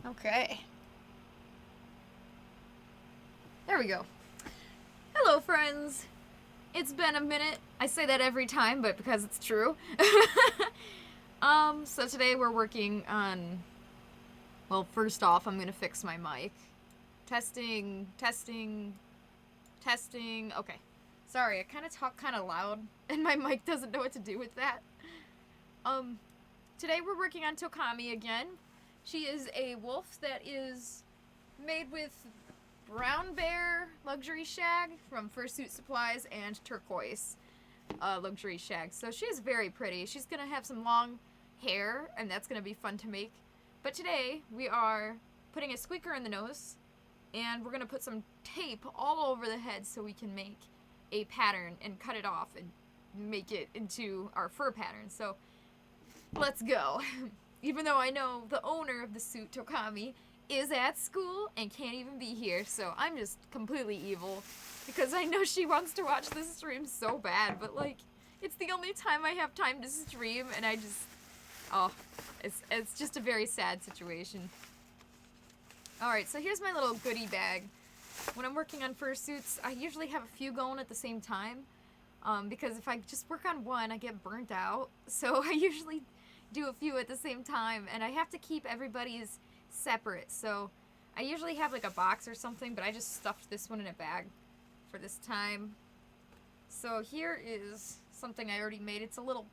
Okay. There we go. Hello, friends. It's been a minute. I say that every time, but because it's true. So today we're working on. Well, first off, I'm gonna fix my mic. Testing, testing, testing. Okay. Sorry, I kind of talk kind of loud, and my mic doesn't know what to do with that. Um, Today we're working on Tocami again. She is a wolf that is made with brown bear luxury shag from Fursuit supplies and turquoise luxury shag. So she is very pretty. She's gonna have some long hair, and that's gonna be fun to make. But today we are putting a squeaker in the nose, and we're gonna put some tape all over the head so we can make a pattern and cut it off and make it into our fur pattern. So let's go. Even though I know the owner of the suit, Tocami, is at school and can't even be here, so I'm just completely evil because I know she wants to watch this stream so bad, but like, it's the only time I have time to stream, and I just, oh, it's just a very sad situation. Alright, so here's my little goodie bag. When I'm working on fursuits, I usually have a few going at the same time, because if I just work on one, I get burnt out, so I usually do a few at the same time, and I have to keep everybody's separate. So I usually have like a box or something, but I just stuffed this one in a bag for this time. So here is something I already made. It's hard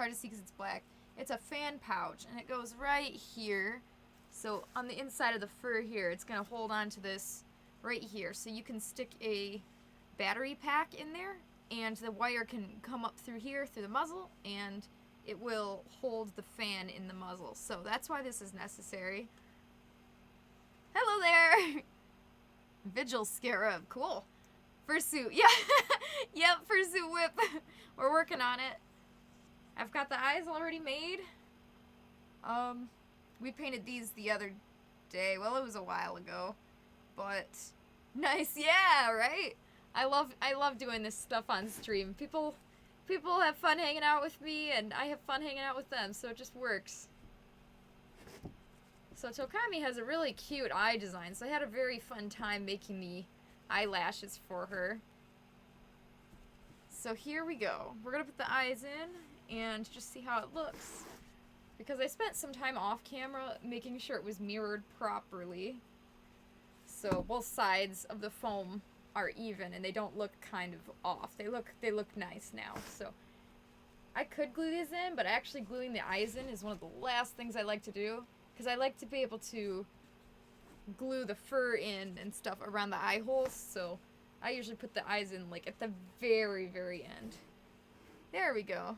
to see because it's black. It's a fan pouch, and it goes right here. So on the inside of the fur here, it's gonna hold on to this right here. So you can stick a battery pack in there, and the wire can come up through here, through the muzzle, and it will hold the fan in the muzzle. So that's why this is necessary. Hello there! Vigil Scarab, cool. Fursuit, yeah. Yep, Fursuit whip. We're working on it. I've got the eyes already made. We painted these the other day. Well, it was a while ago. But nice, yeah, right? I love doing this stuff on stream. People have fun hanging out with me, and I have fun hanging out with them, so it just works. So Tocami has a really cute eye design, so I had a very fun time making the eyelashes for her. So here we go. We're gonna put the eyes in and just see how it looks. Because I spent some time off camera making sure it was mirrored properly. So both sides of the foam are even, and they don't look kind of off. They look nice now. So I could glue these in, but actually gluing the eyes in is one of the last things I like to do, because I like to be able to glue the fur in and stuff around the eye holes. So I usually put the eyes in like at the very, very end. There we go.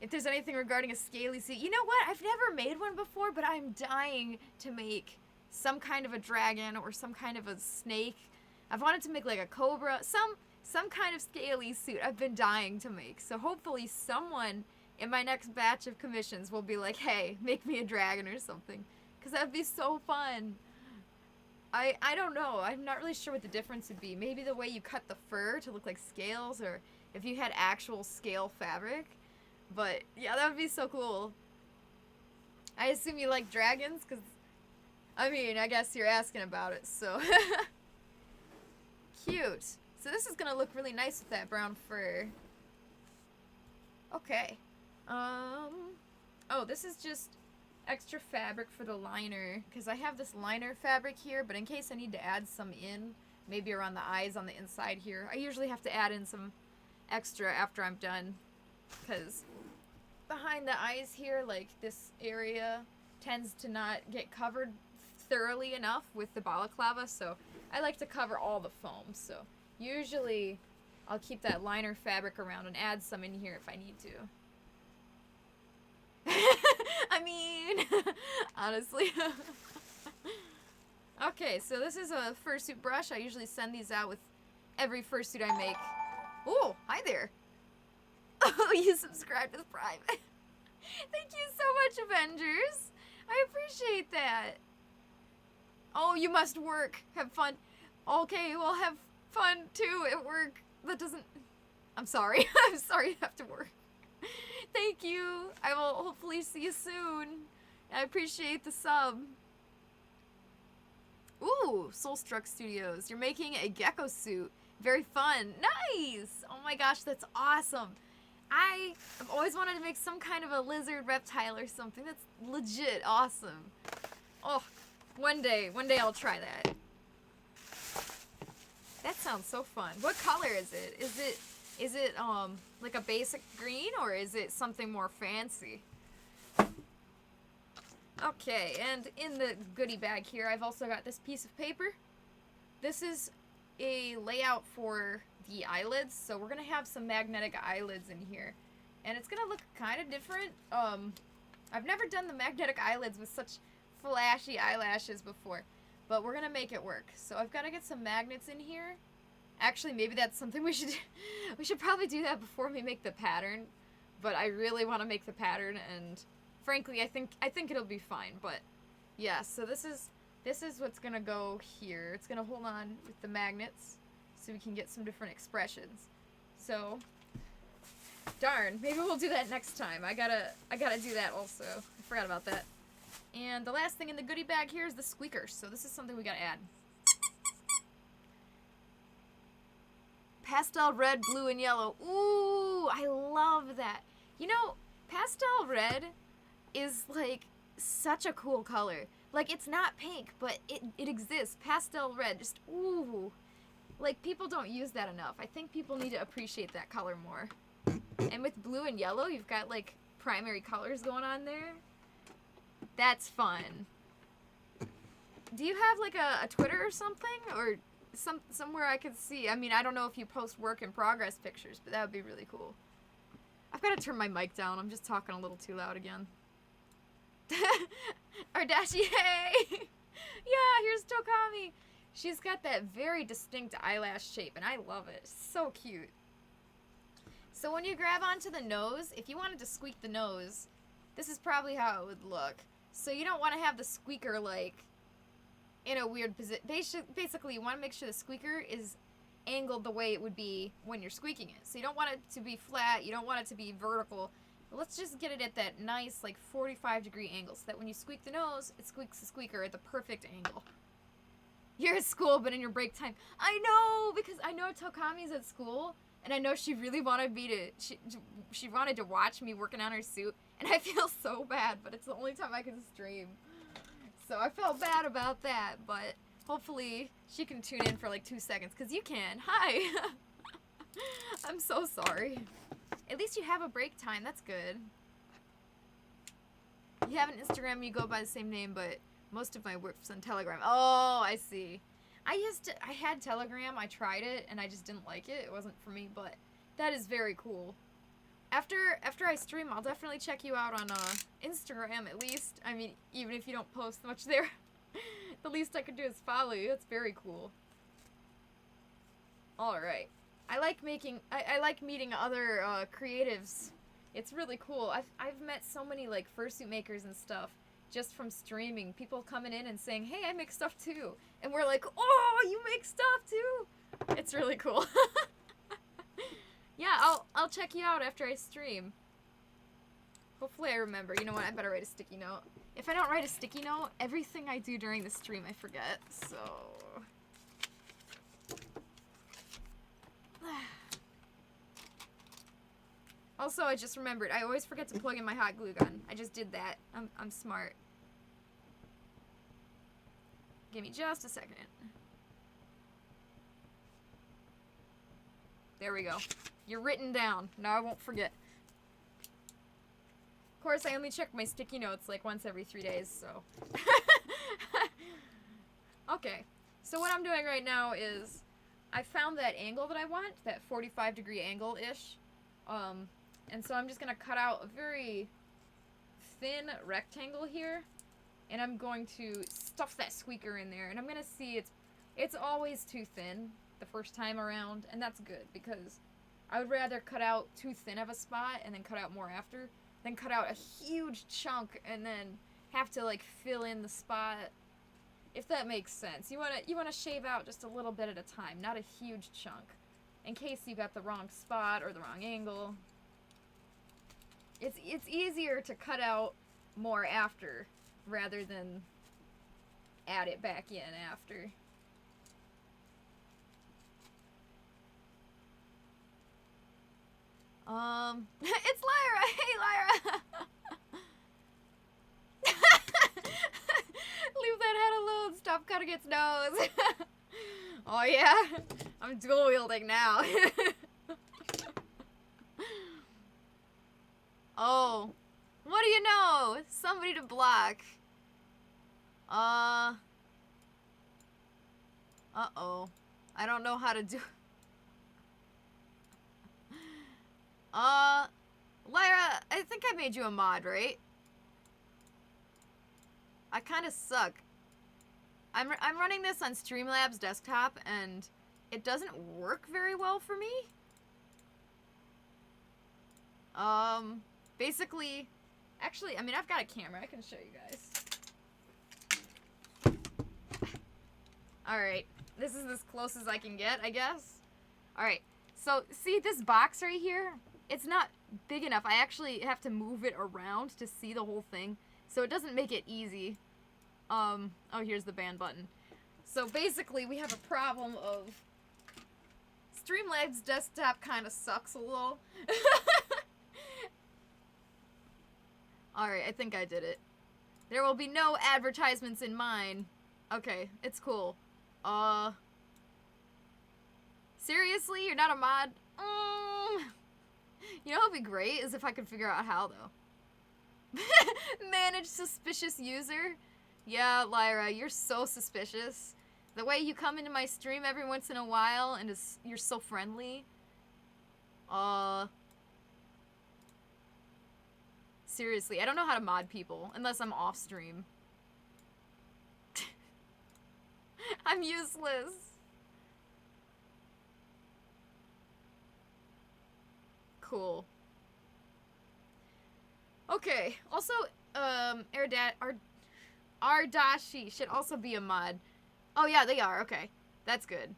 If there's anything regarding a scaly suit, you know what? I've never made one before, but I'm dying to make some kind of a dragon or some kind of a snake. I've wanted to make like a cobra, some kind of scaly suit I've been dying to make. So hopefully someone in my next batch of commissions will be like, hey, make me a dragon or something. Because that would be so fun. I don't know. I'm not really sure what the difference would be. Maybe the way you cut the fur to look like scales, or if you had actual scale fabric. But yeah, that would be so cool. I assume you like dragons, because I mean, I guess you're asking about it, so. Cute. So this is gonna look really nice with that brown fur. Okay. Oh, this is just extra fabric for the liner, because I have this liner fabric here, but in case I need to add some in, maybe around the eyes on the inside here, I usually have to add in some extra after I'm done, because behind the eyes here, like this area tends to not get covered thoroughly enough with the balaclava, so I like to cover all the foam. So usually I'll keep that liner fabric around and add some in here if I need to. I mean, honestly. Okay, so this is a fursuit brush. I usually send these out with every fursuit I make. Oh, hi there. Oh, you subscribed with Prime. Thank you so much, Avengers. I appreciate that. Oh, you must work. Have fun. Okay, well, have fun too at work. That doesn't... I'm sorry. I'm sorry you have to work. Thank you. I will hopefully see you soon. I appreciate the sub. Ooh, Soulstruck Studios. You're making a gecko suit. Very fun. Nice! Oh my gosh, that's awesome. I've always wanted to make some kind of a lizard reptile or something. That's legit awesome. Oh, one day I'll try that. That sounds so fun. What color is it? Is it like a basic green, or is it something more fancy? Okay, and in the goodie bag here, I've also got this piece of paper. This is a layout for the eyelids, so we're gonna have some magnetic eyelids in here. And it's gonna look kind of different. I've never done the magnetic eyelids with such flashy eyelashes before, but we're gonna make it work. So I've gotta get some magnets in here. Actually, maybe that's something we should we should probably do that before we make the pattern. But I really want to make the pattern, and frankly, I think it'll be fine. But yeah, so this is what's gonna go here. It's gonna hold on with the magnets, so we can get some different expressions. So, darn, maybe we'll do that next time. I gotta do that also. I forgot about that. And the last thing in the goodie bag here is the Squeaker. So this is something we gotta add. Pastel red, blue, and yellow. Ooh, I love that. You know, pastel red is like such a cool color. Like, it's not pink, but it exists. Pastel red, just ooh. Like, people don't use that enough. I think people need to appreciate that color more. And with blue and yellow, you've got like primary colors going on there. That's fun. Do you have like a Twitter or something, or somewhere I could see? I mean, I don't know if you post work in progress pictures, but that would be really cool. I've got to turn my mic down. I'm just talking a little too loud again. Ardashi, hey! Yeah, here's Tocami. She's got that very distinct eyelash shape, and I love it. It's so cute. So when you grab onto the nose, if you wanted to squeak the nose, this is probably how it would look. So you don't want to have the squeaker, like, in a weird position. Basically, you want to make sure the squeaker is angled the way it would be when you're squeaking it. So you don't want it to be flat, you don't want it to be vertical. Let's just get it at that nice, like, 45-degree angle, so that when you squeak the nose, it squeaks the squeaker at the perfect angle. You're at school, but in your break time. I know, because I know Tokami's at school, and I know she really wanted me to, she wanted to watch me working on her suit, and I feel so bad, but it's the only time I can stream. So I felt bad about that, but hopefully she can tune in for like 2 seconds, because you can. Hi! I'm so sorry. At least you have a break time, that's good. You have an Instagram, you go by the same name, but most of my work's on Telegram. Oh, I see. I had Telegram, I tried it, and I just didn't like it. It wasn't for me, but that is very cool. After I stream, I'll definitely check you out on Instagram, at least. I mean, even if you don't post much there, the least I could do is follow you. That's very cool. Alright. I like meeting other creatives. It's really cool. I've met so many like fursuit makers and stuff just from streaming. People coming in and saying, "Hey, I make stuff too," and we're like, "Oh, you make stuff too!" It's really cool. Yeah, I'll check you out after I stream. Hopefully I remember. You know what? I better write a sticky note. If I don't write a sticky note, everything I do during the stream I forget. So. Also, I just remembered, I always forget to plug in my hot glue gun. I just did that. I'm smart. Give me just a second. There we go. You're written down. Now I won't forget. Of course, I only check my sticky notes like once every 3 days, so. Okay. So what I'm doing right now is I found that angle that I want, that 45-degree angle-ish. And so I'm just going to cut out a very thin rectangle here, and I'm going to stuff that squeaker in there, and I'm going to see it's always too thin the first time around, and that's good, because I would rather cut out too thin of a spot and then cut out more after, than cut out a huge chunk and then have to like fill in the spot, if that makes sense. You want to shave out just a little bit at a time, not a huge chunk, in case you got the wrong spot or the wrong angle. It's easier to cut out more after rather than add it back in after. It's Lyra! Hey, Lyra! Leave that head alone. Stop cutting its nose. Oh, yeah? I'm dual wielding now. Oh. What do you know? Somebody to block. Uh-oh. I don't know how to do... Lyra, I think I made you a mod, right? I kind of suck. I'm running this on Streamlabs desktop, and it doesn't work very well for me. Basically, actually, I mean, I've got a camera. I can show you guys. Alright, this is as close as I can get, I guess. Alright, so see this box right here? It's not big enough. I actually have to move it around to see the whole thing, so it doesn't make it easy. Oh, here's the ban button. So basically, we have a problem of Streamlabs desktop kind of sucks a little. Alright, I think I did it. There will be no advertisements in mine. Okay, it's cool. Seriously? You're not a mod? You know what would be great is if I could figure out how, though. Manage suspicious user? Yeah, Lyra, you're so suspicious. The way you come into my stream every once in a while and you're so friendly. Seriously, I don't know how to mod people unless I'm off stream. I'm useless. Cool. Okay, also, Ardashi should also be a mod. Oh yeah, they are, okay. That's good.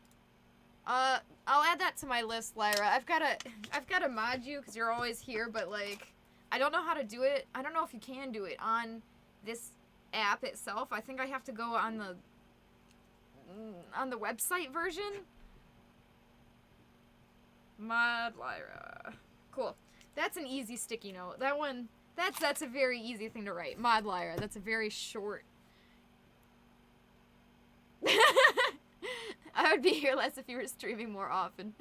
I'll add that to my list, Lyra. I've gotta mod you, because you're always here, but like, I don't know how to do it. I don't know if you can do it on this app itself. I think I have to go on the website version. Mod Lyra. Cool. That's an easy sticky note. That one, that's a very easy thing to write. Mod Lyra. That's a very short. I would be here less if you were streaming more often.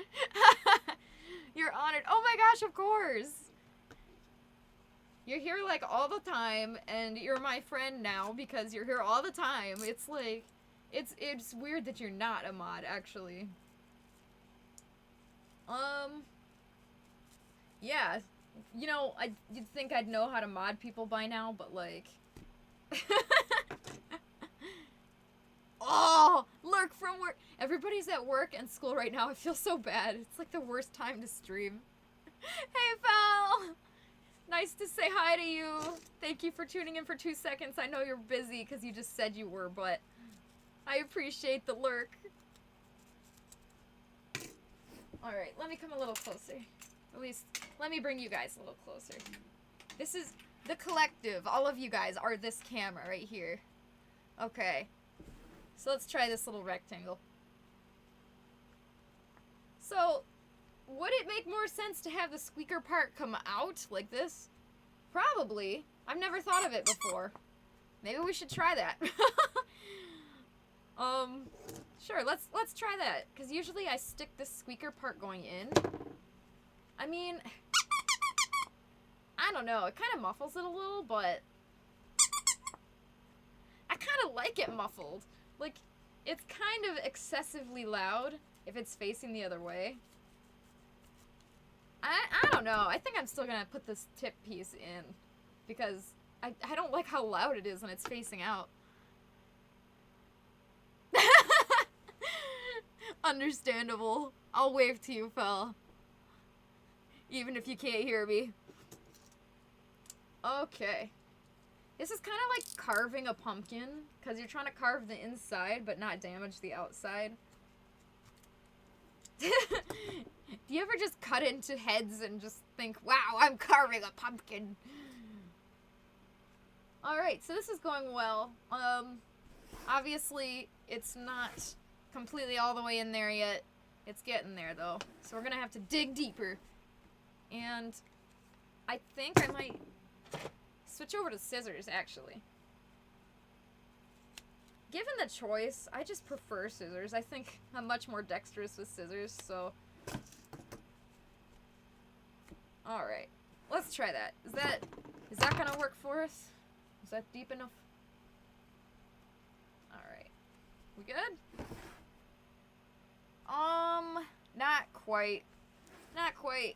You're honored. Oh my gosh, of course. You're here like all the time, and you're my friend now because you're here all the time. It's like, it's weird that you're not a mod, actually. Yeah, you know, you'd think I'd know how to mod people by now, but like... Oh, lurk from work. Everybody's at work and school right now. I feel so bad. It's like the worst time to stream. Hey, Val! Nice to say hi to you. Thank you for tuning in for 2 seconds. I know you're busy because you just said you were, but I appreciate the lurk. Alright, let me come a little closer. At least, let me bring you guys a little closer. This is the collective. All of you guys are this camera right here. Okay. So let's try this little rectangle. So, would it make more sense to have the squeaker part come out like this? Probably. I've never thought of it before. Maybe we should try that. Sure, let's try that. Because usually I stick this squeaker part going in. I mean, I don't know. It kind of muffles it a little, but I kind of like it muffled. Like, it's kind of excessively loud if it's facing the other way. I don't know. I think I'm still gonna put this tip piece in because I don't like how loud it is when it's facing out. Understandable. I'll wave to you, Fel. Even if you can't hear me. Okay. This is kind of like carving a pumpkin, because you're trying to carve the inside, but not damage the outside. Do you ever just cut into heads and just think, wow, I'm carving a pumpkin? Alright, so this is going well. Obviously, it's not completely all the way in there yet. It's getting there, though. So we're gonna have to dig deeper. And I think I might switch over to scissors, actually. Given the choice, I just prefer scissors. I think I'm much more dexterous with scissors, so... Alright. Let's try that. Is that gonna work for us? Is that deep enough? Alright. We good? Not quite. Not quite.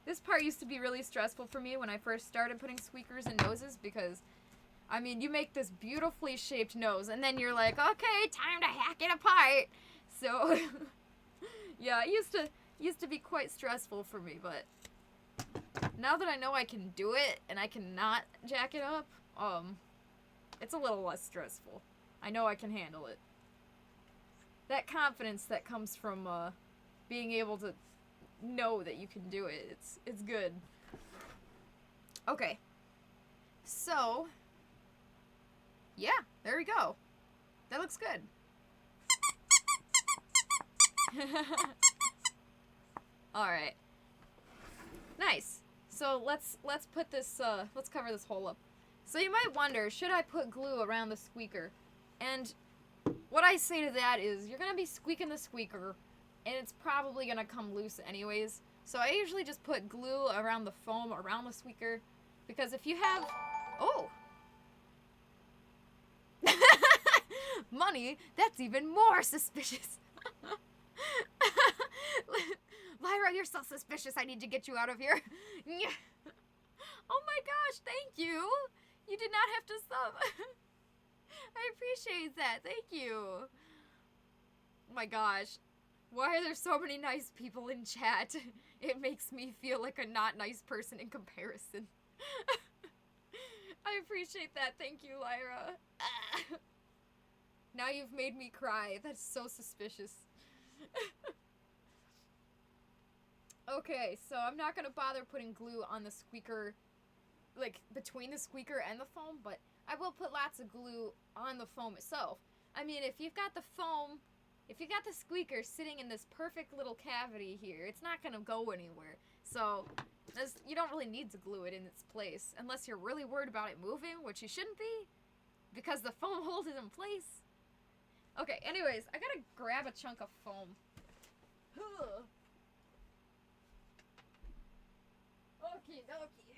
This part used to be really stressful for me when I first started putting squeakers in noses because, I mean, you make this beautifully shaped nose and then you're like, okay, time to hack it apart. So, yeah, it used to be quite stressful for me, but now that I know I can do it and I can not jack it up, it's a little less stressful. I know I can handle it. That confidence that comes from being able to know that you can do it, it's good. Okay. So, yeah, there we go. That looks good. Alright. Nice. So let's put this, let's cover this hole up. So you might wonder, should I put glue around the squeaker? And what I say to that is, you're gonna be squeaking the squeaker, and it's probably gonna come loose anyways. So I usually just put glue around the foam around the squeaker, because if you have... Oh! Money? That's even more suspicious! Lyra, you're so suspicious. I need to get you out of here. Oh my gosh, thank you. You did not have to sub. I appreciate that. Thank you. Oh my gosh. Why are there so many nice people in chat? It makes me feel like a not nice person in comparison. I appreciate that. Thank you, Lyra. Now you've made me cry. That's so suspicious. Okay, so I'm not gonna bother putting glue on the squeaker, like, between the squeaker and the foam, but I will put lots of glue on the foam itself. I mean, if you've got the foam, if you got the squeaker sitting in this perfect little cavity here, it's not gonna go anywhere. So, you don't really need to glue it in its place, unless you're really worried about it moving, which you shouldn't be, because the foam holds it in place. Okay, anyways, I gotta grab a chunk of foam. Okie dokie.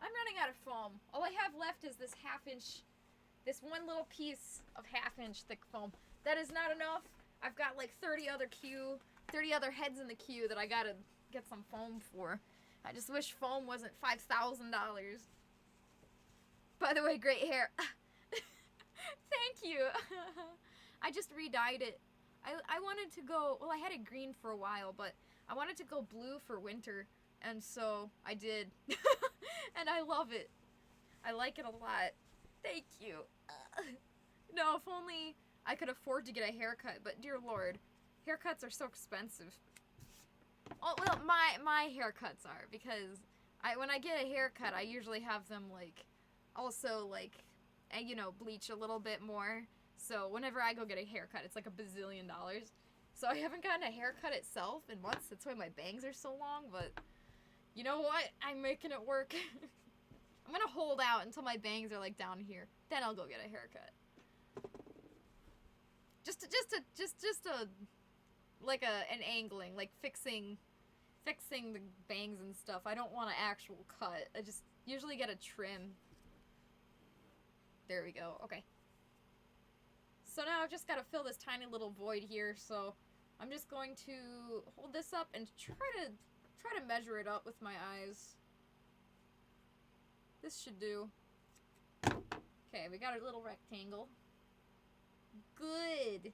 I'm running out of foam. All I have left is this this one little piece of half-inch thick foam. That is not enough. I've got like 30 other heads in the queue that I gotta get some foam for. I just wish foam wasn't $5,000. By the way, great hair. Thank you. I just re-dyed it. I wanted to go, well, I had it green for a while, but I wanted to go blue for winter, and so I did. And I love it. I like it a lot. Thank you. No, if only I could afford to get a haircut, but dear lord, haircuts are so expensive. Oh, well, my haircuts are, because when I get a haircut, I usually have them, like, also, like, you know, bleach a little bit more. So whenever I go get a haircut, it's like $1 bazillion. So I haven't gotten a haircut itself in months. That's why my bangs are so long, but you know what? I'm making it work. I'm gonna hold out until my bangs are like down here. Then I'll go get a haircut. Just an angling, like fixing the bangs and stuff. I don't want an actual cut. I just usually get a trim. There we go. Okay. So now I've just got to fill this tiny little void here, so I'm just going to hold this up and try to measure it up with my eyes. This should do. Okay, we got a little rectangle. Good.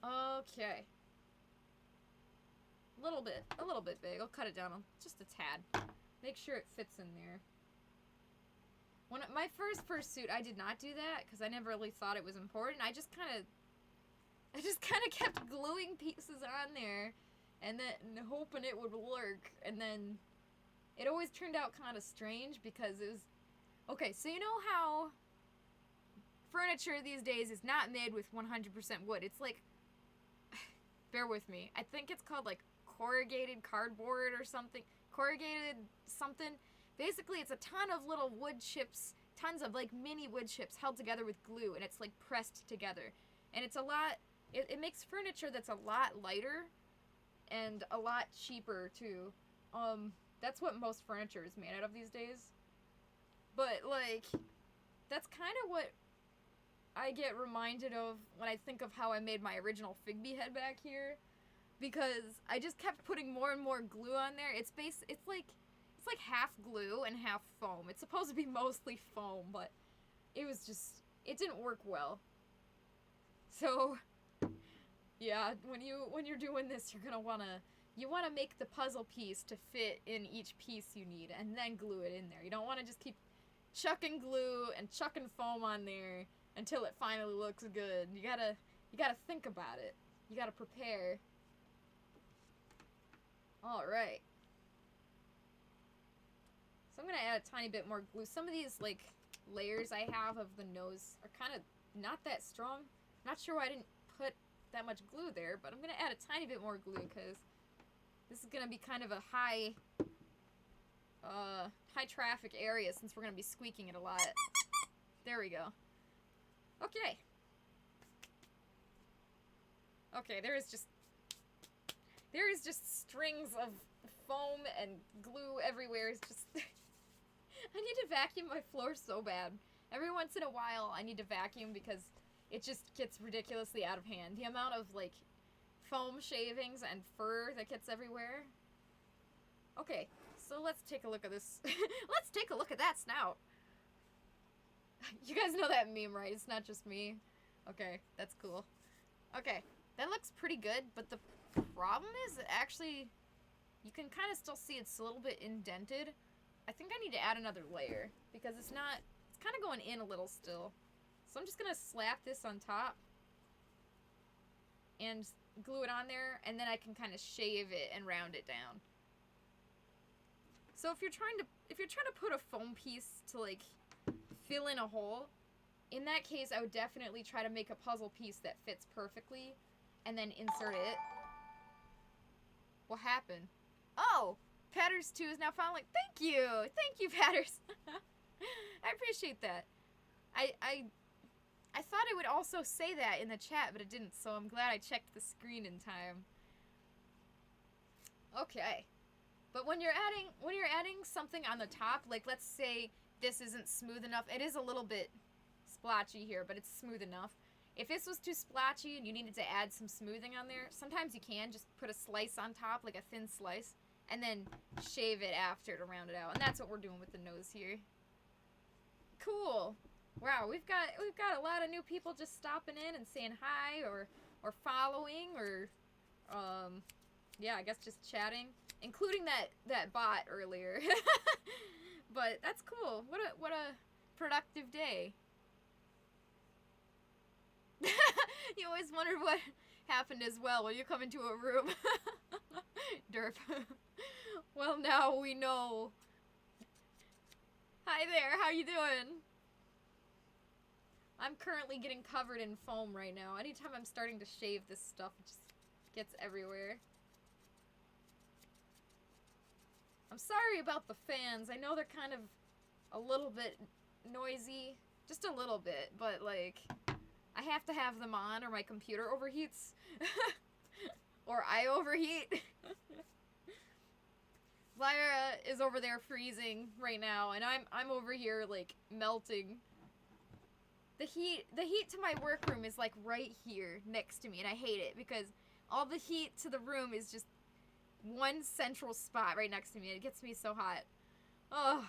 Okay. A little bit big. I'll cut it down just a tad. Make sure it fits in there. My first fursuit, I did not do that because I never really thought it was important. I just kind of kept gluing pieces on there, and then hoping it would work. And then it always turned out kind of strange because it was okay. So you know how furniture these days is not made with 100% wood. It's like, bear with me. I think it's called like corrugated cardboard or something. Corrugated something. Basically, it's a ton of little wood chips, tons of like mini wood chips held together with glue, and it's like pressed together. And it's a lot, it makes furniture that's a lot lighter and a lot cheaper too. That's what most furniture is made out of these days. But like, that's kind of what I get reminded of when I think of how I made my original Figby head back here. Because I just kept putting more and more glue on there. It's like half glue and half foam. It's supposed to be mostly foam, but it didn't work well. So, yeah, when you're doing this, you want to make the puzzle piece to fit in each piece you need, and then glue it in there. You don't want to just keep chucking glue and chucking foam on there until it finally looks good. You gotta think about it. You gotta prepare. Alright. So I'm gonna add a tiny bit more glue. Some of these, like, layers I have of the nose are kind of not that strong. Not sure why I didn't put that much glue there, but I'm gonna add a tiny bit more glue because this is gonna be kind of a high traffic area since we're gonna be squeaking it a lot. There we go. Okay. Okay, there is just strings of foam and glue everywhere. It's just I need to vacuum my floor so bad. Every once in a while I need to vacuum because it just gets ridiculously out of hand. The amount of like foam shavings and fur that gets everywhere. Okay, so let's take a look at this. Let's take a look at that snout. You guys know that meme, right? It's not just me. Okay, that's cool. Okay, that looks pretty good, but the problem is that actually you can kind of still see it's a little bit indented. I think I need to add another layer because it's kind of going in a little still. So I'm just going to slap this on top and glue it on there, and then I can kind of shave it and round it down. So if you're trying to put a foam piece to like fill in a hole, in that case I would definitely try to make a puzzle piece that fits perfectly and then insert it. What happened? Oh, Patters 2 is now following. Thank you, Patters. I appreciate that. I thought it would also say that in the chat, but it didn't, so I'm glad I checked the screen in time. Okay. But when you're adding something on the top, like let's say this isn't smooth enough. It is a little bit splotchy here, but it's smooth enough. If this was too splotchy and you needed to add some smoothing on there, sometimes you can just put a slice on top, like a thin slice, and then shave it after to round it out. And that's what we're doing with the nose here. Cool. Wow, we've got a lot of new people just stopping in and saying hi or following or yeah, I guess just chatting, including that bot earlier. But that's cool. What a productive day. You always wondered what happened as well when you come into a room. Derp. Well, now we know. Hi there, how you doing? I'm currently getting covered in foam right now. Anytime I'm starting to shave this stuff, it just gets everywhere. I'm sorry about the fans. I know they're kind of a little bit noisy. Just a little bit, but like, I have to have them on or my computer overheats. Or I overheat. Lyra is over there freezing right now, and I'm over here like melting. The heat to my workroom is like right here next to me, and I hate it because all the heat to the room is just one central spot right next to me. It gets me so hot. Oh,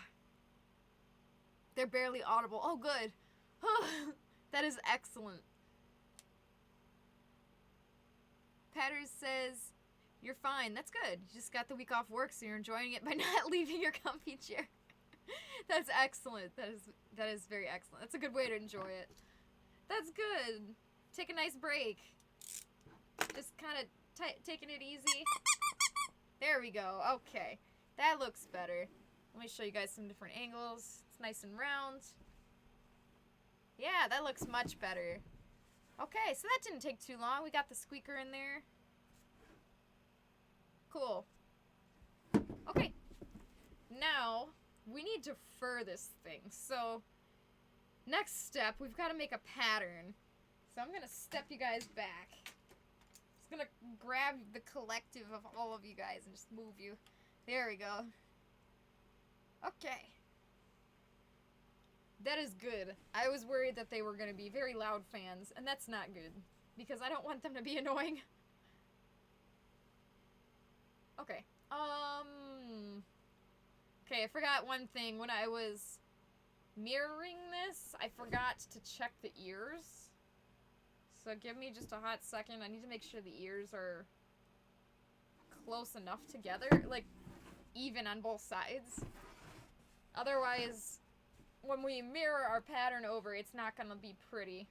they're barely audible. Oh, good. Oh, that is excellent. Patters says, you're fine. That's good. You just got the week off work, so you're enjoying it by not leaving your comfy chair. That's excellent. That is very excellent. That's a good way to enjoy it. That's good. Take a nice break. Just kind of taking it easy. There we go. Okay. That looks better. Let me show you guys some different angles. It's nice and round. Yeah, that looks much better. Okay, so that didn't take too long. We got the squeaker in there. Cool. Okay. Now, we need to fur this thing. So, next step, we've got to make a pattern. So I'm going to step you guys back. Just going to grab the collective of all of you guys and just move you. There we go. Okay. That is good. I was worried that they were going to be very loud fans, and that's not good. Because I don't want them to be annoying. Okay. Okay, I forgot one thing. When I was mirroring this, I forgot to check the ears. So give me just a hot second. I need to make sure the ears are close enough together. Like, even on both sides. Otherwise, when we mirror our pattern over, it's not going to be pretty.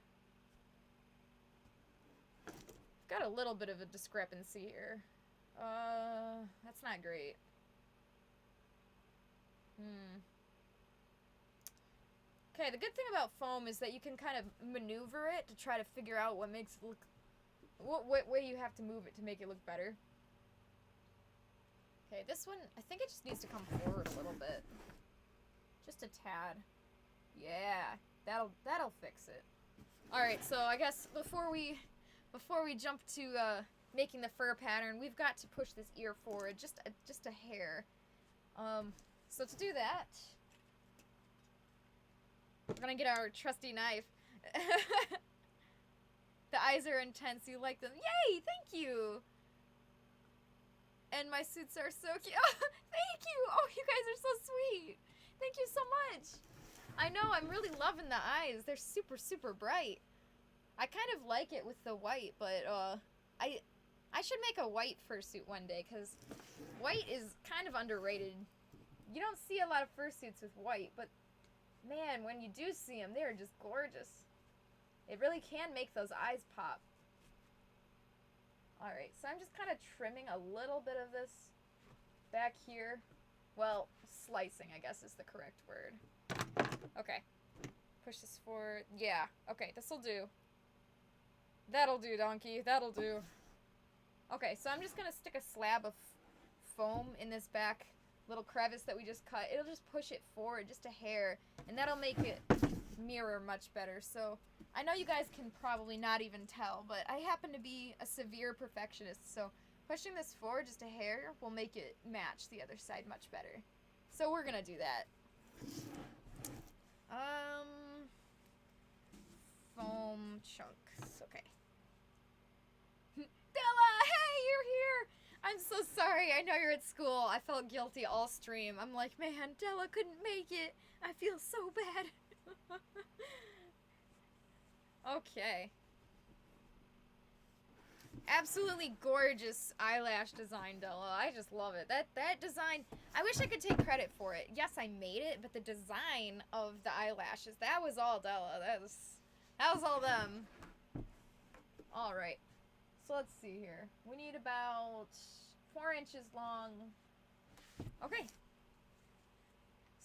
Got a little bit of a discrepancy here. That's not great. Okay, the good thing about foam is that you can kind of maneuver it to try to figure out what makes it look... What way you have to move it to make it look better. Okay, this one, I think it just needs to come forward a little bit. Just a tad. Yeah, that'll fix it. Alright, so I guess before we jump to making the fur pattern, we've got to push this ear forward just a hair. So to do that, we're gonna get our trusty knife. The eyes are intense. You like them? Yay! Thank you. And my suits are so cute. Oh, thank you. Oh, you guys are so sweet. Thank you so much. I know. I'm really loving the eyes. They're super, super bright. I kind of like it with the white, but I should make a white fursuit one day because white is kind of underrated. You don't see a lot of fursuits with white, but man, when you do see them, they're just gorgeous. It really can make those eyes pop. Alright, so I'm just kind of trimming a little bit of this back here. Well, slicing, I guess, is the correct word. Okay. Push this forward. Yeah, okay, this'll do. That'll do, donkey. That'll do. Okay, so I'm just gonna stick a slab of foam in this back little crevice that we just cut. It'll just push it forward just a hair, and that'll make it mirror much better. So I know you guys can probably not even tell, but I happen to be a severe perfectionist, so pushing this forward just a hair will make it match the other side much better. So we're gonna do that. Foam chunks. Okay. Della, hey, you're here. I'm so sorry. I know you're at school. I felt guilty all stream. I'm like, man, Della couldn't make it. I feel so bad. Okay. Absolutely gorgeous eyelash design, Della. I just love it. That design, I wish I could take credit for it. Yes, I made it, but the design of the eyelashes, that was all Della. That was all them. All right. So let's see here. We need about 4 inches long. Okay.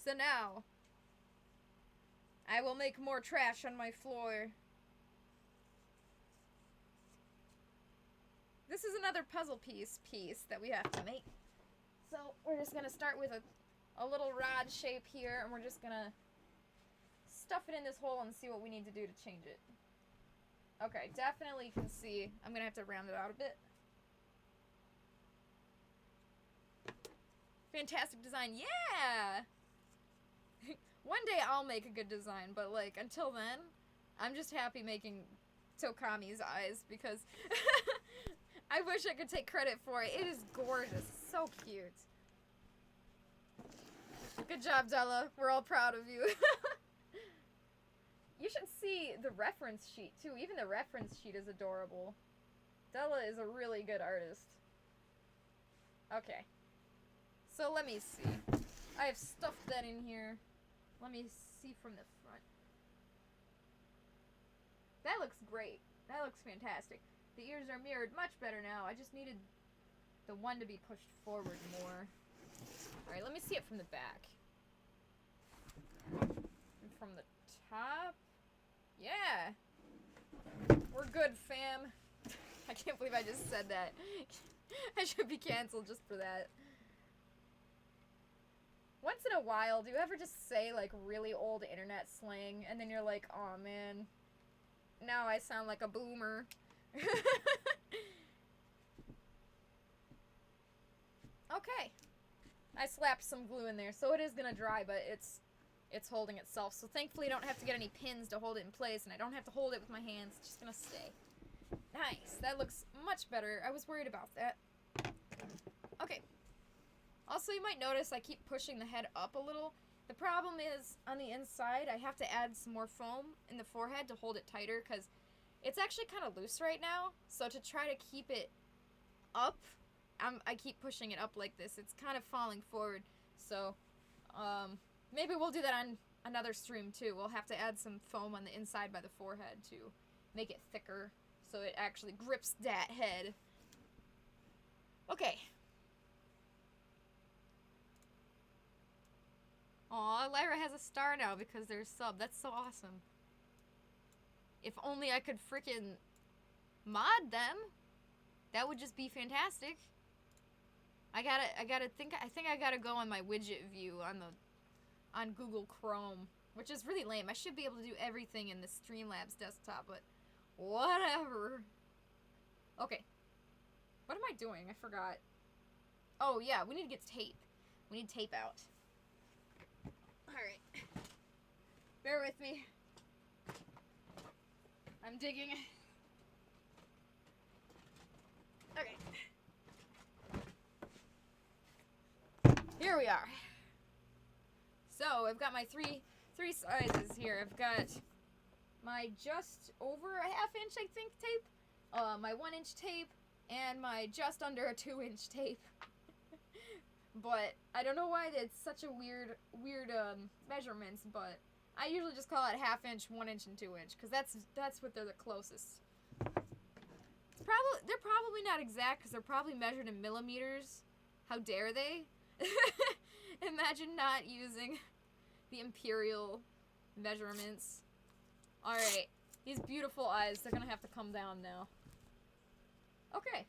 So now, I will make more trash on my floor. This is another puzzle piece that we have to make. So we're just going to start with a little rod shape here, and we're just going to stuff it in this hole and see what we need to do to change it. Okay, definitely can see. I'm going to have to round it out a bit. Fantastic design. Yeah! One day I'll make a good design, but like until then, I'm just happy making Tocami's eyes because I wish I could take credit for it. It is gorgeous. So cute. Good job, Della. We're all proud of you. You should see the reference sheet, too. Even the reference sheet is adorable. Della is a really good artist. Okay. So let me see. I have stuffed that in here. Let me see from the front. That looks great. That looks fantastic. The ears are mirrored much better now. I just needed the one to be pushed forward more. Alright, let me see it from the back. And from the top. Yeah. We're good, fam. I can't believe I just said that. I should be canceled just for that. Once in a while, do you ever just say, like, really old internet slang, and then you're like, aw, man, now I sound like a boomer. Okay. I slapped some glue in there, so it is gonna dry, but it's holding itself. So thankfully I don't have to get any pins to hold it in place, and I don't have to hold it with my hands. It's just gonna stay. Nice. That looks much better. I was worried about that. Okay. Also, you might notice I keep pushing the head up a little. The problem is, on the inside, I have to add some more foam in the forehead to hold it tighter, because it's actually kind of loose right now. So to try to keep it up, I keep pushing it up like this. It's kind of falling forward. So, maybe we'll do that on another stream, too. We'll have to add some foam on the inside by the forehead to make it thicker, so it actually grips that head. Okay. Aw, Lyra has a star now because they're sub. That's so awesome. If only I could frickin' mod them. That would just be fantastic. I think I gotta go on my widget view on Google Chrome, which is really lame. I should be able to do everything in the Streamlabs desktop, but whatever. Okay. What am I doing? I forgot. Oh, yeah, we need to get tape. We need tape out. Alright. Bear with me. I'm digging. Okay. Here we are. So, I've got my three sizes here. I've got my just over a ½ inch, I think, tape, my 1-inch tape, and my just under a 2-inch tape. But I don't know why it's such a weird measurements, but I usually just call it ½ inch, 1 inch, and 2 inch, because that's what they're the closest. They're probably not exact, because they're probably measured in millimeters. How dare they? Imagine not using the imperial measurements. Alright, these beautiful eyes, they're gonna have to come down now. Okay.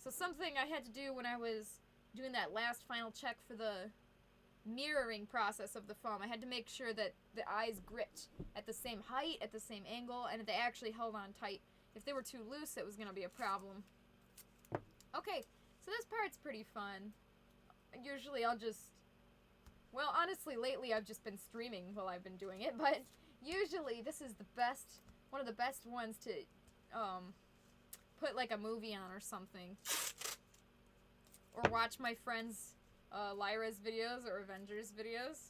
So something I had to do when I was doing that last final check for the mirroring process of the foam, I had to make sure that the eyes gripped at the same height, at the same angle, and they actually held on tight. If they were too loose, it was going to be a problem. Okay, so this part's pretty fun. Usually I'll just... Well, honestly, lately I've just been streaming while I've been doing it, but usually this is the best, one of the best ones to put like a movie on or something. Or watch my friends Lyra's videos or Avengers videos.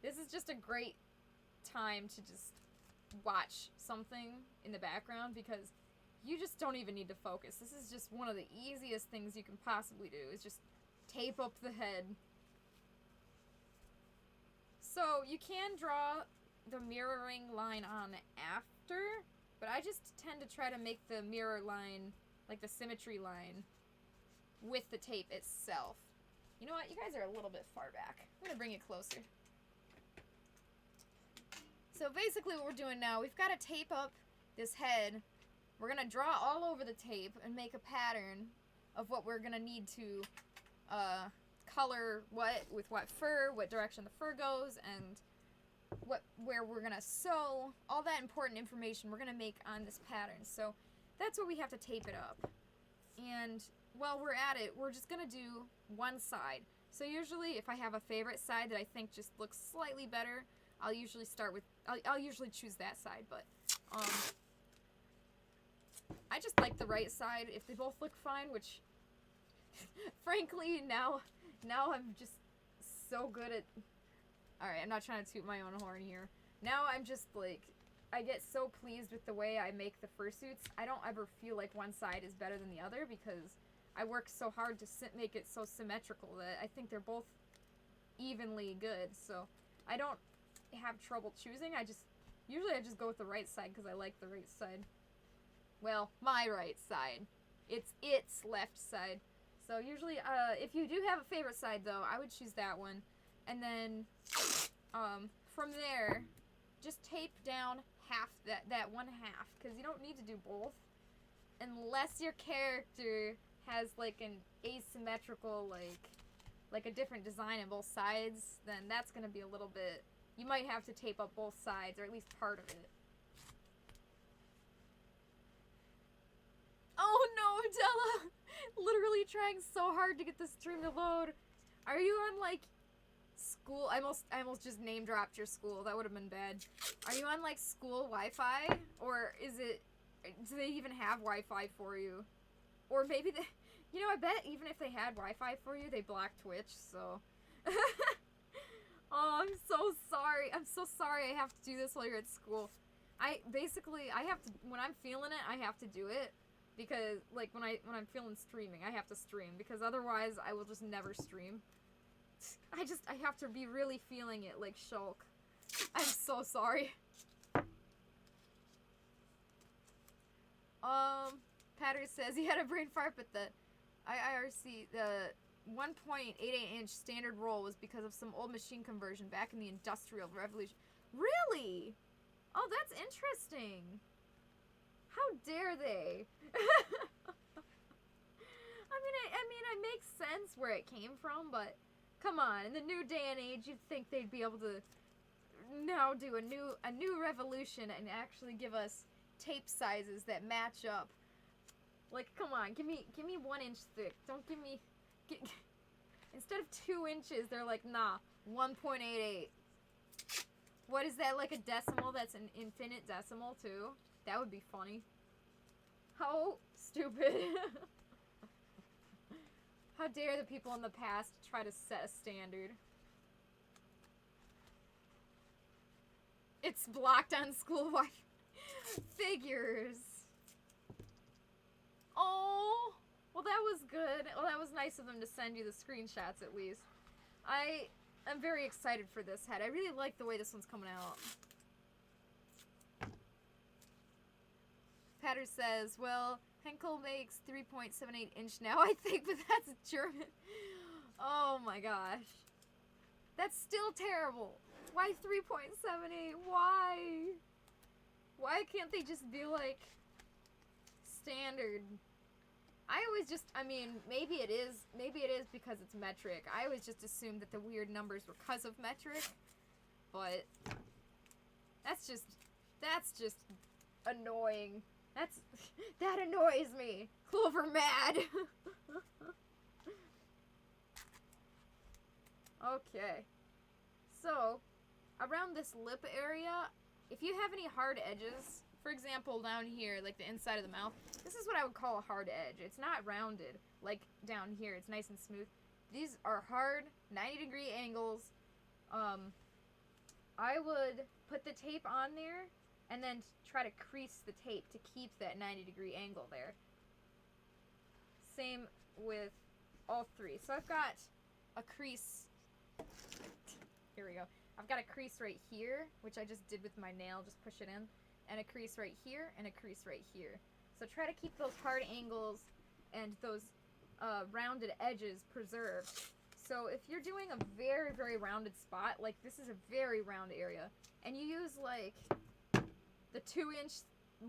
This is just a great time to just watch something in the background because you just don't even need to focus. This is just one of the easiest things you can possibly do, is just tape up the head. So you can draw the mirroring line on after, but I just tend to try to make the mirror line, like the symmetry line, with the tape itself. You know what? You guys are a little bit far back. I'm going to bring it closer. So basically what we're doing now, we've got to tape up this head. We're going to draw all over the tape and make a pattern of what we're going to need to color what with what fur, what direction the fur goes, and where we're going to sew. All that important information we're going to make on this pattern. So that's what we have to tape it up. And while we're at it, we're just going to do one side. So usually if I have a favorite side that I think just looks slightly better, I'll usually start with, I'll usually choose that side, but I just like the right side if they both look fine, which frankly now I'm just so good at, alright, I'm not trying to toot my own horn here. Now I'm just like, I get so pleased with the way I make the fursuits. I don't ever feel like one side is better than the other because I work so hard to make it so symmetrical that I think they're both evenly good. So I don't have trouble choosing. Usually I just go with the right side because I like the right side. Well, my right side. It's left side. So usually, if you do have a favorite side though, I would choose that one. And then, from there, just tape down that one half, because you don't need to do both. Unless your character has like an asymmetrical, like a different design on both sides, then that's gonna be a little bit, you might have to tape up both sides, or at least part of it. Oh no, Della! Literally trying so hard to get the stream to load. Are you on, like, school? I almost just name dropped your school. That would have been bad. Are you on, like, school Wi-Fi? Or is it... Do they even have Wi-Fi for you? Or maybe they... You know, I bet even if they had Wi-Fi for you, they block Twitch, so... Oh, I'm so sorry. I'm so sorry I have to do this while you're at school. I have to... When I'm feeling it, I have to do it. Because, like, when I'm feeling streaming, I have to stream. Because otherwise, I will just never stream. I have to be really feeling it, like Shulk. I'm so sorry. Patter says he had a brain fart, but the IRC, the 1.88-inch standard roll was because of some old machine conversion back in the Industrial Revolution. Really? Oh, that's interesting. How dare they? I mean, it makes sense where it came from, but come on, in the new day and age, you'd think they'd be able to now do a new revolution and actually give us tape sizes that match up. Like, come on, give me 1 inch thick. Don't give me... Instead of 2 inches, they're like, nah, 1.88. What is that, like a decimal that's an infinite decimal, too? That would be funny. How stupid. How dare the people in the past try to set a standard. It's blocked on school Wi-Fi. Figures. Oh, well that was good. Well, that was nice of them to send you the screenshots at least. I am very excited for this head. I really like the way this one's coming out. Patter says, well, Henkel makes 3.78 inch now, I think, but that's German. Oh my gosh. That's still terrible. Why 3.78? Why? Why can't they just be like standard? I always just, I mean, maybe it is because it's metric. I always just assumed that the weird numbers were because of metric, but that's just annoying. That annoys me. Clover mad. Okay. So, around this lip area, if you have any hard edges, for example, down here, like the inside of the mouth, this is what I would call a hard edge. It's not rounded, like down here. It's nice and smooth. These are hard, 90-degree angles. I would put the tape on there and then try to crease the tape to keep that 90-degree angle there. Same with all three. So I've got a crease. Here we go. I've got a crease right here, which I just did with my nail, just push it in. And a crease right here, and a crease right here. So try to keep those hard angles and those rounded edges preserved. So if you're doing a very, very rounded spot, like this is a very round area, and you use like the 2-inch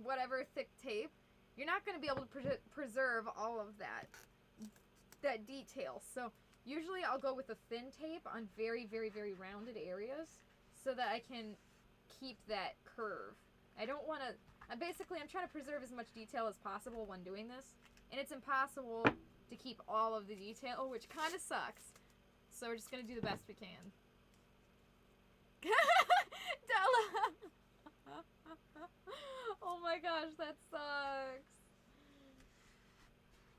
whatever thick tape, you're not going to be able to preserve all of that detail. So usually I'll go with a thin tape on very, very, very rounded areas so that I can keep that curve. I don't want to... I'm trying to preserve as much detail as possible when doing this, and it's impossible to keep all of the detail, which kind of sucks. So we're just going to do the best we can. Della! Oh my gosh, that sucks.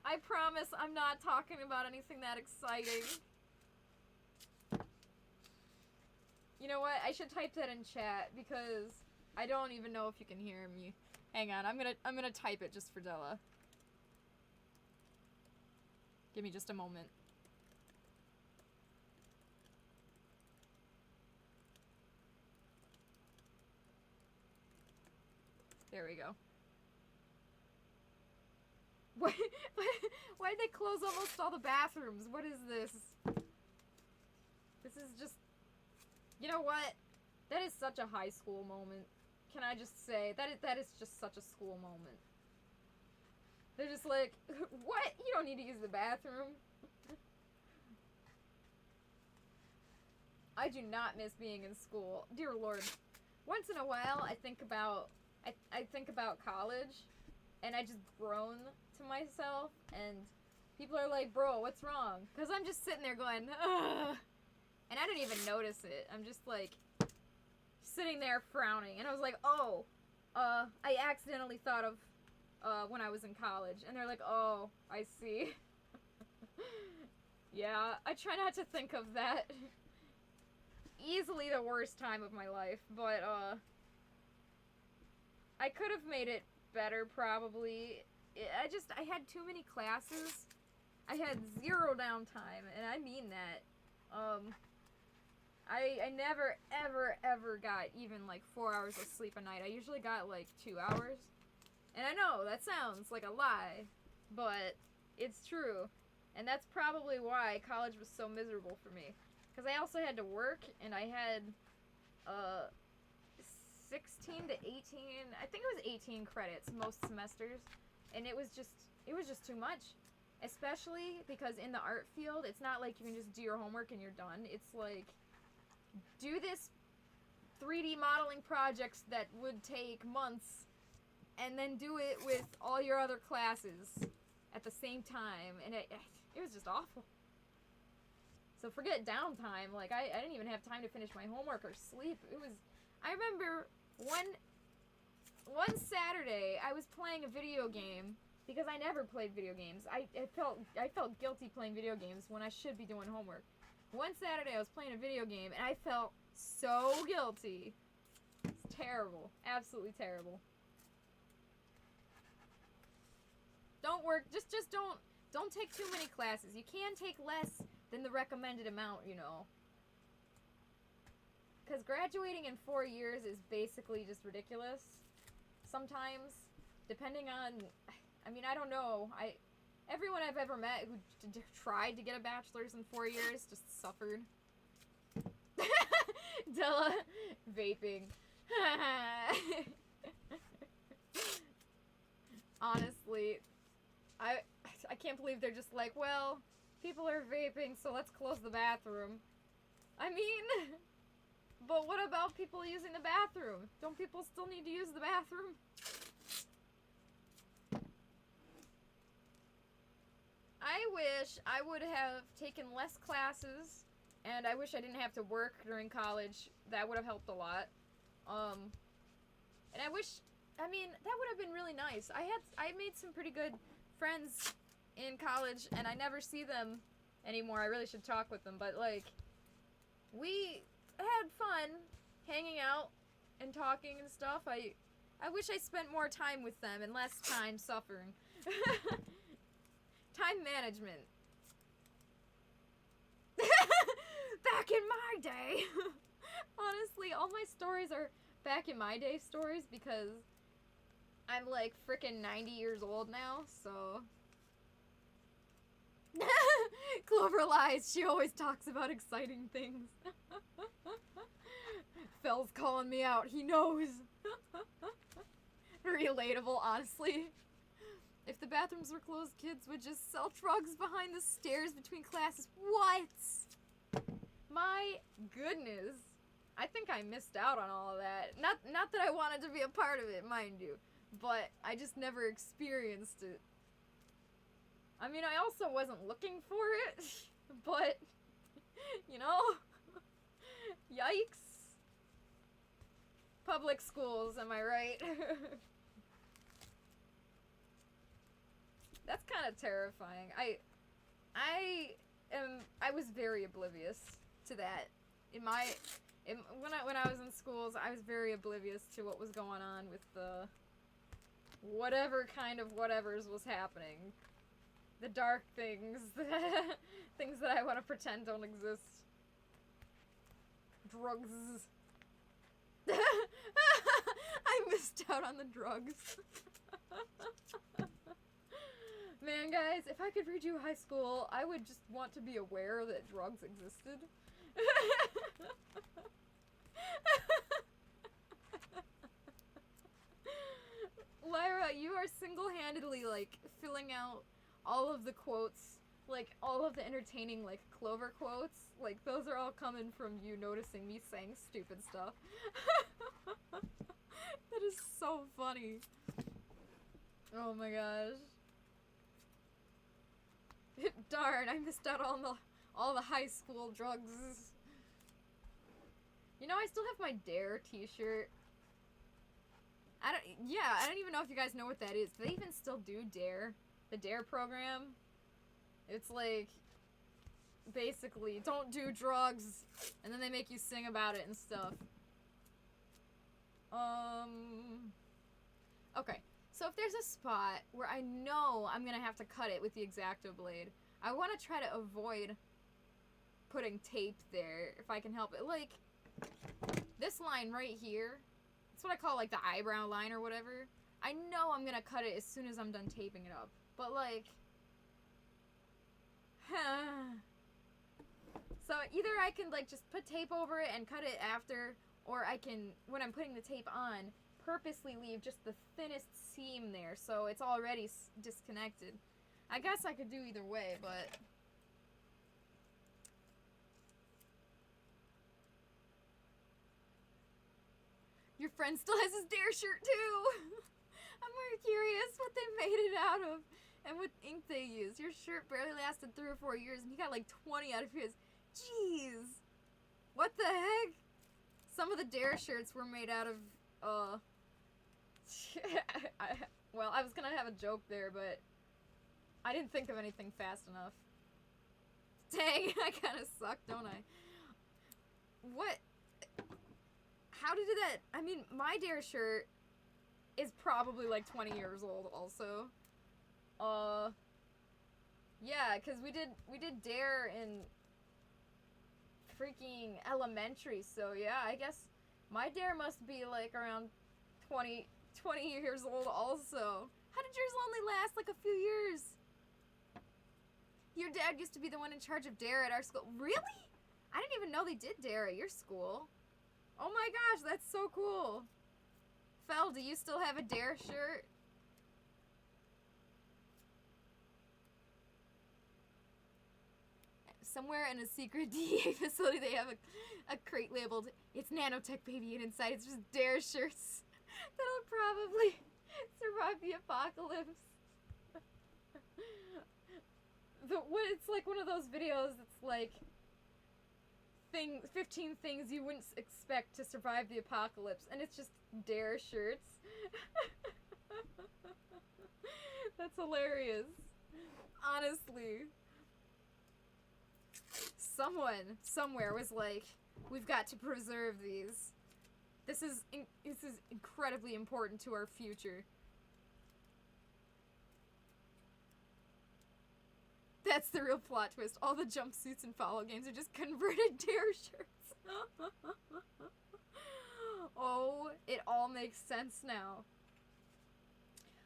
I promise I'm not talking about anything that exciting. You know what? I should type that in chat because I don't even know if you can hear me. Hang on, I'm gonna type it just for Della. Give me just a moment. There we go. Why'd they close almost all the bathrooms? What is this? This is just... You know what? That is such a high school moment. Can I just say, that is just such a school moment. They're just like, what? You don't need to use the bathroom. I do not miss being in school. Dear Lord. Once in a while, I think about college, and I just groan to myself, and people are like, bro, what's wrong? Because I'm just sitting there going, ugh. And I didn't even notice it. I'm just like, sitting there frowning. And I was like, oh, I accidentally thought of, when I was in college. And they're like, oh, I see. Yeah, I try not to think of that. Easily the worst time of my life, but, I could have made it better, probably. I had too many classes. I had 0 downtime, and I mean that. I never, ever, ever got even, like, 4 hours of sleep a night. I usually got, like, 2 hours. And I know, that sounds like a lie, but it's true. And that's probably why college was so miserable for me. Because I also had to work, and I had, 16 to 18, I think it was 18 credits most semesters, and it was just too much. Especially because in the art field, it's not like you can just do your homework and you're done. It's like, do this 3D modeling projects that would take months, and then do it with all your other classes at the same time, and it was just awful. So forget downtime, like, I didn't even have time to finish my homework or sleep. I remember one Saturday, I was playing a video game, because I never played video games. I felt guilty playing video games when I should be doing homework. One Saturday, I was playing a video game, and I felt so guilty. It's terrible. Absolutely terrible. Don't work, just don't take too many classes. You can take less than the recommended amount, you know. Because graduating in 4 years is basically just ridiculous. Sometimes, depending on, I mean, I don't know. Everyone I've ever met who tried to get a bachelor's in 4 years just suffered. Della, vaping. Honestly, I can't believe they're just like, well, people are vaping, so let's close the bathroom. I mean, but what about people using the bathroom? Don't people still need to use the bathroom? I wish I would have taken less classes, and I wish I didn't have to work during college. That would have helped a lot. And I wish, I mean, that would have been really nice. I made some pretty good friends in college, and I never see them anymore. I really should talk with them, but, like, we had fun hanging out and talking and stuff. I wish I spent more time with them and less time suffering. Time management. Back in my day. Honestly, all my stories are back in my day stories because I'm like frickin' 90 years old now, so. Clover lies. She always talks about exciting things. Phil's calling me out. He knows. Relatable, honestly. If the bathrooms were closed, kids would just sell drugs behind the stairs between classes. What? My goodness. I think I missed out on all of that. Not that I wanted to be a part of it, mind you. But I just never experienced it. I mean, I also wasn't looking for it. But, you know. Yikes. Public schools, am I right? That's kind of terrifying. I was very oblivious to that. When I was in schools, I was very oblivious to what was going on with the whatever kind of whatevers was happening. the dark things, things that I want to pretend don't exist. Drugs. I missed out on the drugs. Man, guys, if I could redo high school, I would just want to be aware that drugs existed. Lyra, you are single-handedly, like, filling out all of the quotes, like, all of the entertaining, like, Clover quotes. Like, those are all coming from you noticing me saying stupid stuff. That is so funny. Oh my gosh. Darn, I missed out on all the high school drugs. You know, I still have my Dare t-shirt. I don't even know if you guys know what that is. Do they even still do Dare? The Dare program? It's like, basically, don't do drugs, and then they make you sing about it and stuff. Okay. So if there's a spot where I know I'm gonna have to cut it with the X-Acto blade, I want to try to avoid putting tape there if I can help it. Like, this line right here, it's what I call, like, the eyebrow line or whatever. I know I'm gonna cut it as soon as I'm done taping it up. But, like, so either I can, like, just put tape over it and cut it after, or I can, when I'm putting the tape on, purposely leave just the thinnest seam there so it's already disconnected. I guess I could do either way, but your friend still has his Dare shirt too. I'm very curious what they made it out of and what ink they used. Your shirt barely lasted 3 or 4 years and he got like 20 out of his. Jeez. What the heck? Some of the Dare shirts were made out of, well, I was gonna have a joke there, but I didn't think of anything fast enough. Dang, I kinda suck, don't I? What? How did that? I mean, my Dare shirt is probably like 20 years old also. Yeah, cause we did Dare in freaking elementary, so yeah, I guess my Dare must be like around 20 years old also. How did yours only last like a few years? Your dad used to be the one in charge of Dare at our school. Really? I didn't even know they did Dare at your school. Oh my gosh, that's so cool. Fel, do you still have a Dare shirt? Somewhere in a secret DEA facility they have a crate labeled, it's nanotech baby, and inside it's just Dare shirts. That'll probably survive the apocalypse. It's like one of those videos that's like 15 things you wouldn't expect to survive the apocalypse, and it's just Dare shirts. That's hilarious. Honestly. Someone, somewhere was like, we've got to preserve these. This is incredibly important to our future. That's the real plot twist. All the jumpsuits and follow games are just converted Dare shirts. Oh, it all makes sense now.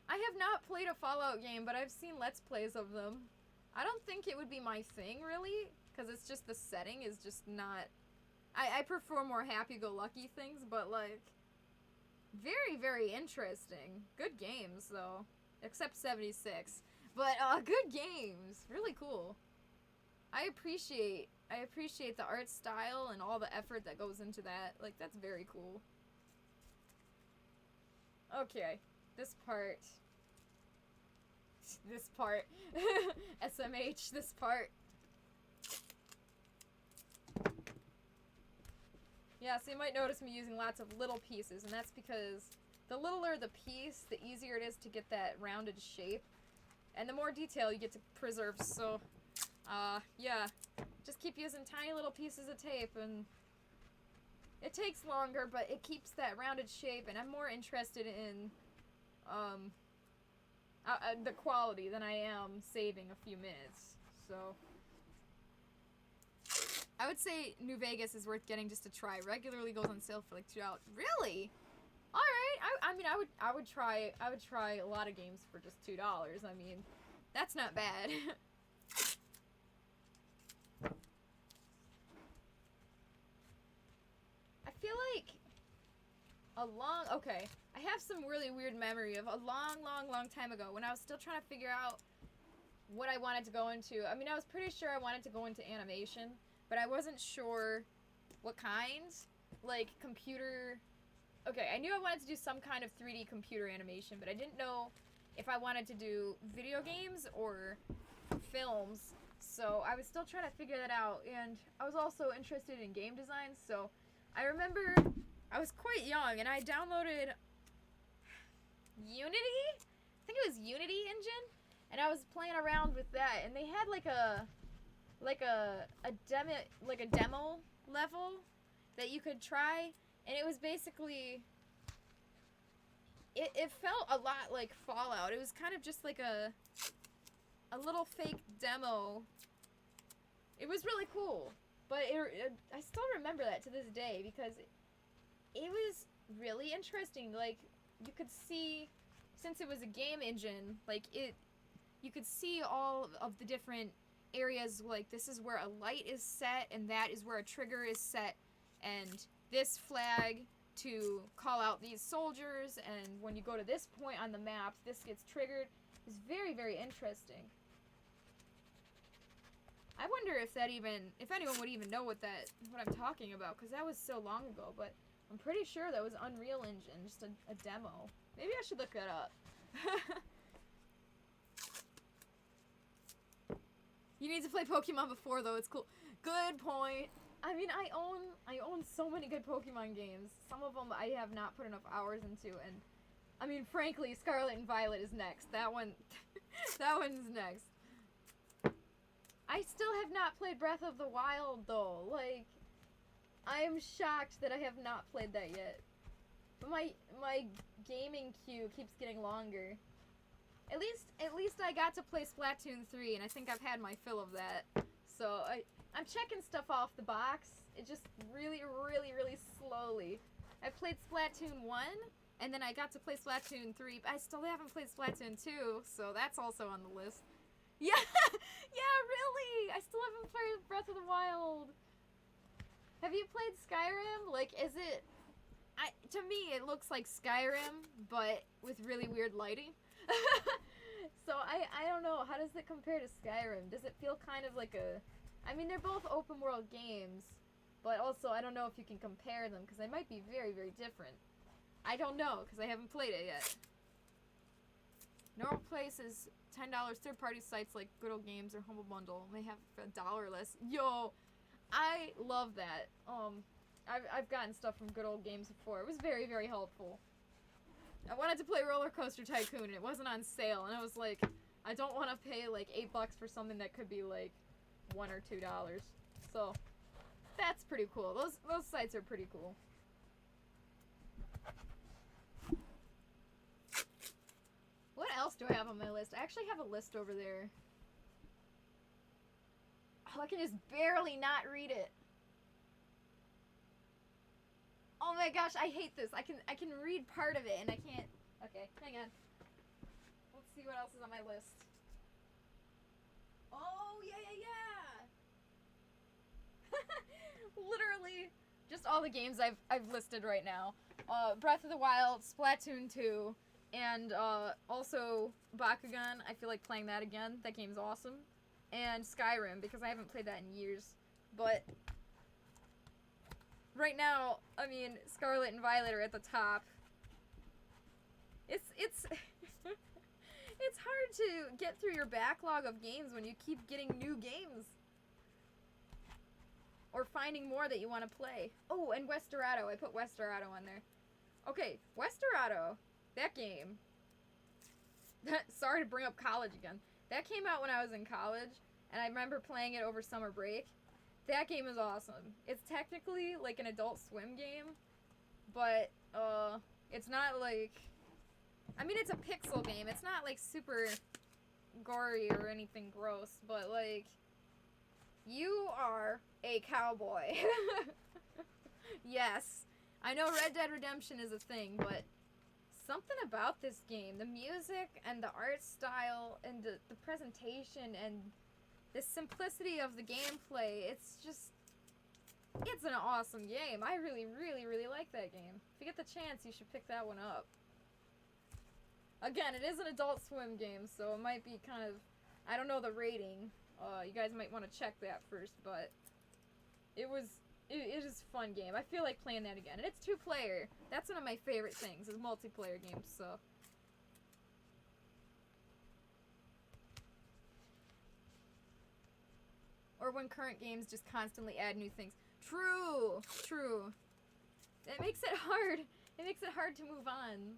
I have not played a Fallout game, but I've seen Let's Plays of them. I don't think it would be my thing, really, because it's just the setting is just not... I prefer more happy-go-lucky things, but, like, very, very interesting. Good games, though. Except 76. But, good games. Really cool. I appreciate the art style and all the effort that goes into that. Like, that's very cool. Okay. This part. SMH, this part. Yeah, so you might notice me using lots of little pieces, and that's because the littler the piece, the easier it is to get that rounded shape. And the more detail you get to preserve, so, yeah. Just keep using tiny little pieces of tape, and it takes longer, but it keeps that rounded shape, and I'm more interested in, I the quality than I am saving a few minutes. So I would say New Vegas is worth getting just to try. Regularly goes on sale for like $2. Really? All right. I mean, I would try a lot of games for just $2. I mean, that's not bad. I feel like okay, I have some really weird memory of a long time ago when I was still trying to figure out what I wanted to go into. I mean, I was pretty sure I wanted to go into animation, but I wasn't sure what kind. Like, computer... Okay, I knew I wanted to do some kind of 3D computer animation, but I didn't know if I wanted to do video games or films, so I was still trying to figure that out, and I was also interested in game design, so I remember I was quite young, and I downloaded Unity? I think it was Unity Engine, and I was playing around with that, and they had like a demo level that you could try, and it was basically, it felt a lot like Fallout. It was kind of just like a little fake demo. It was really cool, but I still remember that to this day because it was really interesting. Like, you could see, since it was a game engine, like, you could see all of the different areas. Like, this is where a light is set, and that is where a trigger is set, and this flag to call out these soldiers, and when you go to this point on the map, this gets triggered. It's very, very interesting. I wonder if anyone would even know what I'm talking about, because that was so long ago, but I'm pretty sure that was Unreal Engine, just a demo. Maybe I should look that up. You need to play Pokemon before, though. It's cool. Good point. I mean, I own so many good Pokemon games. Some of them I have not put enough hours into, and I mean, frankly, Scarlet and Violet is next. That one's next. I still have not played Breath of the Wild, though. Like, I am shocked that I have not played that yet. But my gaming queue keeps getting longer. At least I got to play Splatoon 3, and I think I've had my fill of that. So I'm checking stuff off the box. It just really, really, really slowly. I played Splatoon 1, and then I got to play Splatoon 3, but I still haven't played Splatoon 2, so that's also on the list. Yeah, yeah, really! I still haven't played Breath of the Wild. Have you played Skyrim? Like, is it... to me, it looks like Skyrim, but with really weird lighting. So, I don't know. How does it compare to Skyrim? Does it feel kind of like a... I mean, they're both open world games, but also I don't know if you can compare them, because they might be very, very different. I don't know, because I haven't played it yet. Normal price is $10. Third-party sites like Good Old Games or Humble Bundle may have $1 or less. Yo, I love that. I've gotten stuff from Good Old Games before. It was very, very helpful. I wanted to play Roller Coaster Tycoon, and it wasn't on sale, and I was like, I don't want to pay like $8 for something that could be like $1 or $2. So that's pretty cool. Those sites are pretty cool. What else do I have on my list? I actually have a list over there. Oh, I can just barely not read it. Oh my gosh, I hate this. I can read part of it and I can't. Okay, hang on. Let's see what else is on my list. Oh, yeah. Literally just all the games I've listed right now. Breath of the Wild, Splatoon 2, and also Bakugan. I feel like playing that again. That game's awesome. And Skyrim, because I haven't played that in years. But right now, I mean, Scarlet and Violet are at the top. It's it's hard to get through your backlog of games when you keep getting new games. Or finding more that you want to play. Oh, and Westerado. I put Westerado on there. Okay, Westerado. That game. Sorry to bring up college again. That came out when I was in college, and I remember playing it over summer break. That game is awesome. It's technically like an Adult Swim game, but it's not like I mean, it's a pixel game. It's not, like, super gory or anything gross, but, like, you are a cowboy. Yes. I know Red Dead Redemption is a thing, but something about this game, the music and the art style and the presentation and the simplicity of the gameplay, it's just, it's an awesome game. I really, really, really like that game. If you get the chance, you should pick that one up. Again, it is an Adult Swim game, so it might be kind of, I don't know the rating. You guys might want to check that first, but it is a fun game. I feel like playing that again. And it's 2-player. That's one of my favorite things, is multiplayer games, so. Or when current games just constantly add new things. True! True. It makes it hard. It makes it hard to move on.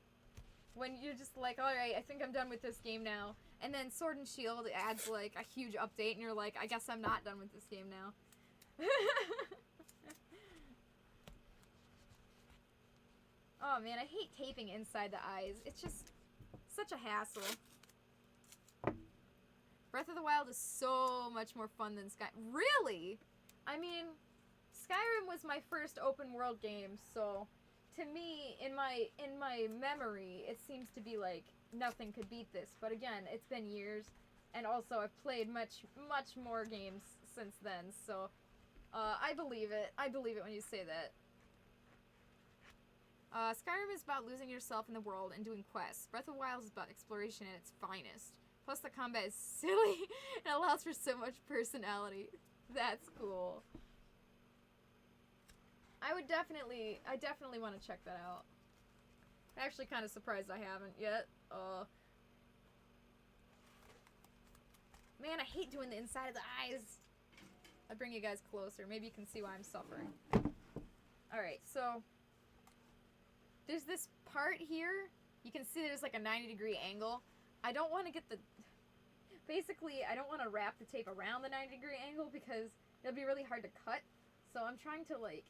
When you're just like, alright, I think I'm done with this game now. And then Sword and Shield adds, like, a huge update, and you're like, I guess I'm not done with this game now. Oh man, I hate taping inside the eyes. It's just such a hassle. Breath of the Wild is so much more fun than Sky. Really? I mean, Skyrim was my first open world game, so to me, in my memory, it seems to be like nothing could beat this. But again, it's been years, and also I've played much more games since then. So I believe it. I believe it when you say that. Skyrim is about losing yourself in the world and doing quests. Breath of the Wild is about exploration at its finest. Plus the combat is silly and allows for so much personality. That's cool. I definitely want to check that out. I'm actually kind of surprised I haven't yet. Man, I hate doing the inside of the eyes. I'll bring you guys closer. Maybe you can see why I'm suffering. Alright, so there's this part here. You can see there's like a 90-degree angle. I don't want to get the... Basically, I don't want to wrap the tape around the 90-degree angle because it'll be really hard to cut. So I'm trying to, like,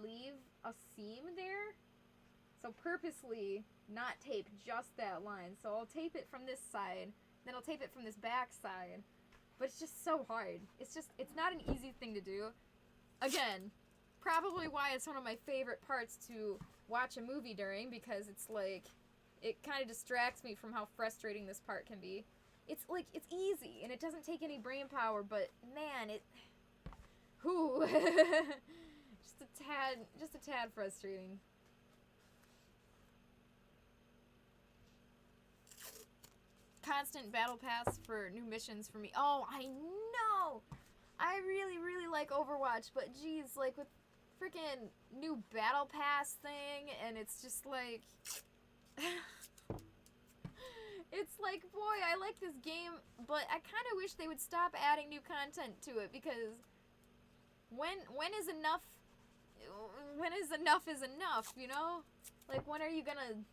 leave a seam there. So purposely not tape just that line. So I'll tape it from this side, then I'll tape it from this back side. But it's just so hard. It's not an easy thing to do. Again, probably why it's one of my favorite parts to watch a movie during, because it's like, it kind of distracts me from how frustrating this part can be. It's like, it's easy, and it doesn't take any brain power, but man, whew. just a tad frustrating. Constant battle pass for new missions for me. Oh, I know! I really, really like Overwatch, but geez, like with freaking new battle pass thing, and it's just like... It's like, boy, I like this game, but I kind of wish they would stop adding new content to it, because when is enough is enough, you know? Like, when are you gonna...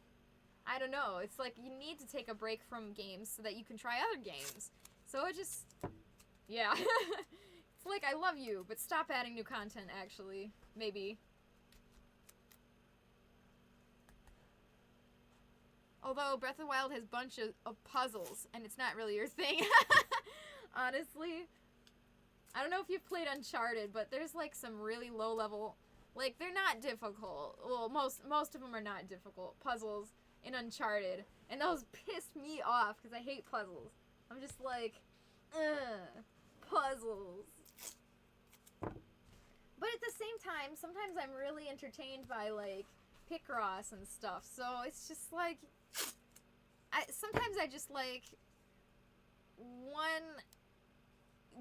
I don't know. It's like you need to take a break from games so that you can try other games. So it just... Yeah. It's like, I love you, but stop adding new content, actually. Maybe. Although Breath of the Wild has a bunch of puzzles, and it's not really your thing. Honestly. I don't know if you've played Uncharted, but there's like some really low level... Like, they're not difficult. Well, most of them are not difficult. Puzzles in Uncharted. And those pissed me off, because I hate puzzles. I'm just like, puzzles. But at the same time, sometimes I'm really entertained by, like, Picross and stuff. So it's just like... Sometimes I just like one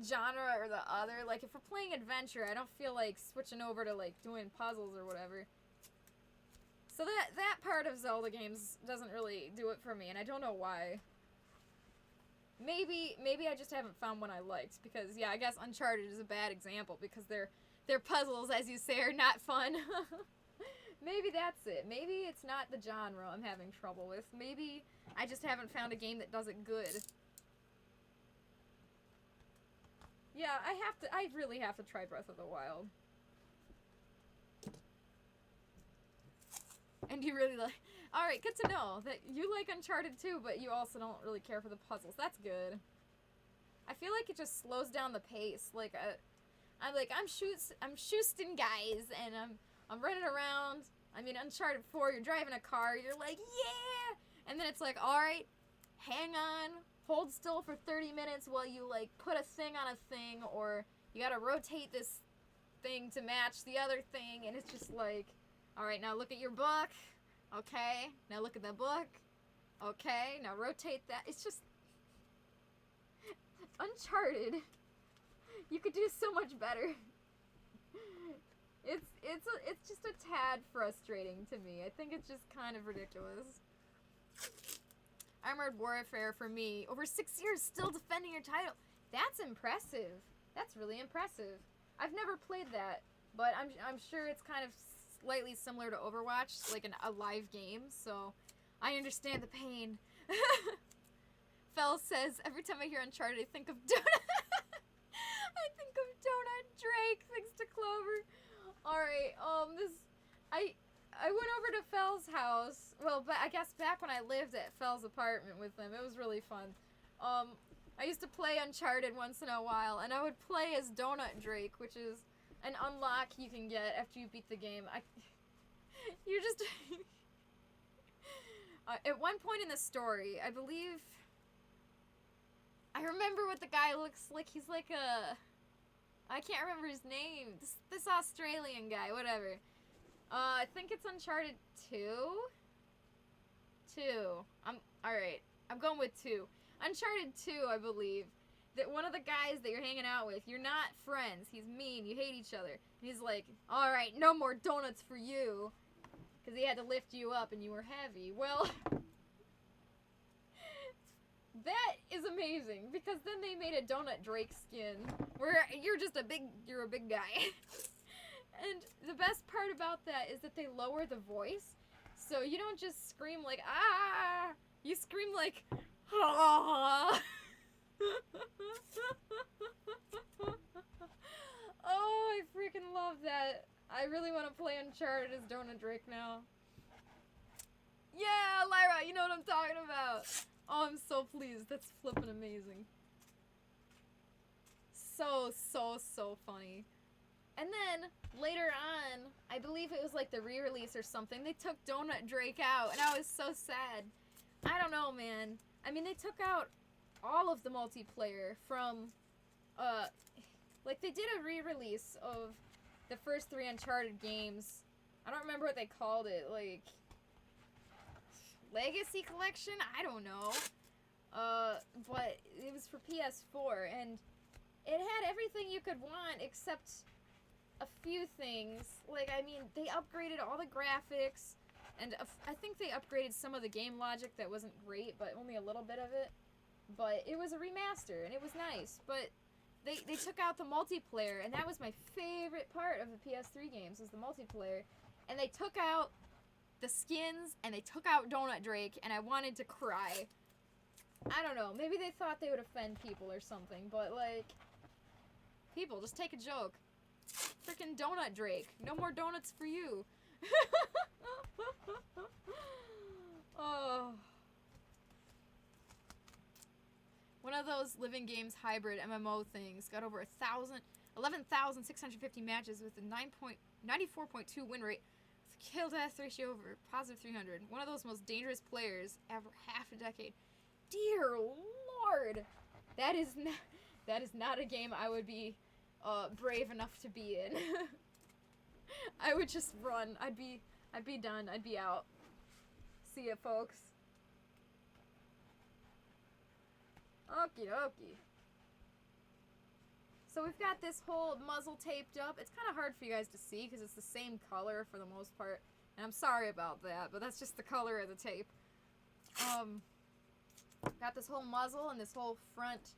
genre or the other. Like, if we're playing adventure, I don't feel like switching over to, like, doing puzzles or whatever. So that part of Zelda games doesn't really do it for me, and I don't know why. Maybe I just haven't found one I liked, because, yeah, I guess Uncharted is a bad example, because their puzzles, as you say, are not fun. Maybe that's it. Maybe it's not the genre I'm having trouble with. Maybe I just haven't found a game that does it good. Yeah, I really have to try Breath of the Wild. And you really like... Alright, good to know that you like Uncharted too, but you also don't really care for the puzzles. That's good. I feel like it just slows down the pace. Like, I'm shoosting guys, and I'm running around. I mean, Uncharted 4, you're driving a car, you're like, yeah! And then it's like, alright, hang on, hold still for 30 minutes while you, like, put a thing on a thing, or you gotta rotate this thing to match the other thing, and it's just like, alright, now look at your book. Okay, now look at the book. Okay, now rotate that. It's just... Uncharted. You could do so much better. It's just a tad frustrating to me. I think it's just kind of ridiculous. Armored Warfare for me. Over 6 years still defending your title. That's impressive. That's really impressive. I've never played that, but I'm sure it's kind of slightly similar to Overwatch, like a live game, so I understand the pain. Fell says, every time I hear Uncharted, I think of Donut. I think of Donut Drake, thanks to Clover. Alright, I went over to Fell's house, well, I guess back when I lived at Fell's apartment with him. It was really fun. I used to play Uncharted once in a while, and I would play as Donut Drake, which is an unlock you can get after you beat the game. You're just... at one point in the story, I believe... I remember what the guy looks like. He's like a... I can't remember his name. This Australian guy, whatever. I think it's Uncharted 2? 2. Alright. I'm going with 2. Uncharted 2, I believe. That one of the guys that you're hanging out with, you're not friends. He's mean. You hate each other. And he's like, alright, no more donuts for you. Because he had to lift you up and you were heavy. Well, that is amazing. Because then they made a Donut Drake skin. Where you're just a big guy. And the best part about that is that they lower the voice. So you don't just scream like, ah! You scream like, ah! Oh, I freaking love that. I really want to play Uncharted as Donut Drake now. Yeah, Lyra, you know what I'm talking about. Oh, I'm so pleased. That's flippin' amazing. So funny. And then, later on, I believe it was like the re-release or something, they took Donut Drake out, and I was so sad. I don't know, man. I mean, they took out all of the multiplayer from, like, they did a re-release of the first 3 Uncharted games. I don't remember what they called it, like, Legacy Collection? I don't know. But it was for PS4, and it had everything you could want except a few things. Like, I mean, they upgraded all the graphics, and I think they upgraded some of the game logic that wasn't great, but only a little bit of it. But it was a remaster, and it was nice. But they took out the multiplayer, and that was my favorite part of the PS3 games, was the multiplayer. And they took out the skins, and they took out Donut Drake, and I wanted to cry. I don't know, maybe they thought they would offend people or something, but, like, people, just take a joke. Frickin' Donut Drake. No more donuts for you. Oh. One of those living games hybrid MMO things got over 11,650 matches with a 94.2 win rate, with a kill death ratio over positive 300. One of those most dangerous players ever half a decade. Dear Lord, that is not a game I would be brave enough to be in. I would just run. I'd be done. I'd be out. See ya, folks. Okie dokie. So we've got this whole muzzle taped up. It's kind of hard for you guys to see because it's the same color for the most part. And I'm sorry about that, but that's just the color of the tape. Got this whole muzzle and this whole front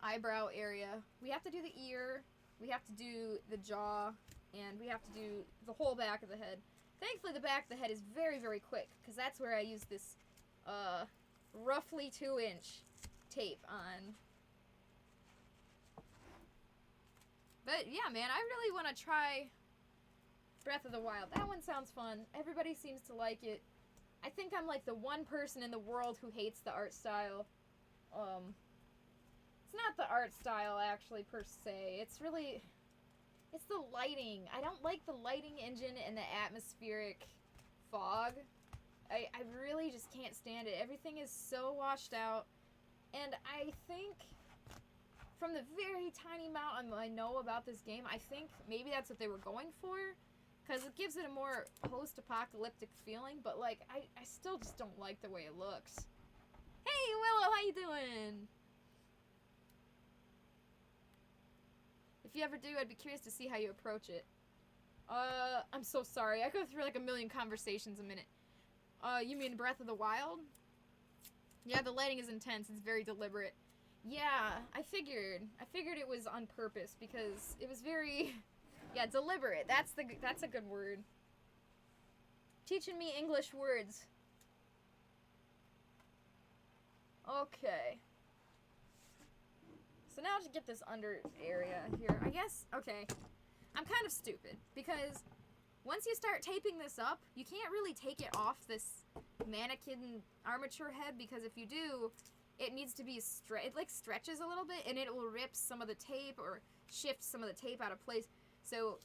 eyebrow area. We have to do the ear, we have to do the jaw, and we have to do the whole back of the head. Thankfully, the back of the head is very, very quick, because that's where I use this, roughly 2-inch tape on. But, yeah, man, I really want to try Breath of the Wild. That one sounds fun. Everybody seems to like it. I think I'm like the one person in the world who hates the art style. It's not the art style actually per se. It's really, it's the lighting. I don't like the lighting engine and the atmospheric fog. I really just can't stand it. Everything is so washed out. And I think, from the very tiny amount I know about this game, I think maybe that's what they were going for. Because it gives it a more post-apocalyptic feeling. But, like, I still just don't like the way it looks. Hey, Willow, how you doing? If you ever do, I'd be curious to see how you approach it. I'm so sorry. I go through like a million conversations a minute. You mean Breath of the Wild? Yeah, the lighting is intense. It's very deliberate. Yeah, I figured it was on purpose because it was very, yeah, deliberate. That's a good word. Teaching me English words. Okay. So now to get this under area here, I guess, okay. I'm kind of stupid because once you start taping this up, you can't really take it off this mannequin armature head because if you do, it needs to be it like stretches a little bit and it will rip some of the tape or shift some of the tape out of place. So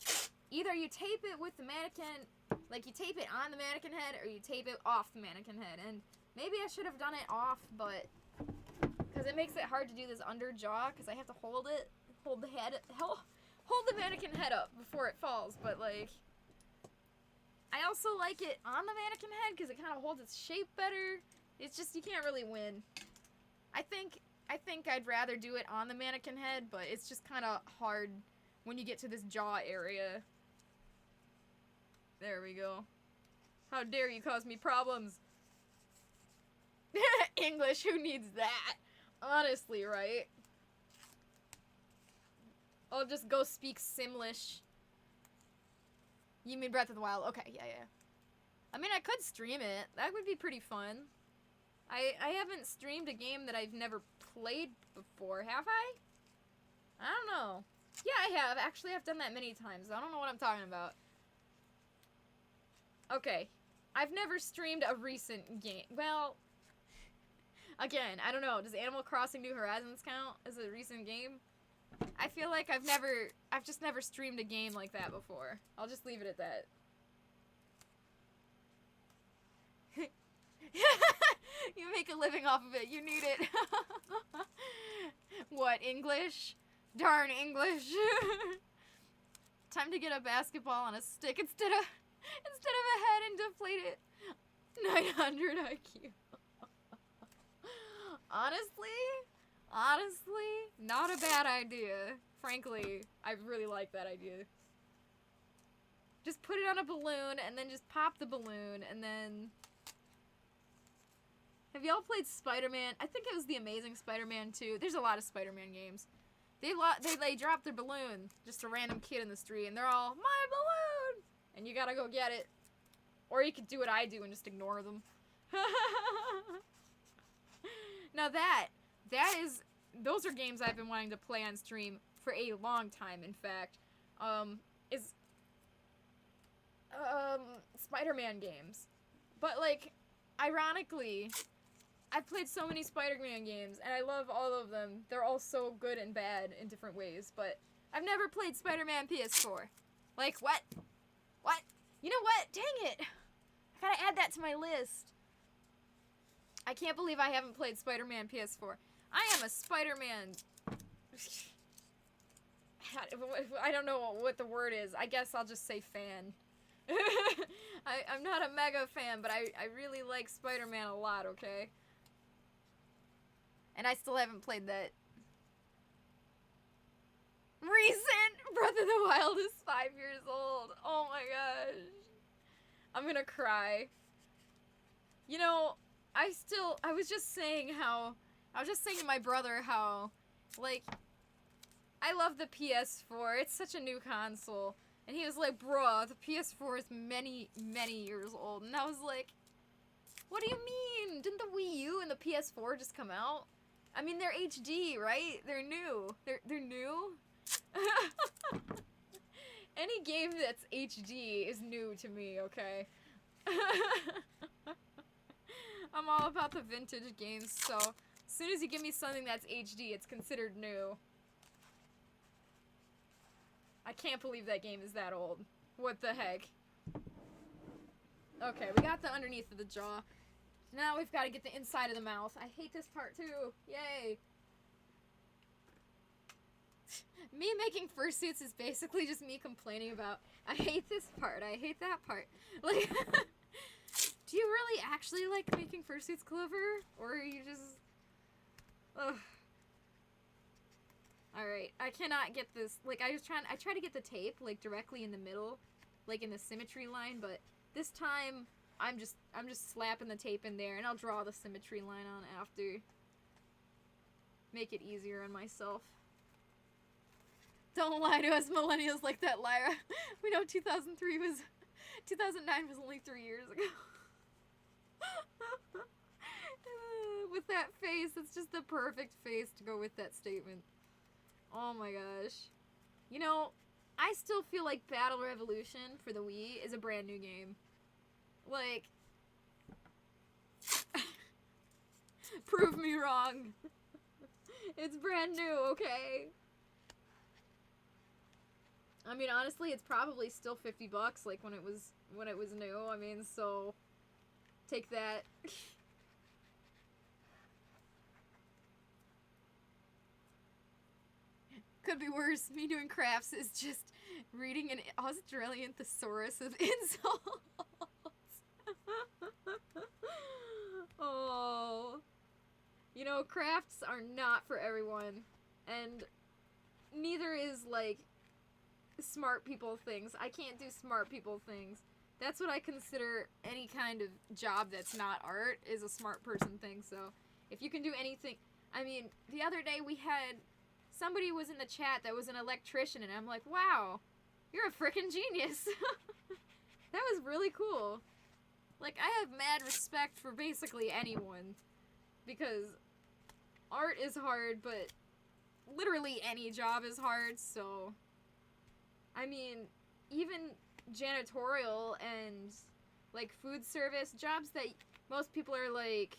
either you tape it with the mannequin, like you tape it on the mannequin head, or you tape it off the mannequin head. And maybe I should have done it off, but because it makes it hard to do this under jaw because I have to hold the head, hold the mannequin head up before it falls. But like, I also like it on the mannequin head because it kind of holds its shape better. It's just, you can't really win. I think I'd rather do it on the mannequin head, but it's just kind of hard when you get to this jaw area. There we go. How dare you cause me problems? English, who needs that? Honestly, right? I'll just go speak Simlish. You mean Breath of the Wild? Okay, yeah. I mean, I could stream it. That would be pretty fun. I haven't streamed a game that I've never played before, have I? I don't know. Yeah, I have. Actually, I've done that many times. I don't know what I'm talking about. Okay. I've never streamed a recent game. Well, again, I don't know. Does Animal Crossing New Horizons count as a recent game? I feel like I've just never streamed a game like that before. I'll just leave it at that. You make a living off of it. You need it. What, English? Darn English. Time to get a basketball on a stick instead of a head and deflate it. 900 IQ. Honestly, not a bad idea. Frankly, I really like that idea. Just put it on a balloon and then just pop the balloon and then... Have y'all played Spider-Man? I think it was The Amazing Spider-Man 2. There's a lot of Spider-Man games. They drop their balloon, just a random kid in the street, and they're all, my balloon! And you gotta go get it. Or you could do what I do and just ignore them. Now those are games I've been wanting to play on stream for a long time, in fact. Spider-Man games. But, like, ironically, I've played so many Spider-Man games, and I love all of them. They're all so good and bad in different ways, but I've never played Spider-Man PS4. Like, what? What? You know what? Dang it! I gotta add that to my list. I can't believe I haven't played Spider-Man PS4. I am a Spider-Man... I don't know what the word is. I guess I'll just say fan. I'm not a mega fan, but I really like Spider-Man a lot, okay? And I still haven't played that. Recent Breath of the Wild is 5 years old. Oh my gosh. I'm gonna cry. You know, I was just saying to my brother how, like, I love the PS4. It's such a new console. And he was like, bruh, the PS4 is many, many years old. And I was like, what do you mean? Didn't the Wii U and the PS4 just come out? I mean, they're HD, right? They're new. They're new? Any game that's HD is new to me, okay? I'm all about the vintage games, so as soon as you give me something that's HD, it's considered new. I can't believe that game is that old. What the heck? Okay, we got the underneath of the jaw. Now we've got to get the inside of the mouth. I hate this part too. Yay. Me making fursuits is basically just me complaining about, I hate this part, I hate that part. Like, do you really actually like making fursuits, Clover? Or are you just... Ugh. Alright, I cannot get this, like, I try to get the tape, like, directly in the middle, like, in the symmetry line, but this time, I'm just slapping the tape in there, and I'll draw the symmetry line on after. Make it easier on myself. Don't lie to us millennials like that, Lyra. We know 2009 was only 3 years ago. With that face, it's just the perfect face to go with that statement. Oh my gosh. You know, I still feel like Battle Revolution for the Wii is a brand new game. Like, prove me wrong. It's brand new, okay? I mean, honestly, it's probably still $50, like, when it was new. I mean, so, take that. Could be worse. Me doing crafts is just reading an Australian thesaurus of insults. Oh. You know, crafts are not for everyone. And neither is, like, smart people things. I can't do smart people things. That's what I consider any kind of job that's not art is a smart person thing. So if you can do anything, I mean, the other day we had somebody was in the chat that was an electrician, and I'm like, wow, you're a freaking genius. That was really cool. Like, I have mad respect for basically anyone, because art is hard, but literally any job is hard. So I mean, even janitorial and, like, food service jobs that most people are like,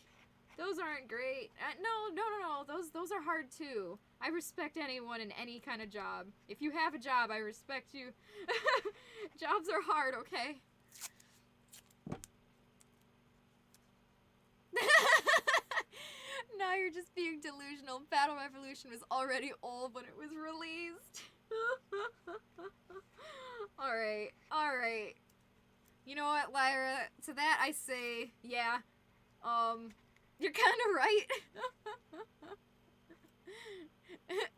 those aren't great. No. Those are hard too. I respect anyone in any kind of job. If you have a job, I respect you. Jobs are hard, okay? Now you're just being delusional. Battle Revolution was already old when it was released. Alright. You know what, Lyra? To that I say, yeah. You're kinda right.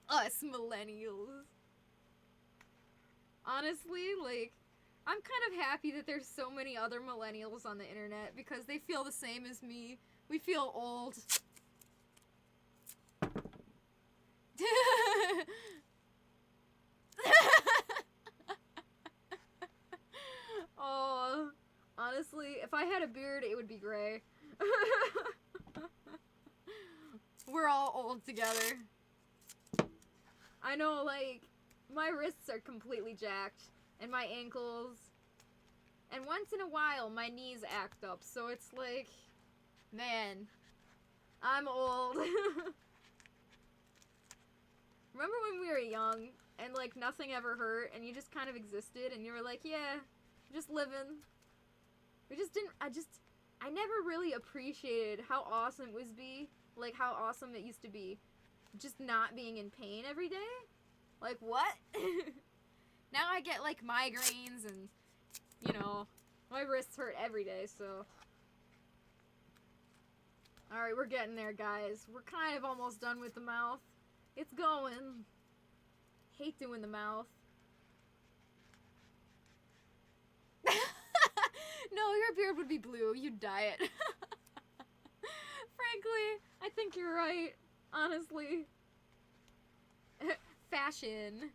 Us millennials. Honestly, like, I'm kind of happy that there's so many other millennials on the internet because they feel the same as me. We feel old. Oh, honestly, if I had a beard, it would be gray. We're all old together. I know, like, my wrists are completely jacked, and my ankles, and once in a while, my knees act up, so it's like, man, I'm old. Remember when we were young, and, like, nothing ever hurt, and you just kind of existed, and you were like, yeah, just living. We just didn't, I never really appreciated how awesome it was like, how awesome it used to be. Just not being in pain every day? Like, what? Now I get, like, migraines and, you know, my wrists hurt every day, so. Alright, we're getting there, guys. We're kind of almost done with the mouth. It's going. Hate doing the mouth. No, your beard would be blue. You'd dye it. Frankly, I think you're right. Honestly. Fashion.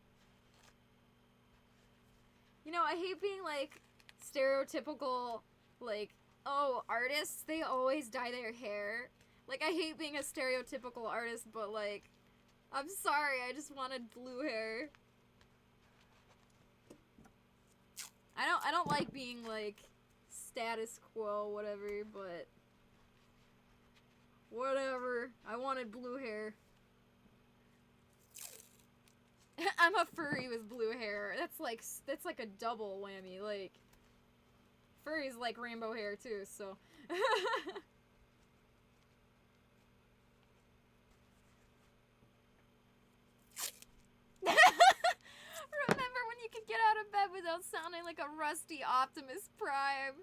You know, I hate being, like, stereotypical, like, oh, artists, they always dye their hair. Like, I hate being a stereotypical artist, but, like, I'm sorry, I just wanted blue hair. I don't like being, like, status quo, whatever, but Whatever. I wanted blue hair. I'm a furry with blue hair. That's like a double whammy. Like, furries like rainbow hair too, so. Remember when you could get out of bed without sounding like a rusty Optimus Prime?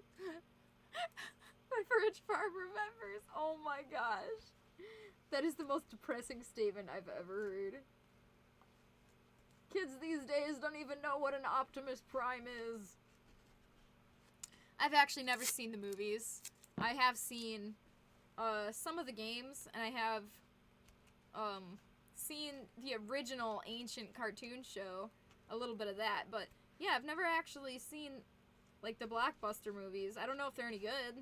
My fridge farm remembers. Oh my gosh. That is the most depressing statement I've ever heard. Kids these days don't even know what an Optimus Prime is. I've actually never seen the movies. I have seen some of the games, and I have seen the original ancient cartoon show, a little bit of that, but yeah, I've never actually seen like the blockbuster movies. I don't know if they're any good,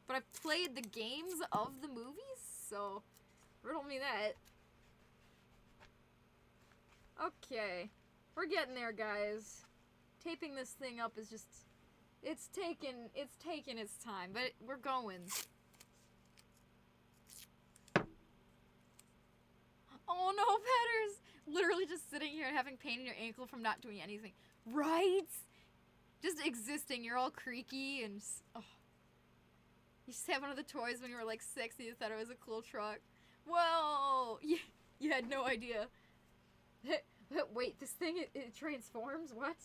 but I've played the games of the movies, so riddle me that. Okay, we're getting there, guys. Taping this thing up is just, it's taking its time, but we're going. Oh no, Petters! Literally just sitting here and having pain in your ankle from not doing anything. Right? Just existing. You're all creaky and just, oh. You just had one of the toys when you were like 6 and you thought it was a cool truck. Whoa! You had no idea. Wait, this thing, it transforms? What?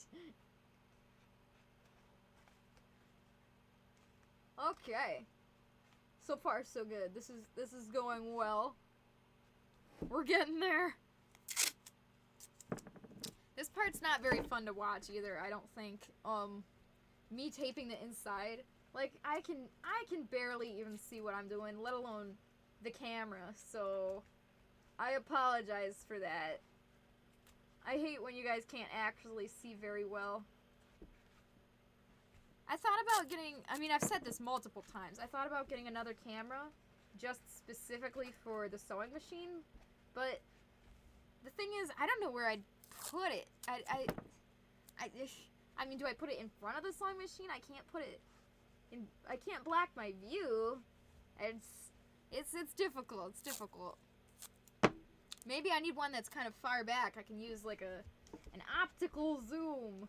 Okay. So far, so good. This is going well. We're getting there. This part's not very fun to watch either, I don't think. Me taping the inside. Like, I can barely even see what I'm doing, let alone the camera, so I apologize for that. I hate when you guys can't actually see very well. I thought about getting, I mean, I've said this multiple times, I thought about getting another camera just specifically for the sewing machine, but the thing is, I don't know where I'd put it. I mean, do I put it in front of the sewing machine? I can't put it in, I can't block my view. It's difficult, it's difficult. Maybe I need one that's kind of far back. I can use like an optical zoom.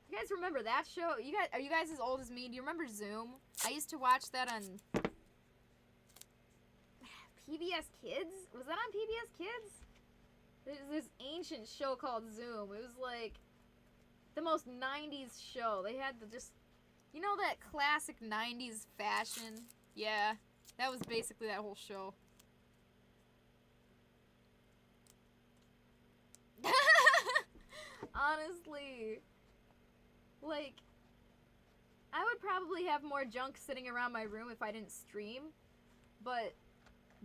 You guys remember that show? Are you guys as old as me? Do you remember Zoom? I used to watch that on PBS Kids? Was that on PBS Kids? There's this ancient show called Zoom. It was like the most 90s show. They had just, you know, that classic 90s fashion? Yeah, that was basically that whole show. Honestly, like, I would probably have more junk sitting around my room if I didn't stream, but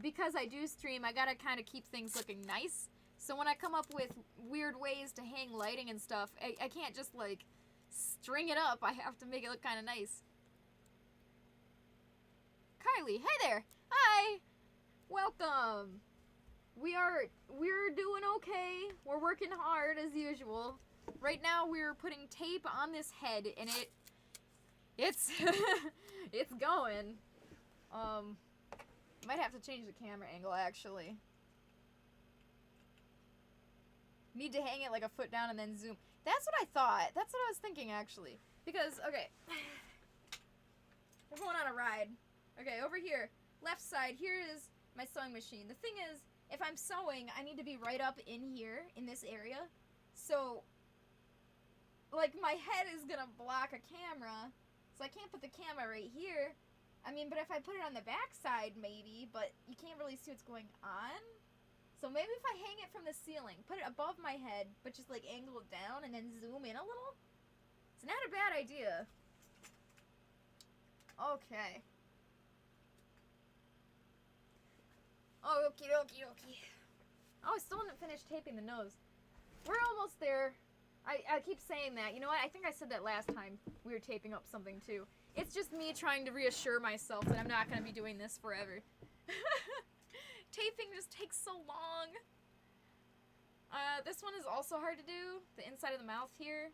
because I do stream, I gotta kind of keep things looking nice. So when I come up with weird ways to hang lighting and stuff, I can't just, like, string it up. I have to make it look kind of nice. Kylie, hey there! Hi! Welcome! We're doing okay. We're working hard as usual. Right now we're putting tape on this head and it's it's going. Might have to change the camera angle actually. Need to hang it like a foot down and then zoom. That's what I thought. That's what I was thinking actually. Because, okay. We're going on a ride. Okay, over here, left side, here is my sewing machine. The thing is, if I'm sewing, I need to be right up in here, in this area. So, like, my head is gonna block a camera, so I can't put the camera right here. I mean, but if I put it on the back side, maybe, but you can't really see what's going on. So maybe if I hang it from the ceiling, put it above my head, but just, like, angle it down and then zoom in a little. It's not a bad idea. Okay. Oh, okie dokie dokie. Oh, I still haven't finished taping the nose. We're almost there. I keep saying that. You know what? I think I said that last time we were taping up something, too. It's just me trying to reassure myself that I'm not going to be doing this forever. Taping just takes so long. This one is also hard to do. The inside of the mouth here.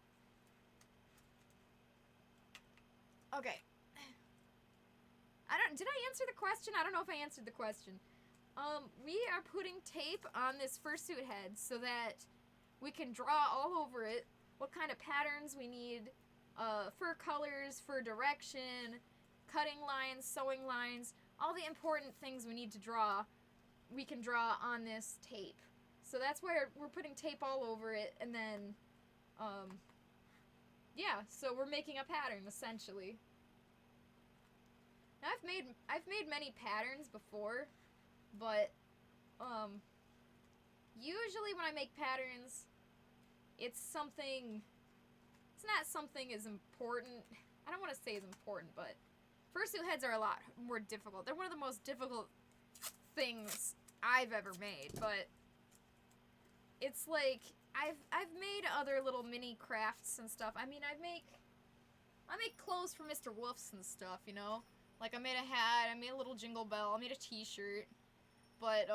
Okay. Did I answer the question? I don't know if I answered the question. We are putting tape on this fursuit head so that we can draw all over it what kind of patterns we need, fur colors, fur direction, cutting lines, sewing lines, all the important things we need to draw, we can draw on this tape. So that's why we're putting tape all over it, and then, yeah, so we're making a pattern, essentially. Now, I've made many patterns before, but, usually when I make patterns, it's not something as important, I don't want to say as important, but fursuit heads are a lot more difficult. They're one of the most difficult things I've ever made, but it's like, I've made other little mini crafts and stuff. I mean, I make clothes for Mr. Wolf's and stuff, you know? Like, I made a hat, I made a little jingle bell, I made a t-shirt, but,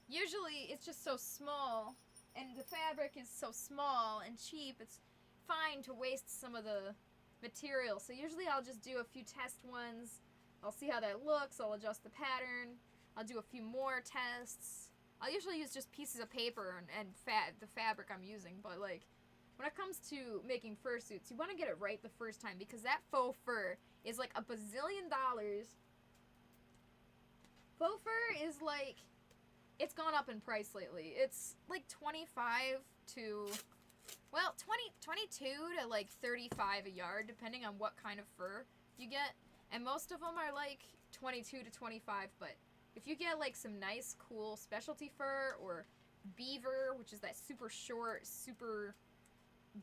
usually it's just so small, and the fabric is so small and cheap, it's fine to waste some of the material. So usually I'll just do a few test ones, I'll see how that looks, I'll adjust the pattern, I'll do a few more tests. I'll usually use just pieces of paper and the fabric I'm using, but like, when it comes to making fursuits, you want to get it right the first time, because that faux fur is like $1 bazillion. Faux fur is like, it's gone up in price lately. It's like 25 to, well, 22 to like 35 a yard, depending on what kind of fur you get. And most of them are like 22 to 25, but if you get like some nice, cool specialty fur, or beaver, which is that super short, super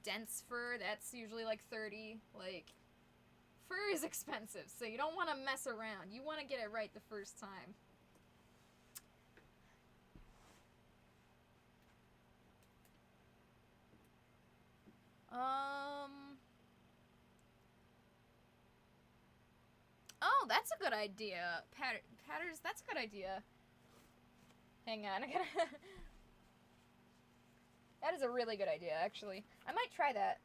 dense fur, that's usually like 30. Like, fur is expensive, so you don't want to mess around. You want to get it right the first time. Oh, that's a good idea. Patterns, that's a good idea. Hang on, I gotta... That is a really good idea, actually. I might try that.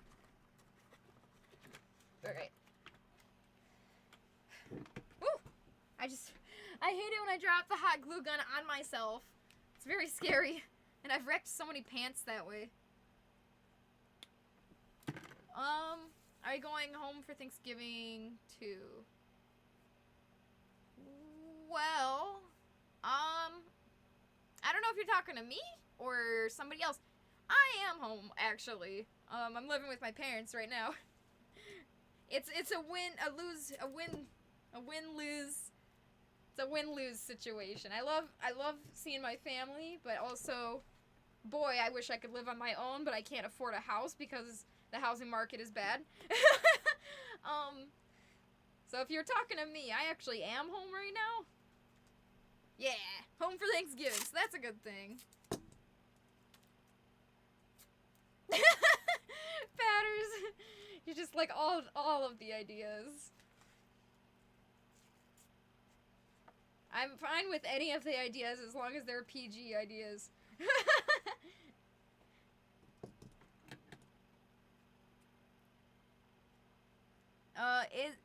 Alright. Woo! I hate it when I drop the hot glue gun on myself. It's very scary. And I've wrecked so many pants that way. Are you going home for Thanksgiving too? Well, I don't know if you're talking to me or somebody else. I am home, actually. I'm living with my parents right now. It's a win-lose. It's a win-lose situation. I love seeing my family, but also, boy, I wish I could live on my own, but I can't afford a house because the housing market is bad. So if you're talking to me, I actually am home right now. Yeah, home for Thanksgiving, so that's a good thing. Patters, you just like all of the ideas. I'm fine with any of the ideas as long as they're PG ideas.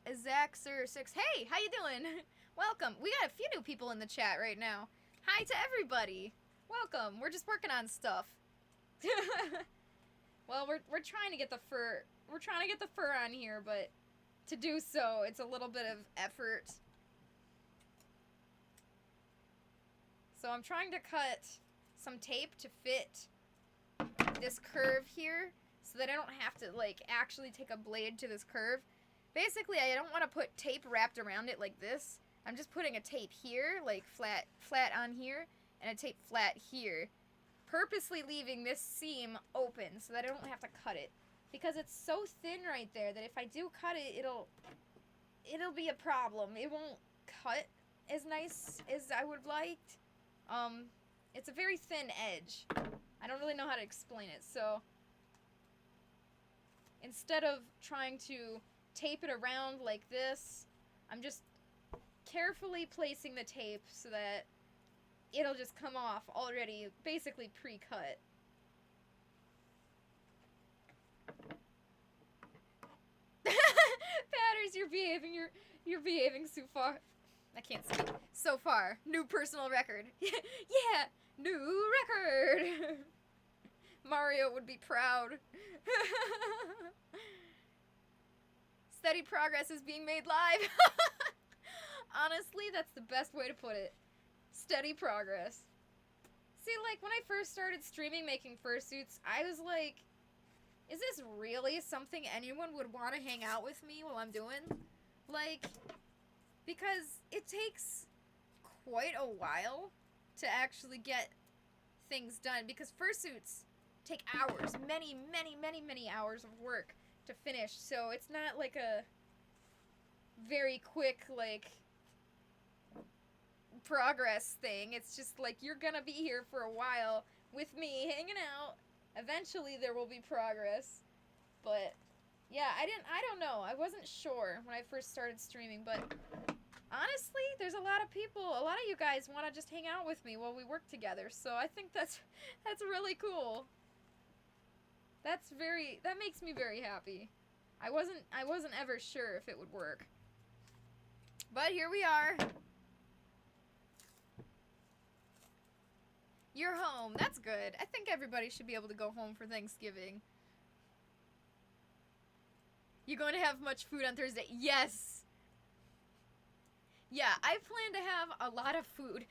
Is Zach Sir 6? Hey, how you doing? Welcome. We got a few new people in the chat right now. Hi to everybody. Welcome. We're just working on stuff. Well, we're trying to get the fur. We're trying to get the fur on here, but to do so, it's a little bit of effort. So I'm trying to cut some tape to fit this curve here so that I don't have to like actually take a blade to this curve. Basically, I don't want to put tape wrapped around it like this. I'm just putting a tape here, like flat on here, and a tape flat here, purposely leaving this seam open so that I don't have to cut it. Because it's so thin right there that if I do cut it, it'll be a problem. It won't cut as nice as I would have liked. It's a very thin edge. I don't really know how to explain it, so instead of trying to tape it around like this, I'm just carefully placing the tape so that it'll just come off already basically pre-cut. Patters, Jeez, you're behaving so far. I can't speak. So far. New personal record. Yeah! New record! Mario would be proud. Steady progress is being made live. Honestly, that's the best way to put it. Steady progress. See, like, when I first started streaming making fursuits, I was like, is this really something anyone would want to hang out with me while I'm doing? Like, because it takes quite a while to actually get things done, because fursuits take hours, many, many, many, many hours of work to finish, so it's not like a very quick, like, progress thing. It's just like, you're gonna be here for a while with me hanging out. Eventually there will be progress. But yeah, I don't know. I wasn't sure when I first started streaming, but honestly, there's a lot of people, a lot of you guys want to just hang out with me while we work together. So I think that's really cool. That makes me very happy. I wasn't ever sure if it would work. But here we are. You're home. That's good. I think everybody should be able to go home for Thanksgiving. You going to have much food on Thursday? Yes. Yeah, I plan to have a lot of food.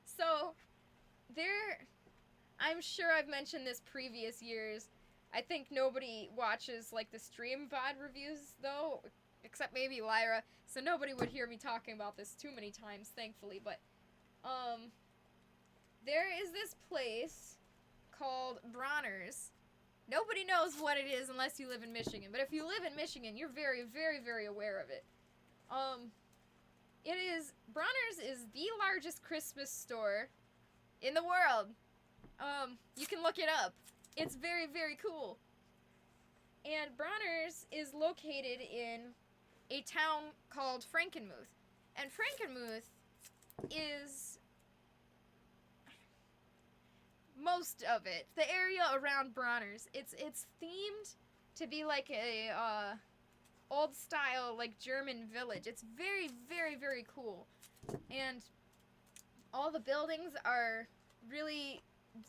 So, I'm sure I've mentioned this previous years. I think nobody watches, like, the stream VOD reviews, though, except maybe Lyra, so nobody would hear me talking about this too many times, thankfully, but, there is this place called Bronner's. Nobody knows what it is unless you live in Michigan, but if you live in Michigan, you're very, very, very aware of it. Bronner's is the largest Christmas store in the world. You can look it up. It's very, very cool. And Bronner's is located in a town called Frankenmuth. And Frankenmuth is most of it. The area around Bronner's, it's themed to be like a old style, like, German village. It's very, very, very cool. And all the buildings are really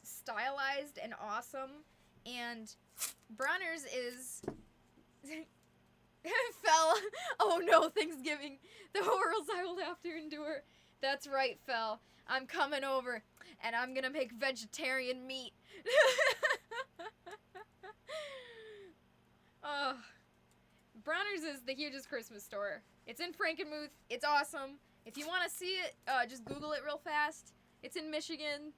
stylized and awesome. And Bronner's is Fell. Oh no, Thanksgiving. The horrors I will have to endure. That's right, Fell. I'm coming over, and I'm gonna make vegetarian meat. Bronner's is the hugest Christmas store. It's in Frankenmuth. It's awesome. If you want to see it, just Google it real fast. It's in Michigan,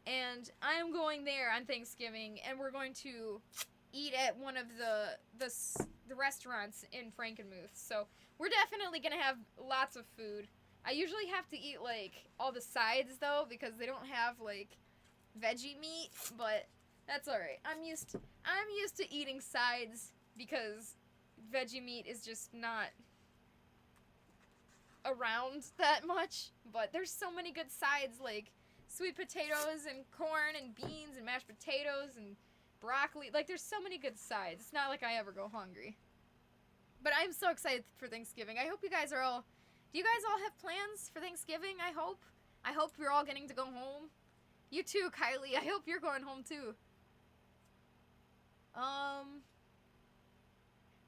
and I am going there on Thanksgiving, and we're going to eat at one of the restaurants in Frankenmuth. So we're definitely gonna have lots of food. I usually have to eat, like, all the sides, though, because they don't have, like, veggie meat, but that's alright. I'm used to eating sides because veggie meat is just not around that much, but there's so many good sides, like sweet potatoes and corn and beans and mashed potatoes and broccoli. Like, there's so many good sides. It's not like I ever go hungry. But I'm so excited for Thanksgiving. I hope you guys are all... Do you guys all have plans for Thanksgiving, I hope? I hope you're all getting to go home. You too, Kylie. I hope you're going home, too.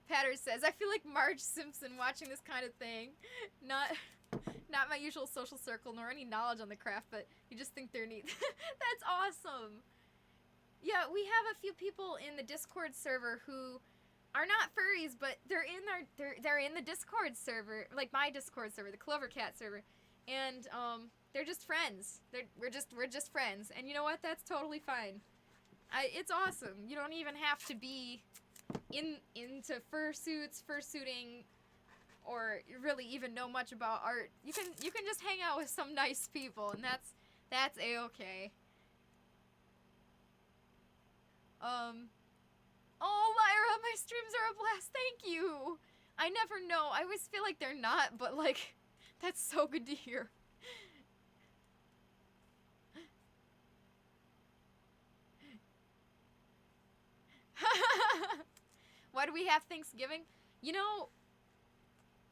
Patter says, I feel like Marge Simpson watching this kind of thing. Not my usual social circle, nor any knowledge on the craft, but you just think they're neat. That's awesome. Yeah, we have a few people in the Discord server who are not furries, but they're in the Discord server, like my Discord server, the CloverCat server, and they're just friends. We're just friends, and you know what? That's totally fine. It's awesome. You don't even have to be into fursuiting, or really even know much about art. You can just hang out with some nice people, and that's a-okay. Oh, Lyra, my streams are a blast. Thank you. I never know. I always feel like they're not, but, like, that's so good to hear. Why do we have Thanksgiving? You know,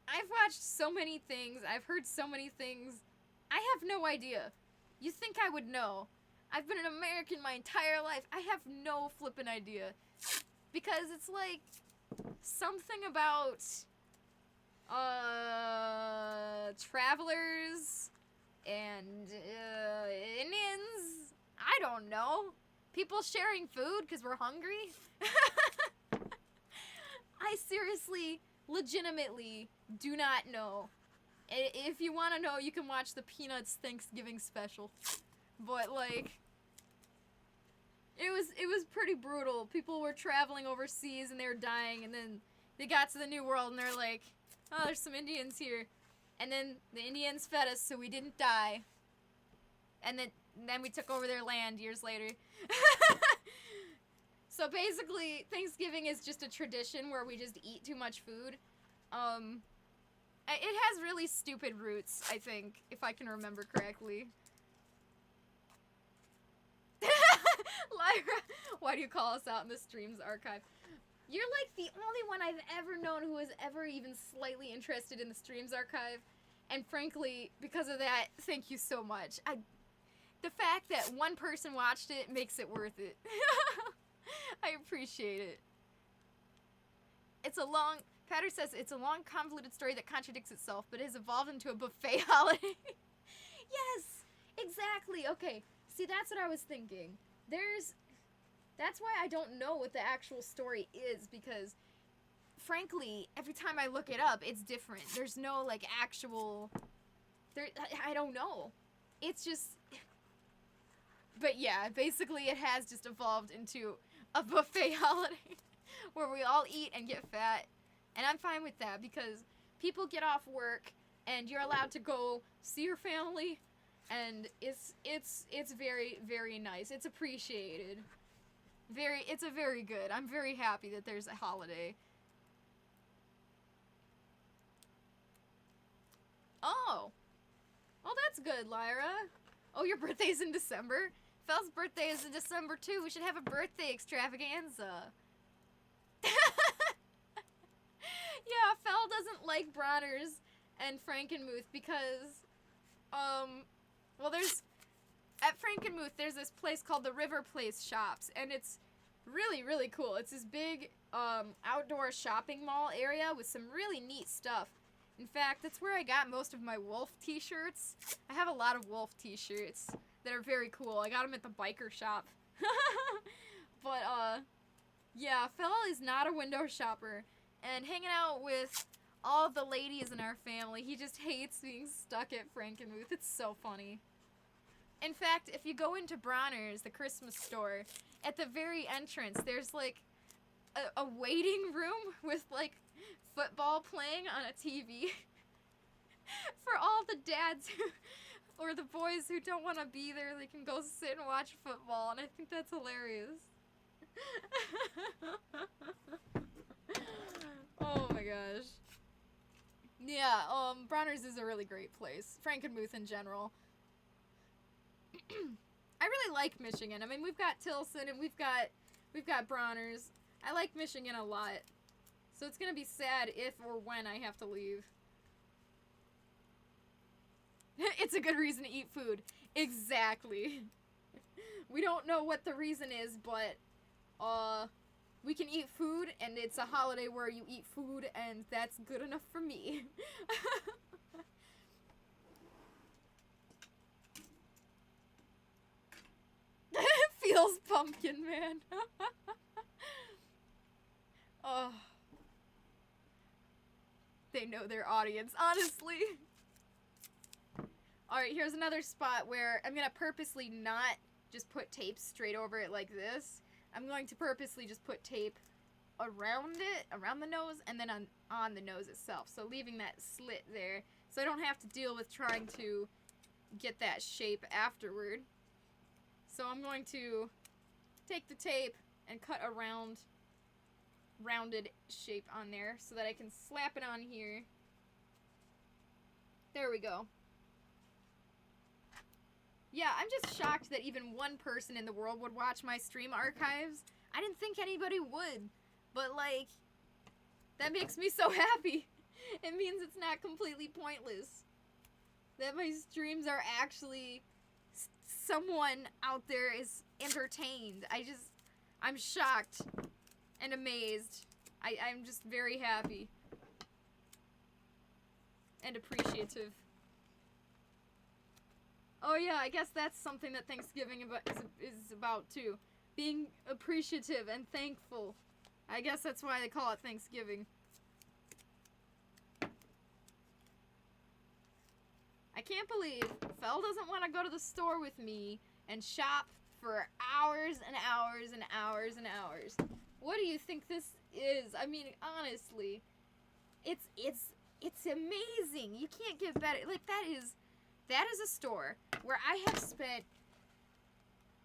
I've watched so many things. I've heard so many things. I have no idea. You think I would know. I've been an American my entire life. I have no flippin' idea. Because it's like something about travelers and Indians. I don't know. People sharing food because we're hungry. I seriously, legitimately do not know. If you want to know, you can watch the Peanuts Thanksgiving special. But like, it was pretty brutal. People were traveling overseas and they were dying, and then they got to the New World and they're like, oh, there's some Indians here. And then the Indians fed us so we didn't die. And then we took over their land years later. So basically, Thanksgiving is just a tradition where we just eat too much food. It has really stupid roots, I think, if I can remember correctly. Lyra, why do you call us out in the streams archive? You're like the only one I've ever known who is ever even slightly interested in the streams archive. And frankly, because of that, thank you so much. The fact that one person watched it makes it worth it. I appreciate it. Patter says it's a long, convoluted story that contradicts itself, but has evolved into a buffet holiday. Yes, exactly. Okay, see, that's what I was thinking. That's why I don't know what the actual story is, because frankly, every time I look it up, it's different. There's no, like, actual... I don't know. It's just... But yeah, basically it has just evolved into a buffet holiday where we all eat and get fat. And I'm fine with that because people get off work and you're allowed to go see your family, and it's very, very nice. It's appreciated. It's a very good. I'm very happy that there's a holiday. Oh, that's good, Lyra. Oh, your birthday's in December? Fel's birthday is in December too. We should have a birthday extravaganza. Yeah, Fel doesn't like Bronner's and Frankenmuth because, well, at Frankenmuth, there's this place called the River Place Shops, and it's really, really cool. It's this big, outdoor shopping mall area with some really neat stuff. In fact, that's where I got most of my Wolf t-shirts. I have a lot of Wolf t-shirts that are very cool. I got them at the biker shop. But, yeah, Fel is not a window shopper. And hanging out with all the ladies in our family, he just hates being stuck at Frankenmuth. It's so funny. In fact, if you go into Bronner's, the Christmas store, at the very entrance, there's, like, a waiting room with, like, football playing on a TV for all the dads or the boys who don't want to be there. They can go sit and watch football, and I think that's hilarious. Oh my gosh. Yeah, Bronner's is a really great place. Frankenmuth in general. I really like Michigan. I mean, we've got Tilson and we've got Bronner's. I like Michigan a lot. So it's gonna be sad if or when I have to leave. It's a good reason to eat food. Exactly. We don't know what the reason is, but we can eat food, and it's a holiday where you eat food, and that's good enough for me. Feels pumpkin, man. Oh. They know their audience, honestly. Alright, here's another spot where I'm gonna purposely not just put tape straight over it like this. I'm going to purposely just put tape around it, around the nose, and then on the nose itself. So leaving that slit there, so I don't have to deal with trying to get that shape afterward. So I'm going to take the tape and cut a rounded shape on there so that I can slap it on here. There we go. Yeah, I'm just shocked that even one person in the world would watch my stream archives. I didn't think anybody would, but like, that makes me so happy. It means it's not completely pointless. That my streams are actually... someone out there is entertained. I'm shocked and amazed. I'm just very happy. And appreciative. Oh yeah, I guess that's something that Thanksgiving is about too. Being appreciative and thankful. I guess that's why they call it Thanksgiving. I can't believe Fel doesn't want to go to the store with me and shop for hours and hours and hours and hours. What do you think this is? I mean, honestly, it's amazing. You can't get better. Like, that is a store where I have spent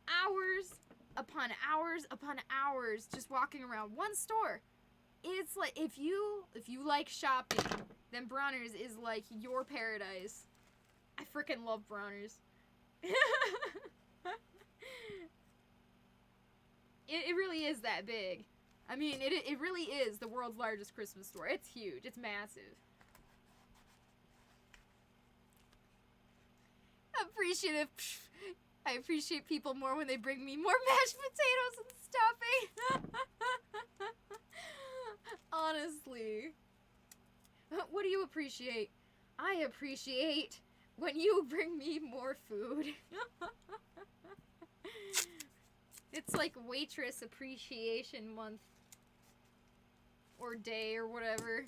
hours upon hours upon hours just walking around one store. It's like, if you like shopping, then Bronner's is like your paradise. I freaking love Bronner's. It really is that big. I mean, it really is the world's largest Christmas store. It's huge. It's massive. Appreciative. I appreciate people more when they bring me more mashed potatoes and stuffing. Honestly. What do you appreciate? I appreciate when you bring me more food. It's like waitress appreciation month. Or day or whatever.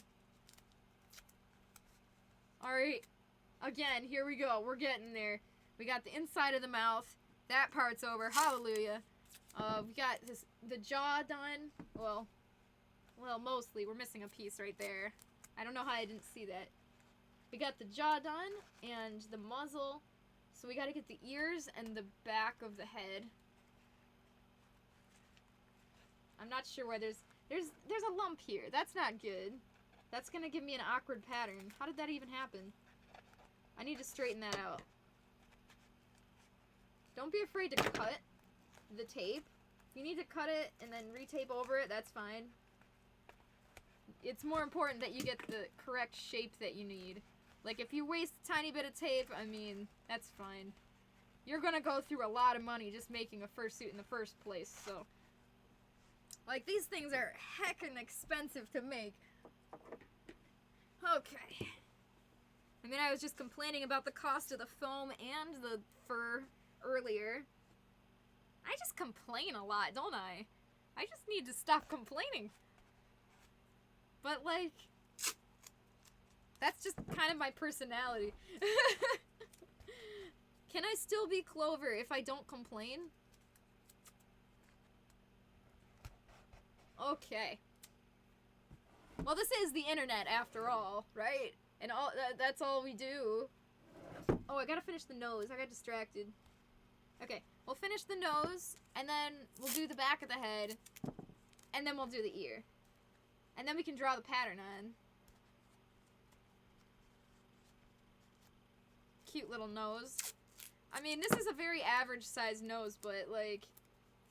Alright. Again, here we go. We're getting there. We got the inside of the mouth. That part's over. Hallelujah. We got the jaw done. Well, mostly. We're missing a piece right there. I don't know how I didn't see that. We got the jaw done and the muzzle. So we got to get the ears and the back of the head. I'm not sure why there's a lump here. That's not good. That's gonna give me an awkward pattern. How did that even happen? I need to straighten that out. Don't be afraid to cut the tape. If you need to cut it and then retape over it, that's fine. It's more important that you get the correct shape that you need. Like, if you waste a tiny bit of tape, I mean, that's fine. You're gonna go through a lot of money just making a fursuit in the first place, so... Like, these things are heckin' expensive to make. Okay. I mean, I was just complaining about the cost of the foam and the fur earlier. I just complain a lot, don't I? I just need to stop complaining. But, like... That's just kind of my personality. Can I still be Clover if I don't complain? Okay. Well, this is the internet after all, right? And all that's all we do. Oh, I gotta finish the nose. I got distracted. Okay, we'll finish the nose, and then we'll do the back of the head, and then we'll do the ear. And then we can draw the pattern on. Cute little nose. I mean, this is a very average-sized nose, but, like,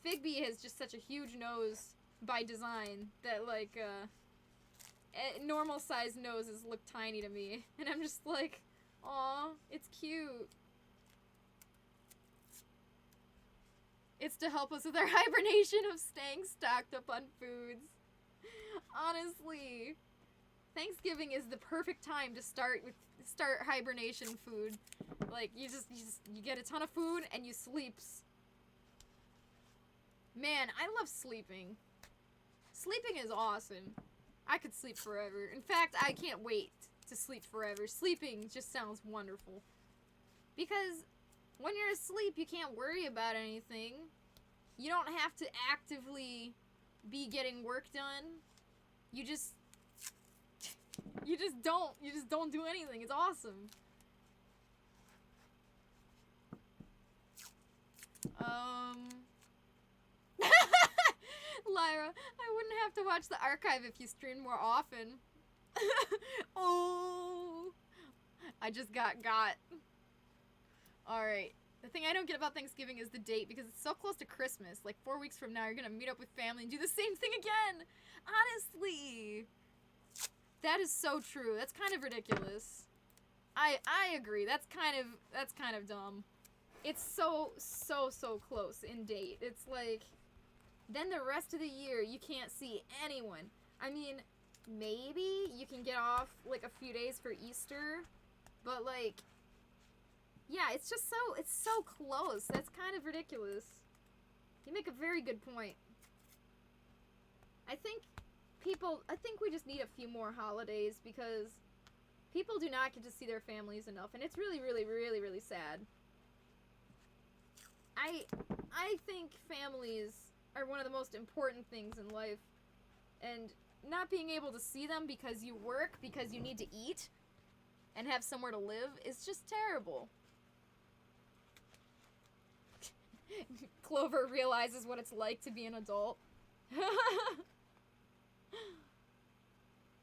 Figbee has just such a huge nose by design that, like, normal-sized noses look tiny to me. And I'm just like, aw, it's cute. It's to help us with our hibernation of staying stocked up on foods. Honestly. Thanksgiving is the perfect time to start hibernation food. Like, you get a ton of food and you sleeps. Man, I love sleeping. Sleeping is awesome. I could sleep forever. In fact, I can't wait to sleep forever. Sleeping just sounds wonderful. Because when you're asleep, you can't worry about anything. You don't have to actively be getting work done. You just don't do anything. It's awesome. Lyra, I wouldn't have to watch the archive if you streamed more often. Oh, I just got. Alright. The thing I don't get about Thanksgiving is the date, because it's so close to Christmas. Like, 4 weeks from now, you're gonna meet up with family and do the same thing again! Honestly! That is so true. That's kind of ridiculous. I agree. That's kind of dumb. It's so close in date. It's like, then the rest of the year you can't see anyone. I mean, maybe you can get off like a few days for Easter, but like, yeah, it's just so close. That's kind of ridiculous. You make a very good point. I think we just need a few more holidays because people do not get to see their families enough, and it's really sad. I think families are one of the most important things in life, and not being able to see them because you work, because you need to eat and have somewhere to live is just terrible. Clover realizes what it's like to be an adult.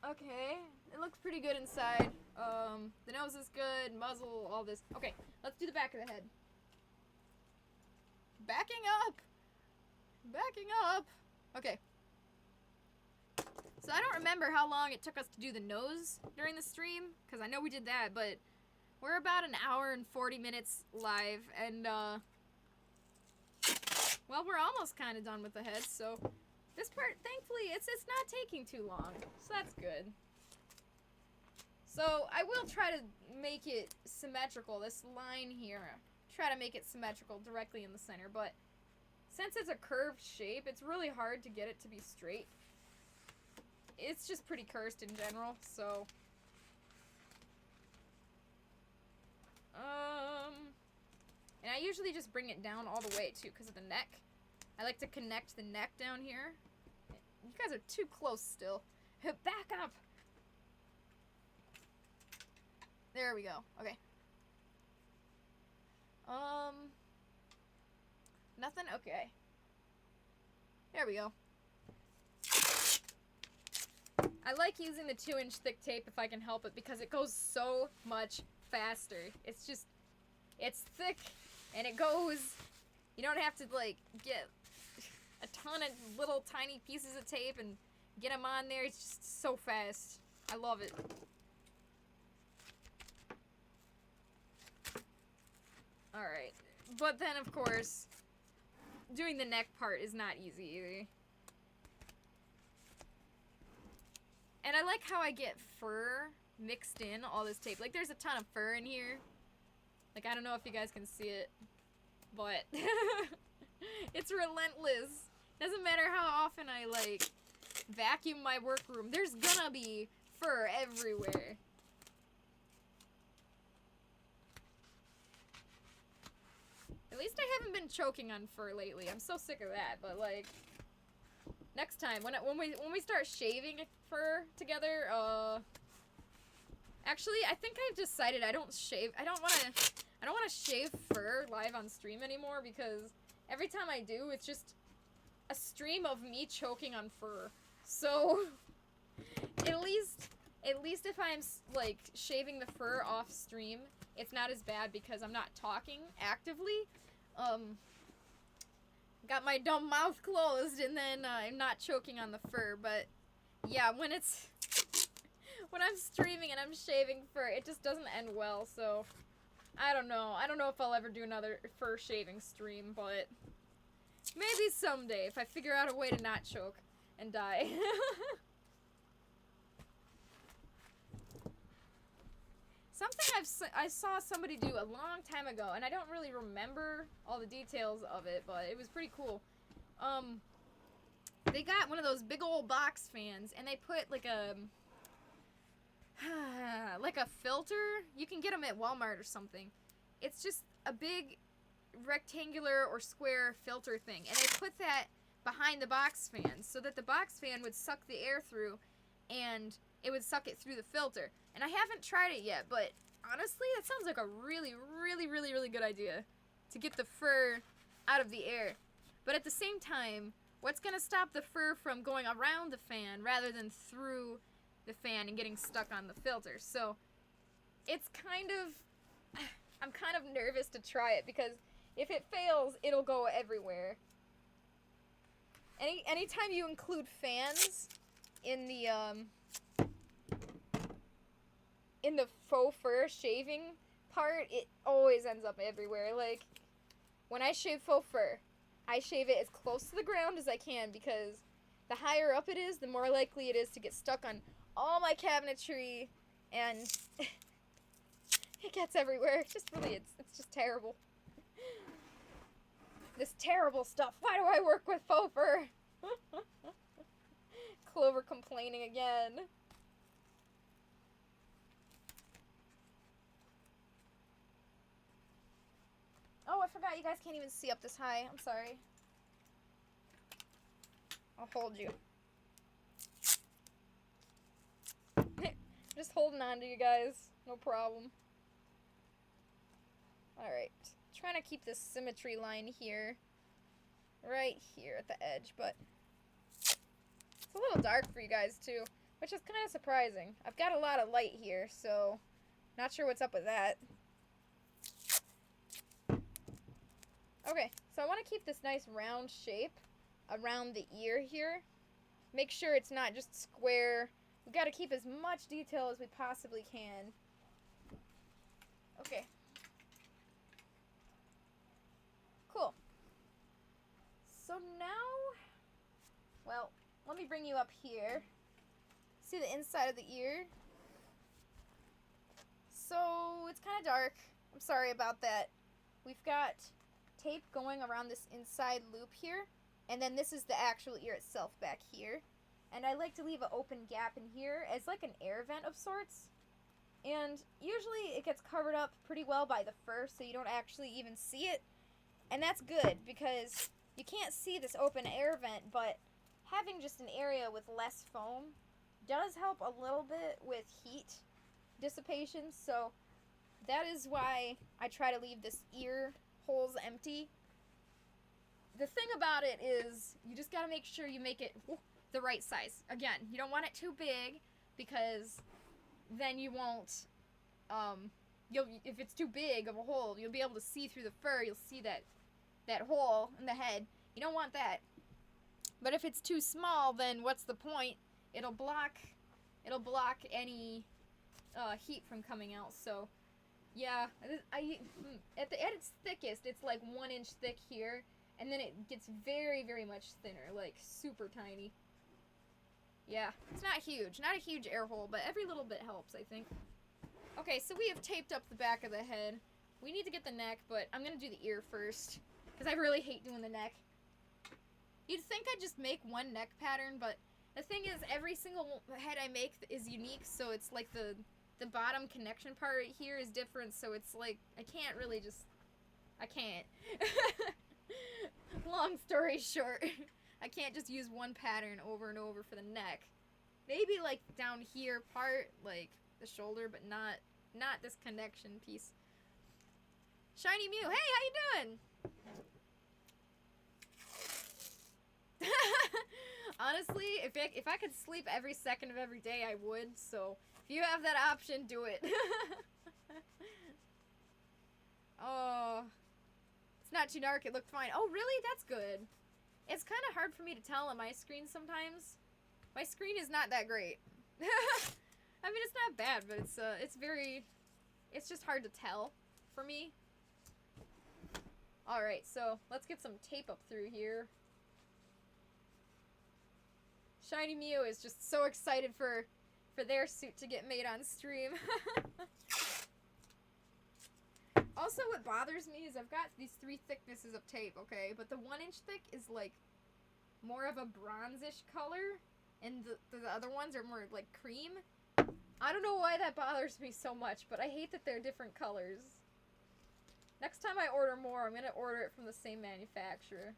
Okay, it looks pretty good inside. The nose is good, muzzle, all this. Okay, let's do the back of the head. Backing up! Backing up! Okay. So I don't remember how long it took us to do the nose during the stream, because I know we did that, but we're about an hour and 40 minutes live, and, well, we're almost kind of done with the head, so this part, thankfully, it's not taking too long, so that's good. So I will try to make it symmetrical, this line here. Try to make it symmetrical directly in the center, but since it's a curved shape, it's really hard to get it to be straight. It's just pretty cursed in general, so and I usually just bring it down all the way too because of the neck. I like to connect the neck down here. You guys are too close still. Back up. There we go. Okay. Nothing? Okay. There we go. I like using the 2-inch thick tape if I can help it because it goes so much faster. It's just, it's thick and it goes, you don't have to like get a ton of little tiny pieces of tape and get them on there. It's just so fast. I love it. Alright. But then, of course, doing the neck part is not easy either. And I like how I get fur mixed in all this tape. Like, there's a ton of fur in here. Like, I don't know if you guys can see it, but it's relentless. Doesn't matter how often I, like, vacuum my workroom. There's gonna be fur everywhere. At least I haven't been choking on fur lately. I'm so sick of that, but, like, next time, when we start shaving fur together, actually, I think I've decided I don't wanna shave fur live on stream anymore because every time I do, it's just a stream of me choking on fur. So, at least if I'm, like, shaving the fur off stream, it's not as bad because I'm not talking actively. Got my dumb mouth closed and then I'm not choking on the fur, but yeah, when I'm streaming and I'm shaving fur, it just doesn't end well, so I don't know. I don't know if I'll ever do another fur shaving stream, but maybe someday if I figure out a way to not choke and die. Something I saw somebody do a long time ago, and I don't really remember all the details of it, but it was pretty cool. They got one of those big old box fans, and they put like a filter. You can get them at Walmart or something. It's just a big rectangular or square filter thing, and they put that behind the box fan so that the box fan would suck the air through, and it would suck it through the filter. And I haven't tried it yet, but honestly, that sounds like a really good idea to get the fur out of the air. But at the same time, what's going to stop the fur from going around the fan rather than through the fan and getting stuck on the filter? So it's I'm kind of nervous to try it because if it fails, it'll go everywhere. Anytime you include fans in the in the faux fur shaving part, it always ends up everywhere. Like, when I shave faux fur, I shave it as close to the ground as I can because the higher up it is, the more likely it is to get stuck on all my cabinetry, and it gets everywhere. It's just really, it's just terrible. This terrible stuff. Why do I work with faux fur? Clover complaining again. Oh, I forgot you guys can't even see up this high. I'm sorry. I'll hold you. Just holding on to you guys. No problem. Alright. Trying to keep this symmetry line here. Right here at the edge, but it's a little dark for you guys too, which is kind of surprising. I've got a lot of light here, so not sure what's up with that. Okay, so I want to keep this nice round shape around the ear here. Make sure it's not just square. We've got to keep as much detail as we possibly can. Okay. Cool. So now, well, let me bring you up here. See the inside of the ear? So it's kind of dark. I'm sorry about that. We've got tape going around this inside loop here, and then this is the actual ear itself back here. And I like to leave an open gap in here as like an air vent of sorts. And usually it gets covered up pretty well by the fur, so you don't actually even see it. And that's good because you can't see this open air vent, but having just an area with less foam does help a little bit with heat dissipation. So that is why I try to leave this ear holes empty. The thing about it is you just got to make sure you make it the right size. Again, you don't want it too big because then you won't, if it's too big of a hole, you'll be able to see through the fur. You'll see that hole in the head. You don't want that. But if it's too small, then what's the point? It'll block any heat from coming out. So yeah, at its thickest, it's like 1 inch thick here, and then it gets very, very much thinner, like super tiny. Yeah, it's not huge, not a huge air hole, but every little bit helps, I think. Okay, so we have taped up the back of the head. We need to get the neck, but I'm gonna do the ear first, because I really hate doing the neck. You'd think I'd just make one neck pattern, but the thing is, every single head I make is unique, so it's like the bottom connection part right here is different, so it's like, I can't really just, I can't. Long story short, I can't just use one pattern over and over for the neck. Maybe like down here part, like the shoulder, but not this connection piece. Shiny Mew, hey, how you doing? Honestly, if I could sleep every second of every day, I would, so if you have that option, do it. Oh, it's not too dark, it looked fine. Oh, really? That's good. It's kind of hard for me to tell on my screen sometimes. My screen is not that great. I mean, it's not bad, but it's just hard to tell for me. Alright, so let's get some tape up through here. Shiny Mew is just so excited for their suit to get made on stream. Also, what bothers me is I've got these 3 thicknesses of tape, okay? But the 1 inch thick is like more of a bronzish color, and the other ones are more like cream. I don't know why that bothers me so much, but I hate that they're different colors. Next time I order more, I'm gonna order it from the same manufacturer.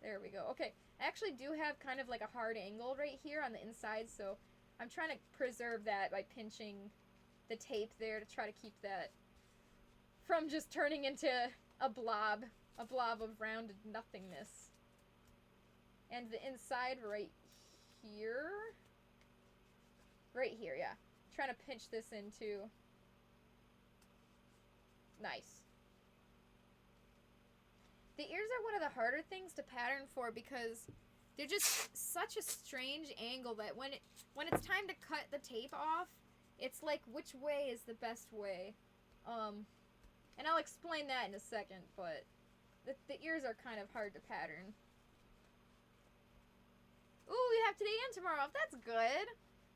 There we go. Okay, I actually do have kind of like a hard angle right here on the inside, so I'm trying to preserve that by pinching the tape there to try to keep that from just turning into a blob of rounded nothingness. And the inside right here, yeah. Trying to pinch this into. Nice. The ears are one of the harder things to pattern for because they're just such a strange angle that when it's time to cut the tape off, it's like which way is the best way. And I'll explain that in a second, but the ears are kind of hard to pattern. Ooh, we have today and tomorrow off. That's good.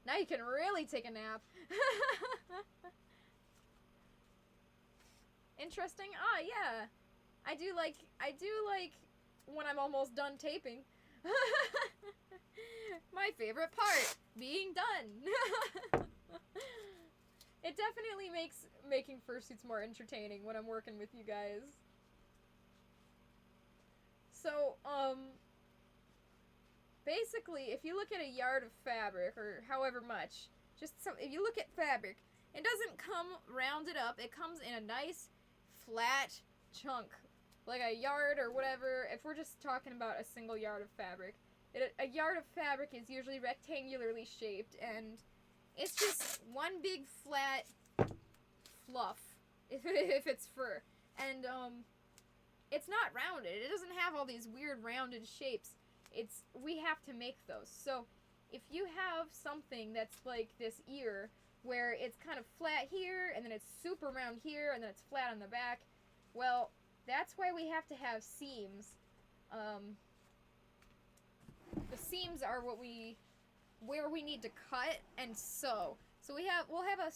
Now you can really take a nap. Interesting. Ah, yeah. I do like when I'm almost done taping. My favorite part, being done. It definitely makes making fursuits more entertaining when I'm working with you guys. So, basically, if you look at a yard of fabric, or however much, if you look at fabric, it doesn't come rounded up, it comes in a nice, flat chunk. Like a yard or whatever, if we're just talking about a single yard of fabric. A yard of fabric is usually rectangularly shaped, and it's just one big flat fluff, if it's fur. And, it's not rounded. It doesn't have all these weird rounded shapes. We have to make those. So, if you have something that's like this ear, where it's kind of flat here, and then it's super round here, and then it's flat on the back, well, that's why we have to have seams. The seams are where we need to cut and sew. So we'll have a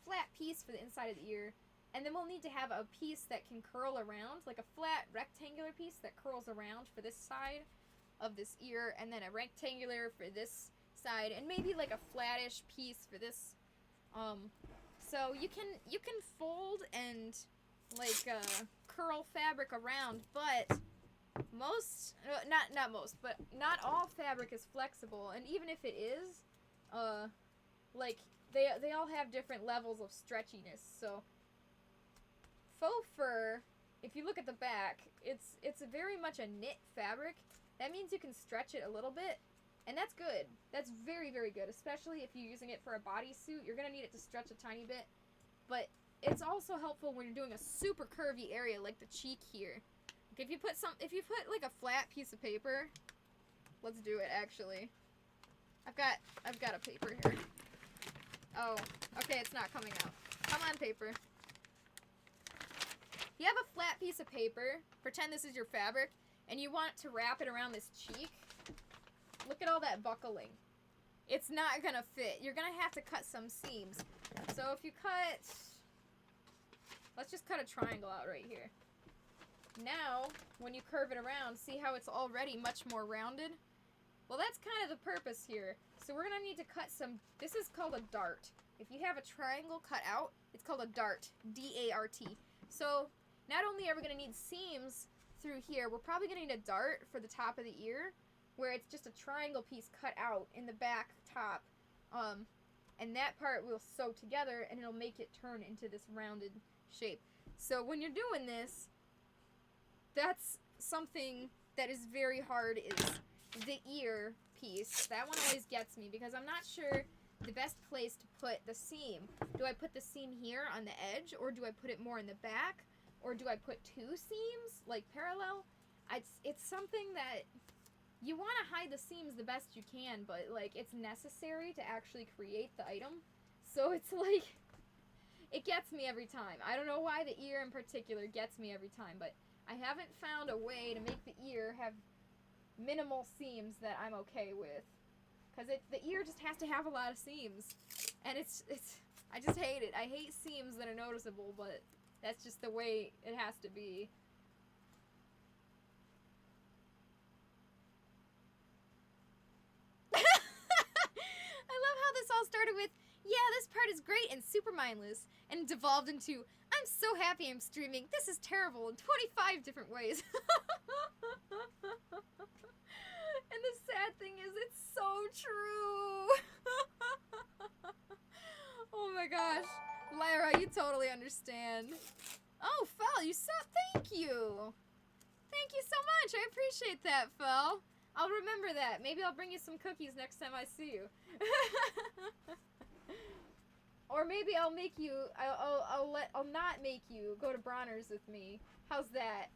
flat piece for the inside of the ear, and then we'll need to have a piece that can curl around, like a flat rectangular piece that curls around for this side of this ear, and then a rectangular for this side, and maybe like a flattish piece for this. So you can fold and like curl fabric around, but not all fabric is flexible, and even if it is, like they all have different levels of stretchiness. So faux fur, if you look at the back, it's very much a knit fabric. That means you can stretch it a little bit, and that's good. That's very, very good, especially if you're using it for a bodysuit. You're gonna need it to stretch a tiny bit, but it's also helpful when you're doing a super curvy area like the cheek here. Like if you put like a flat piece of paper, let's do it actually. I've got a paper here. Oh, okay, it's not coming out. Come on, paper. You have a flat piece of paper, pretend this is your fabric, and you want to wrap it around this cheek. Look at all that buckling. It's not gonna fit. You're gonna have to cut some seams. So if you let's just cut a triangle out right here. Now, when you curve it around, see how it's already much more rounded? Well, that's kind of the purpose here. So we're gonna need to cut this is called a dart. If you have a triangle cut out, it's called a dart, D-A-R-T. So not only are we gonna need seams through here, we're probably gonna need a dart for the top of the ear, where it's just a triangle piece cut out in the back top. And that part we'll sew together, and it'll make it turn into this rounded shape. So when you're doing this, that's something that is very hard, is the ear piece. That one always gets me, because I'm not sure the best place to put the seam. Do I put the seam here on the edge, or do I put it more in the back? Or do I put two seams, like parallel? It's something that you want to hide the seams the best you can, but like it's necessary to actually create the item. So it's like, it gets me every time. I don't know why the ear in particular gets me every time, but I haven't found a way to make the ear have minimal seams that I'm okay with. Because the ear just has to have a lot of seams. And I just hate it. I hate seams that are noticeable, but that's just the way it has to be. I love how this all started with, yeah, this part is great and super mindless, and devolved into, I'm so happy I'm streaming, this is terrible in 25 different ways. And the sad thing is, it's so true. Oh my gosh. Lyra, you totally understand. Oh, Fel, thank you. Thank you so much. I appreciate that, Fel. I'll remember that. Maybe I'll bring you some cookies next time I see you. Or maybe I'll make you, I'll not make you go to Bronner's with me. How's that?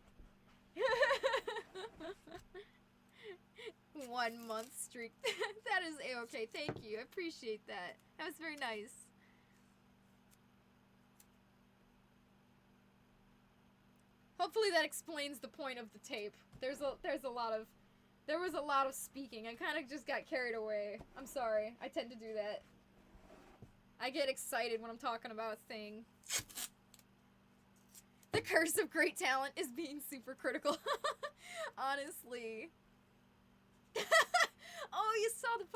1 month streak. That is a-okay. Thank you. I appreciate that. That was very nice. Hopefully that explains the point of the tape. There was a lot of speaking. I kind of just got carried away. I'm sorry. I tend to do that. I get excited when I'm talking about a thing. The curse of great talent is being super critical. Honestly. Oh, you saw the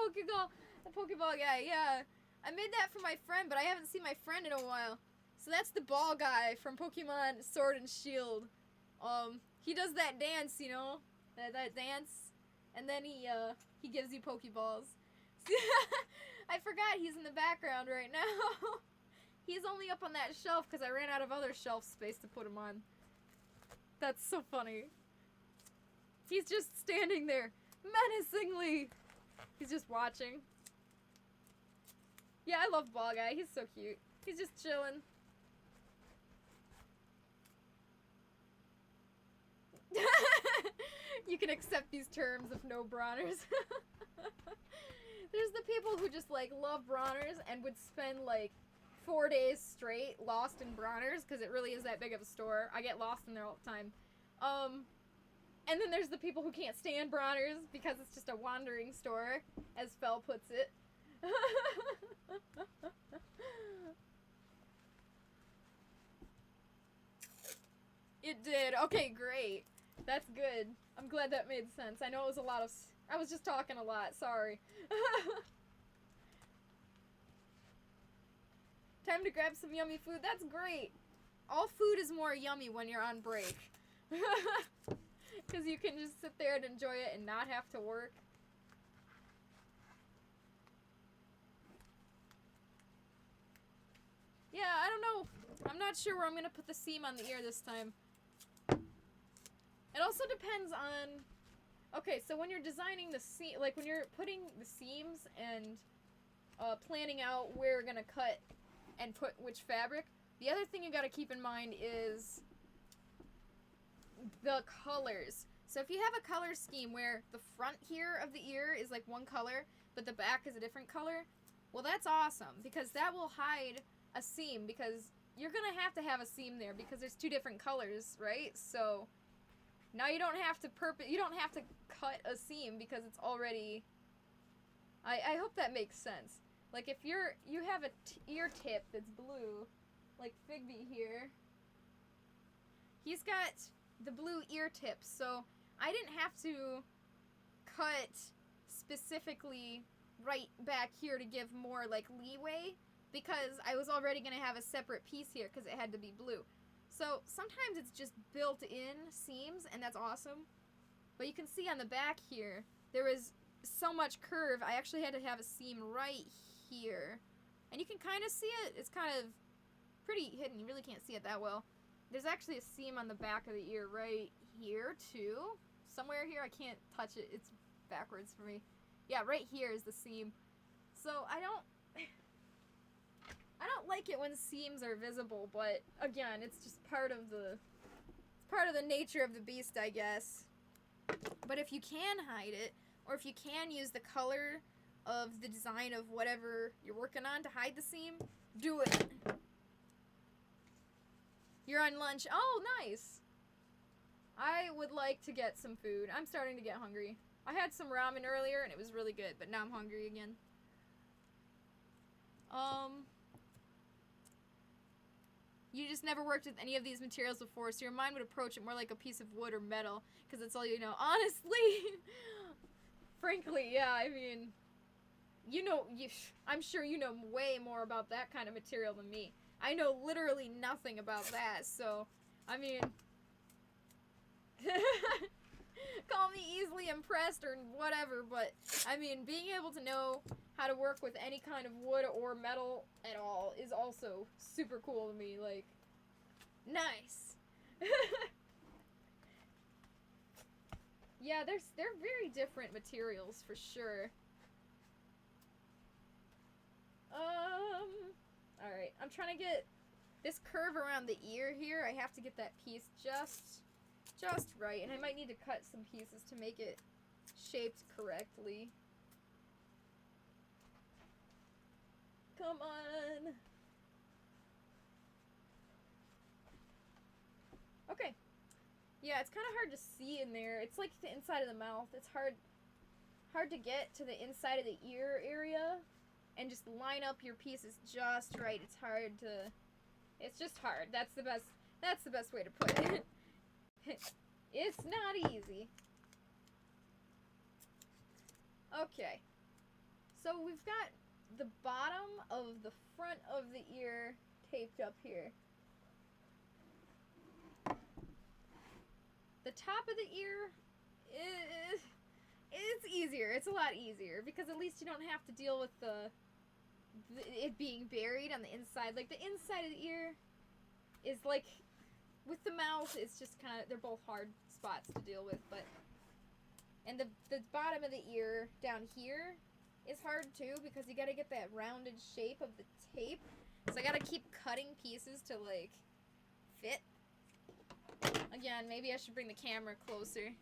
Pokeball guy, yeah. I made that for my friend, but I haven't seen my friend in a while. So that's the ball guy from Pokemon Sword and Shield. He does that dance, you know? That dance. And then he gives you Pokeballs. I forgot he's in the background right now. He's only up on that shelf because I ran out of other shelf space to put him on. That's so funny. He's just standing there, menacingly. He's just watching. Yeah, I love Ball Guy. He's so cute. He's just chilling. You can accept these terms of no Broners. There's the people who just, like, love Broners and would spend, like, 4 days straight lost in Broners because it really is that big of a store. I get lost in there all the time. And then there's the people who can't stand Broners because it's just a wandering store, as Fell puts it. It did. Okay, great. That's good. I'm glad that made sense. I know it was a lot of... I was just talking a lot. Sorry. Time to grab some yummy food. That's great. All food is more yummy when you're on break. Because you can just sit there and enjoy it and not have to work. Yeah, I don't know. I'm not sure where I'm going to put the seam on the ear this time. It also depends on... Okay, so when you're designing the seam... Like, when you're putting the seams and planning out where you're going to cut and put which fabric, the other thing you got to keep in mind is the colors. So if you have a color scheme where the front here of the ear is like one color, but the back is a different color, well, that's awesome, because that will hide a seam, because you're going to have a seam there because there's two different colors, right? So now you don't have to cut a seam because it's already... I hope that makes sense. Like, if you have a ear tip that's blue, like Figby here, he's got the blue ear tips, so I didn't have to cut specifically right back here to give more, like, leeway, because I was already going to have a separate piece here because it had to be blue. So sometimes it's just built-in seams, and that's awesome. But you can see on the back here, there was so much curve, I actually had to have a seam right here. And you can kind of see it. It's kind of pretty hidden. You really can't see it that well. There's actually a seam on the back of the ear right here, too. Somewhere here. I can't touch it. It's backwards for me. Yeah, right here is the seam. So I don't like it when seams are visible, but again, it's just part of the nature of the beast, I guess. But if you can hide it, or if you can use the color of the design of whatever you're working on to hide the seam, do it. You're on lunch. Oh, nice. I would like to get some food. I'm starting to get hungry. I had some ramen earlier and it was really good, but now I'm hungry again. You just never worked with any of these materials before, so your mind would approach it more like a piece of wood or metal, because that's all you know. Honestly, frankly, yeah, I mean, I'm sure you know way more about that kind of material than me. I know literally nothing about that, so, I mean, call me easily impressed or whatever, but, I mean, being able to know how to work with any kind of wood or metal at all is also super cool to me, like, nice. Yeah, they're very different materials, for sure. Alright, I'm trying to get this curve around the ear here. I have to get that piece just right, and I might need to cut some pieces to make it shaped correctly. Come on. Okay. Yeah, it's kind of hard to see in there. It's like the inside of the mouth. It's hard to get to the inside of the ear area and just line up your pieces just right. It's just hard. That's the best way to put it. It's not easy. Okay. So we've got the bottom of the front of the ear taped up here. The top of the ear it's easier. It's a lot easier because at least you don't have to deal with it being buried on the inside. Like the inside of the ear is like with the mouth, it's just kind of, they're both hard spots to deal with, and the bottom of the ear down here is hard too because you got to get that rounded shape of the tape. So I got to keep cutting pieces to like fit. Again, maybe I should bring the camera closer.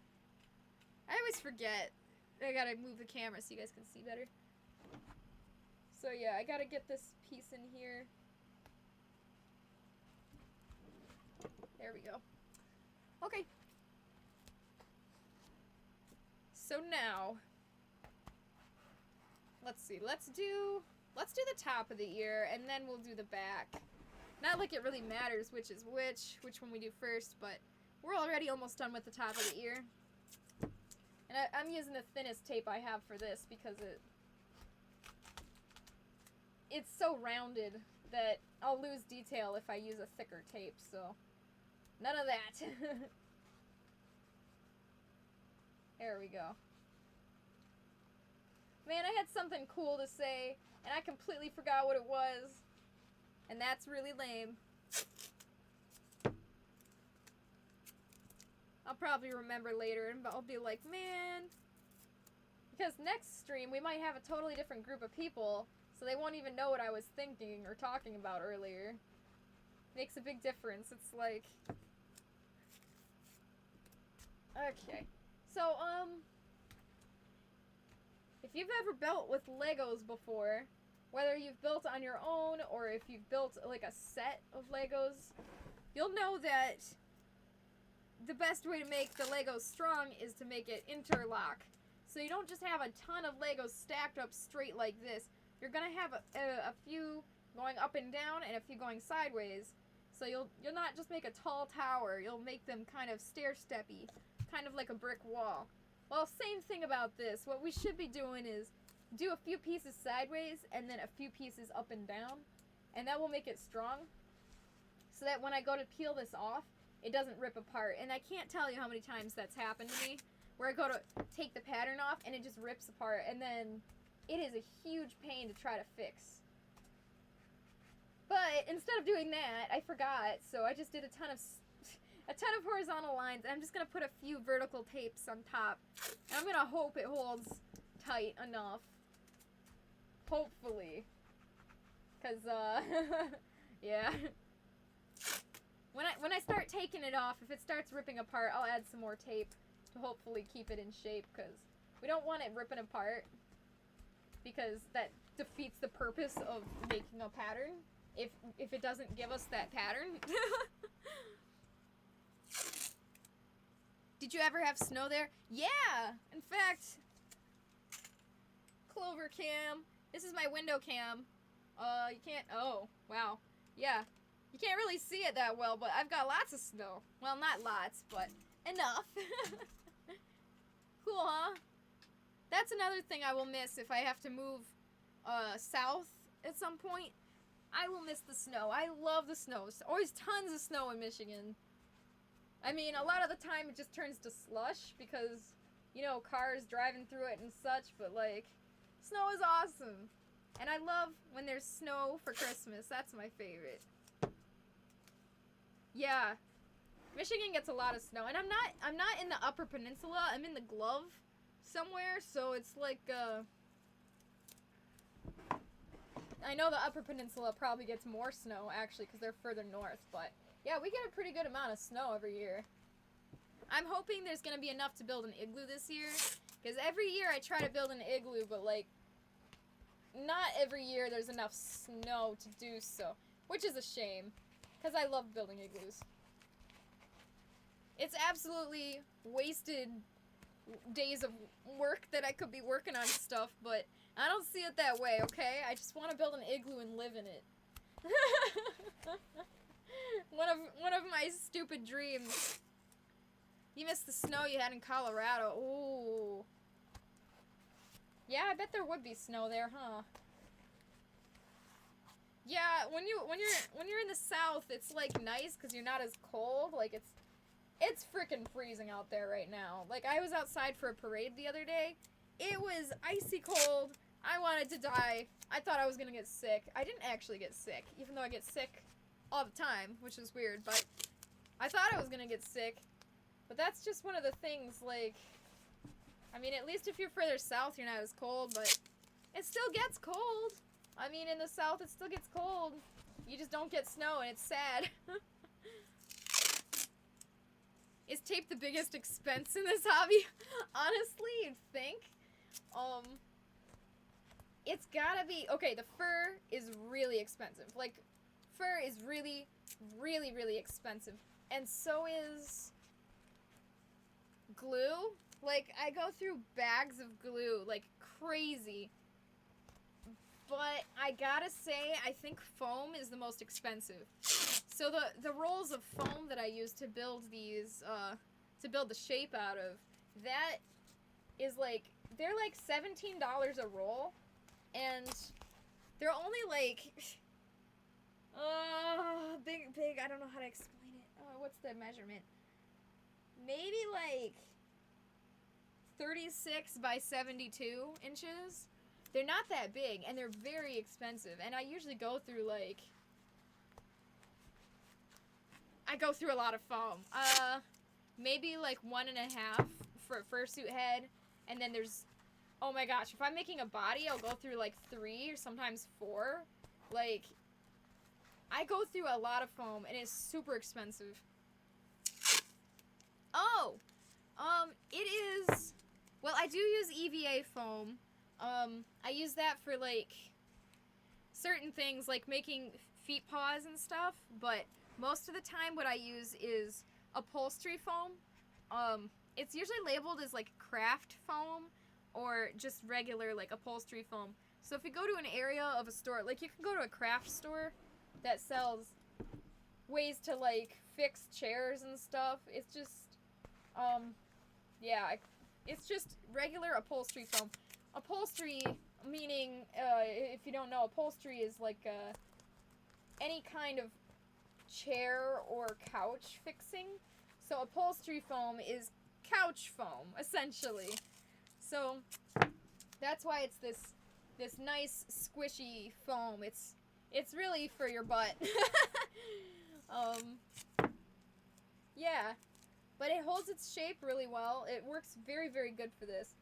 I always forget. I gotta move the camera so you guys can see better. So yeah, I gotta get this piece in here. There we go. Okay. So now, let's see. Let's do the top of the ear, and then we'll do the back. Not like it really matters which is which one we do first, but we're already almost done with the top of the ear. And I'm using the thinnest tape I have for this because it's so rounded that I'll lose detail if I use a thicker tape, so none of that. There we go. Man, I had something cool to say, and I completely forgot what it was. And that's really lame. I'll probably remember later, and I'll be like, man. Because next stream, we might have a totally different group of people, so they won't even know what I was thinking or talking about earlier. Makes a big difference. It's like... Okay. So, if you've ever built with Legos before, whether you've built on your own or if you've built like a set of Legos, you'll know that the best way to make the Legos strong is to make it interlock. So you don't just have a ton of Legos stacked up straight like this. You're gonna have a few going up and down and a few going sideways. So you'll not just make a tall tower, you'll make them kind of stair-steppy, kind of like a brick wall. Well, same thing about this. What we should be doing is do a few pieces sideways and then a few pieces up and down, and that will make it strong so that when I go to peel this off, it doesn't rip apart. And I can't tell you how many times that's happened to me, where I go to take the pattern off and it just rips apart, and then it is a huge pain to try to fix. But instead of doing that, I forgot, so I just did a ton of horizontal lines, and I'm just going to put a few vertical tapes on top, and I'm going to hope it holds tight enough. Hopefully. Because, yeah. When I start taking it off, if it starts ripping apart, I'll add some more tape to hopefully keep it in shape, because we don't want it ripping apart, because that defeats the purpose of making a pattern if it doesn't give us that pattern. Did you ever have snow there? Yeah! In fact, CloverCam, this is my window cam. You can't, oh, wow. Yeah, you can't really see it that well, but I've got lots of snow. Well, not lots, but enough. Cool, huh? That's another thing I will miss if I have to move south at some point. I will miss the snow. I love the snow. There's always tons of snow in Michigan. I mean, a lot of the time it just turns to slush because, you know, cars driving through it and such, but, like, snow is awesome. And I love when there's snow for Christmas. That's my favorite. Yeah. Michigan gets a lot of snow. And I'm not in the Upper Peninsula. I'm in the Glove somewhere, so it's like, I know the Upper Peninsula probably gets more snow, actually, because they're further north, but yeah, we get a pretty good amount of snow every year. I'm hoping there's going to be enough to build an igloo this year, Because every year I try to build an igloo, but, like, not every year there's enough snow to do so. Which is a shame. Because I love building igloos. It's absolutely wasted days of work that I could be working on stuff, but I don't see it that way, okay? I just want to build an igloo and live in it. one of my stupid dreams. You missed the snow you had in Colorado. Ooh. Yeah, I bet there would be snow there, huh? Yeah, when you're in the South, it's like nice because you're not as cold. Like it's freaking freezing out there right now. Like I was outside for a parade the other day. It was icy cold. I wanted to die. I thought I was gonna get sick. I didn't actually get sick, even though I get sick all the time, which is weird. But I thought I was gonna get sick. But that's just one of the things. Like, I mean, at least if you're further south, you're not as cold. But it still gets cold. I mean, in the South, it still gets cold. You just don't get snow, and it's sad. Is tape the biggest expense in this hobby? Honestly, you'd think. It's gotta be... Okay, the fur is really expensive. Like, fur is really, really, really expensive. And so is glue. Like, I go through bags of glue like crazy. But I gotta say, I think foam is the most expensive. So the rolls of foam that I use to build these, to build the shape out of, that is like, they're like $17 a roll, and they're only like, big, I don't know how to explain it. What's the measurement? Maybe like 36 by 72 inches. They're not that big, and they're very expensive, and I usually go through, like, I go through a lot of foam. Maybe, like, 1.5 for a fursuit head, and then there's, oh my gosh, if I'm making a body, I'll go through, like, 3 or sometimes 4. Like, I go through a lot of foam, and it's super expensive. Oh! It is, well, I do use EVA foam. I use that for, like, certain things, like making feet paws and stuff, but most of the time what I use is upholstery foam. It's usually labeled as, like, craft foam or just regular, like, upholstery foam. So if you go to an area of a store, like, you can go to a craft store that sells ways to, like, fix chairs and stuff. It's just, yeah, it's just regular upholstery foam. Upholstery, meaning, if you don't know, upholstery is like any kind of chair or couch fixing. So upholstery foam is couch foam, essentially. So that's why it's this nice squishy foam. It's really for your butt. Yeah, but it holds its shape really well. It works very, very good for this.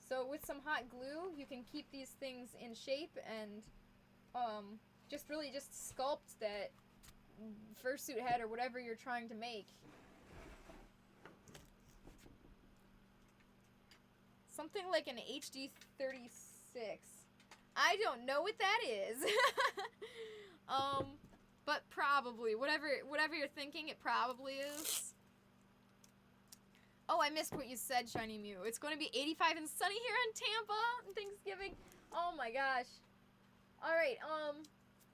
So with some hot glue, you can keep these things in shape and just sculpt that fursuit head or whatever you're trying to make. Something like an HD 36. I don't know what that is. But probably whatever you're thinking, it probably is. Oh, I missed what you said, Shiny Mew. It's going to be 85 and sunny here in Tampa on Thanksgiving. Oh my gosh. Alright,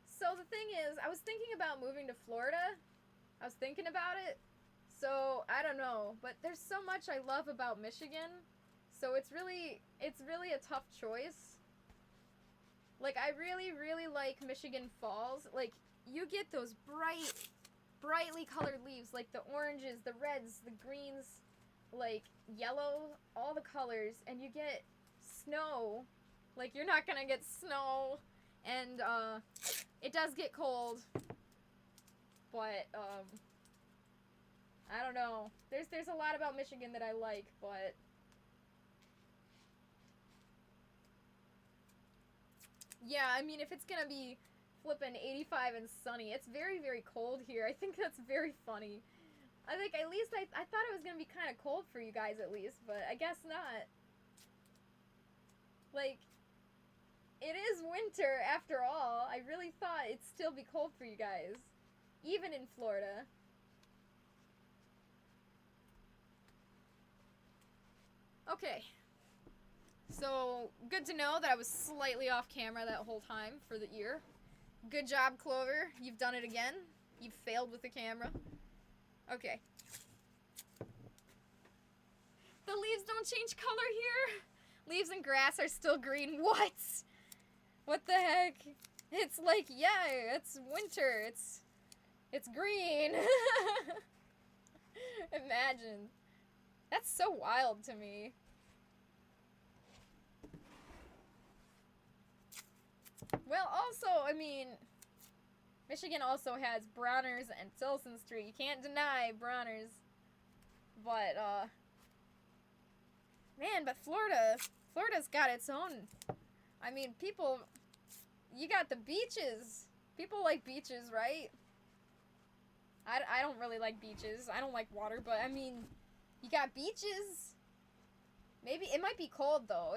so the thing is, I was thinking about moving to Florida. I was thinking about it. So, I don't know. But there's so much I love about Michigan. So it's really a tough choice. Like, I really, really like Michigan Falls. Like, you get those brightly colored leaves. Like, the oranges, the reds, the greens, like, yellow, all the colors. And you get snow. Like, you're not gonna get snow. And, it does get cold. But, I don't know. There's a lot about Michigan that I like, but... Yeah, I mean, if it's gonna be flippin' 85 and sunny, it's very, very cold here. I think that's very funny. I think, at least, I thought it was gonna be kind of cold for you guys, at least, but I guess not. Like, it is winter after all. I really thought it'd still be cold for you guys. Even in Florida. Okay. So, good to know that I was slightly off camera that whole time for the ear. Good job, Clover. You've done it again. You've failed with the camera. Okay. The leaves don't change color here. Leaves and grass are still green. What? What the heck? It's like, yeah, it's winter. It's green. Imagine. That's so wild to me. Well, also, I mean, Michigan also has Bronner's and Tilson Street. You can't deny Bronner's. But, man, but Florida's got its own. I mean, people, you got the beaches. People like beaches, right? I don't really like beaches. I don't like water, but I mean, you got beaches. Maybe it might be cold though.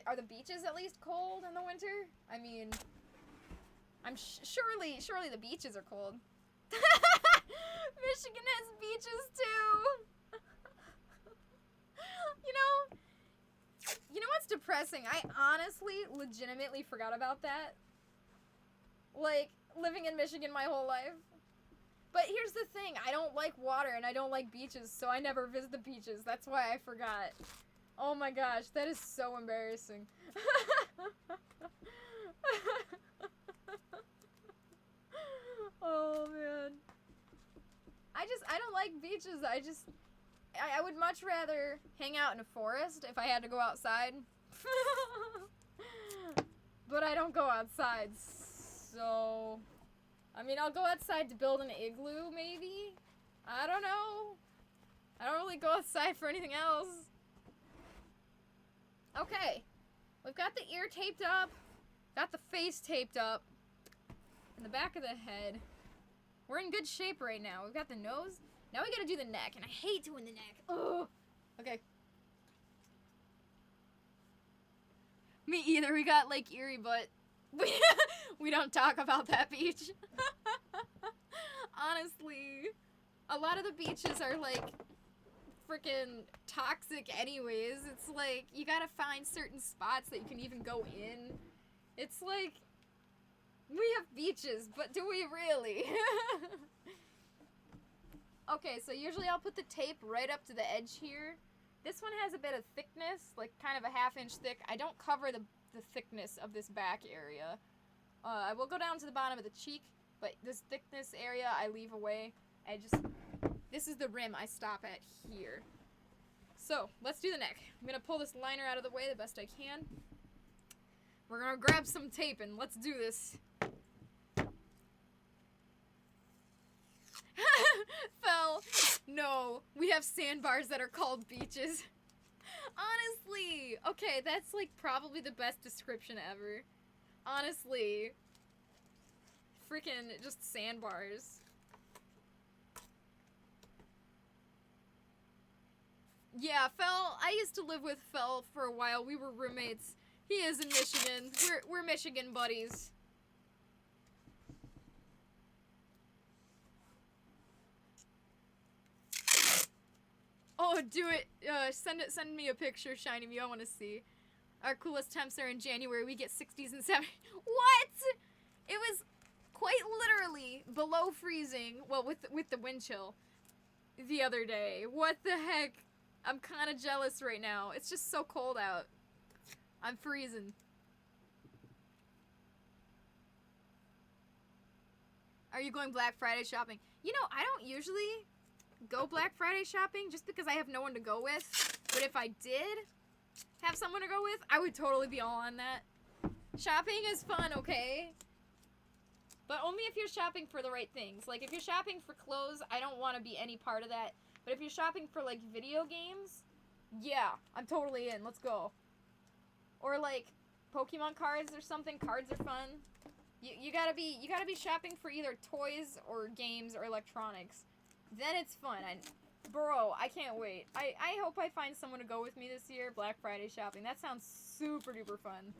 Are the beaches at least cold in the winter? I mean, I'm surely the beaches are cold. Michigan has beaches too. You know what's depressing? I honestly, legitimately forgot about that. Like, living in Michigan my whole life. But here's the thing, I don't like water and I don't like beaches, so I never visit the beaches. That's why I forgot. Oh my gosh, that is so embarrassing. Oh man. I don't like beaches. I would much rather hang out in a forest if I had to go outside. But I don't go outside, so... I mean, I'll go outside to build an igloo, maybe? I don't know. I don't really go outside for anything else. Okay. We've got the ear taped up. Got the face taped up. And the back of the head. We're in good shape right now. We've got the nose. Now we gotta do the neck, and I hate doing the neck. Ugh. Okay. Me either. We got Lake Erie, but we don't talk about that beach. Honestly, a lot of the beaches are like freaking toxic anyways. It's like you gotta find certain spots that you can even go in. It's like we have beaches, but do we really? Okay, so usually I'll put the tape right up to the edge here. This one has a bit of thickness, like kind of a ½ inch thick. I don't cover the thickness of this back area. I will go down to the bottom of the cheek, but this thickness area I leave away. This is the rim I stop at here. So, let's do the neck. I'm gonna pull this liner out of the way the best I can. We're gonna grab some tape and let's do this. Fell. No, we have sandbars that are called beaches. Honestly. Okay, that's like probably the best description ever. Honestly. Freaking just sandbars. Yeah, Fell. I used to live with Fell for a while. We were roommates. He is in Michigan. We're Michigan buddies. Oh, do it. Send me a picture, Shiny Me. I want to see. Our coolest temps are in January. We get 60s and 70s. What? It was quite literally below freezing. Well, with the wind chill the other day. What the heck? I'm kind of jealous right now. It's just so cold out. I'm freezing. Are you going Black Friday shopping? You know, I don't usually go Black Friday shopping just because I have no one to go with. But if I did have someone to go with, I would totally be all on that. Shopping is fun, okay? But only if you're shopping for the right things. Like, if you're shopping for clothes, I don't want to be any part of that. But if you're shopping for, like, video games, yeah, I'm totally in. Let's go. Or, like, Pokemon cards or something. Cards are fun. You gotta be shopping for either toys or games or electronics. Then it's fun. Bro, I can't wait. I hope I find someone to go with me this year, Black Friday shopping. That sounds super duper fun.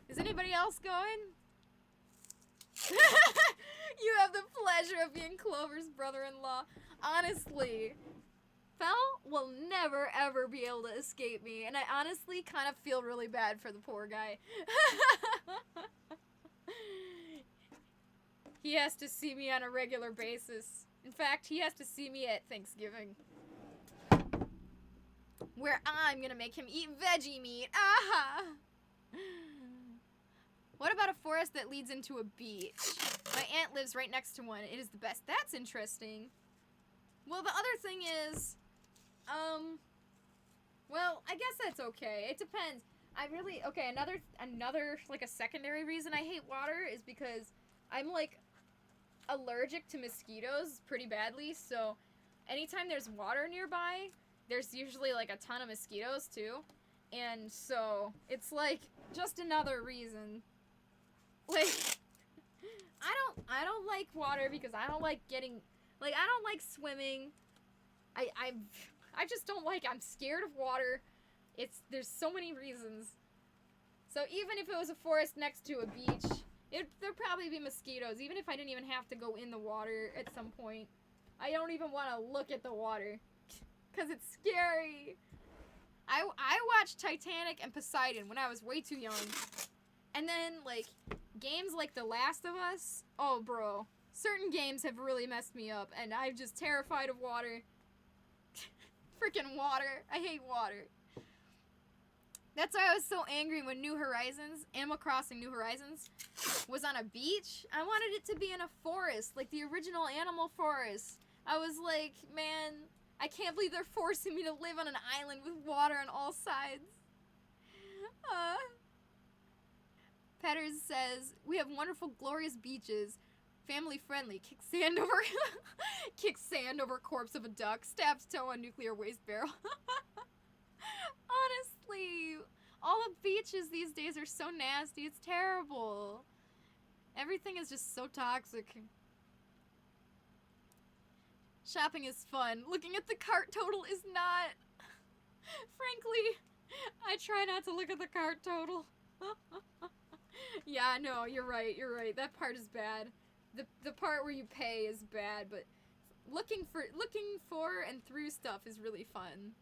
Is anybody else going? You have the pleasure of being Clover's brother-in-law. Honestly, Fel will never ever be able to escape me, and I honestly kind of feel really bad for the poor guy. He has to see me on a regular basis. In fact, he has to see me at Thanksgiving, where I'm gonna make him eat veggie meat. Ah! What about a forest that leads into a beach? My aunt lives right next to one. It is the best. That's interesting. Well, the other thing is, well, I guess that's okay. It depends. Okay, another, like, a secondary reason I hate water is because I'm, like, allergic to mosquitoes pretty badly, so anytime there's water nearby, there's usually, like, a ton of mosquitoes, too. And so, it's, like, just another reason. Like, I don't like water because I don't like getting, like, I don't like swimming. I just don't like, I'm scared of water. There's so many reasons. So even if it was a forest next to a beach, there'd probably be mosquitoes, even if I didn't even have to go in the water at some point. I don't even want to look at the water, because it's scary. I watched Titanic and Poseidon when I was way too young. And then, like, games like The Last of Us, oh, bro. Certain games have really messed me up, and I'm just terrified of water. Freaking water. I hate water. That's why I was so angry when New Horizons, Animal Crossing New Horizons, was on a beach. I wanted it to be in a forest, like the original Animal Forest. I was like, man, I can't believe they're forcing me to live on an island with water on all sides. Petters says, we have wonderful, glorious beaches. Family friendly. Kick sand over corpse of a duck. Stabs toe on nuclear waste barrel. Honestly, all the beaches these days are so nasty. It's terrible. Everything is just so toxic. Shopping is fun. Looking at the cart total is not. Frankly, I try not to look at the cart total. Yeah, no, you're right. That part is bad. The part where you pay is bad, but looking for and through stuff is really fun.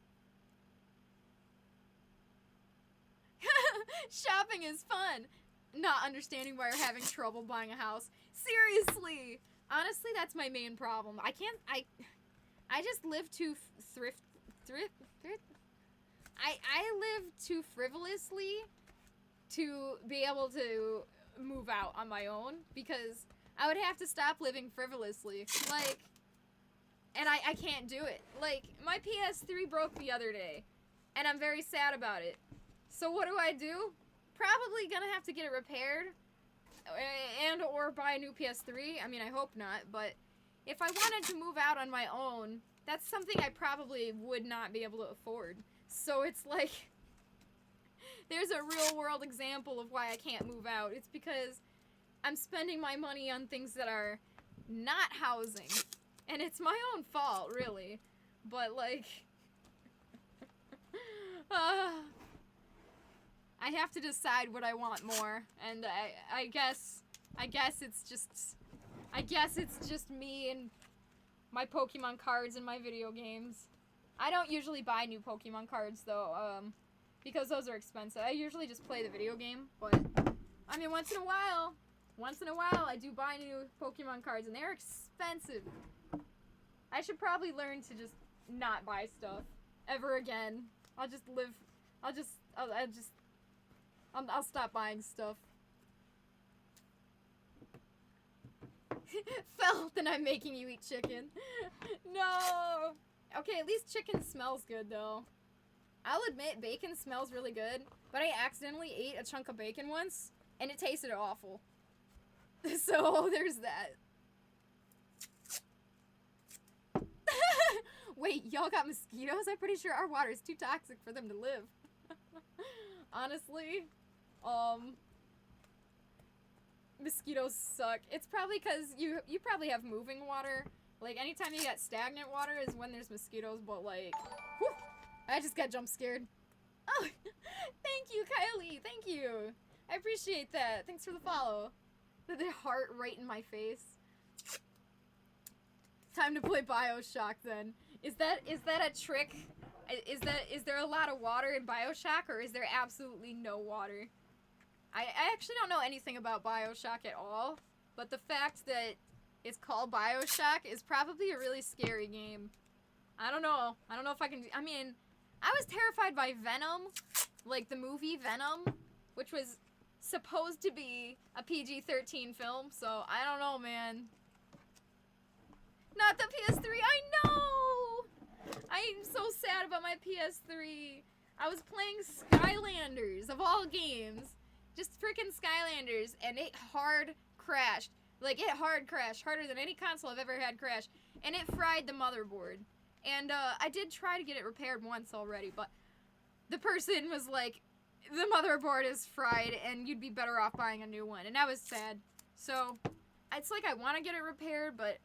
Shopping is fun. Not understanding why you're having trouble buying a house. Seriously. Honestly, that's my main problem. I just live too I live too frivolously to be able to move out on my own, because I would have to stop living frivolously. Like, and I can't do it. Like, my PS3 broke the other day, and I'm very sad about it. So what do? Probably gonna have to get it repaired, and or buy a new PS3. I mean, I hope not, but if I wanted to move out on my own, that's something I probably would not be able to afford. So it's like, there's a real world example of why I can't move out. It's because I'm spending my money on things that are not housing. And it's my own fault, really. But, like, I have to decide what I want more. And I guess it's just me and my Pokemon cards and my video games. I don't usually buy new Pokemon cards, though, because those are expensive. I usually just play the video game, but, I mean, once in a while, I do buy new Pokemon cards, and they're expensive. I should probably learn to just not buy stuff ever again. I'll stop buying stuff. Felt that I'm making you eat chicken. No! Okay, at least chicken smells good, though. I'll admit, bacon smells really good, but I accidentally ate a chunk of bacon once, and it tasted awful. So, there's that. Wait, y'all got mosquitoes? I'm pretty sure our water is too toxic for them to live. Honestly, mosquitoes suck. It's probably because you probably have moving water, Like, anytime you get stagnant water is when there's mosquitoes, but, like, whew, I just got jump scared. Oh, thank you, Kylie. Thank you. I appreciate that. Thanks for the follow. The heart right in my face. Time to play BioShock, then. Is that a trick? Is there a lot of water in BioShock, or is there absolutely no water? I actually don't know anything about BioShock at all, but the fact that it's called BioShock is probably a really scary game. I don't know. I don't know if I can... I mean, I was terrified by Venom, like the movie Venom, which was supposed to be a PG-13 film, so I don't know, man. Not the PS3, I know! I'm so sad about my PS3. I was playing Skylanders, of all games. Just freaking Skylanders, and it hard crashed. Like, it hard crashed, harder than any console I've ever had crash. And it fried the motherboard. And, I did try to get it repaired once already, but the person was like, the motherboard is fried, and you'd be better off buying a new one. And that was sad. So, it's like I want to get it repaired, but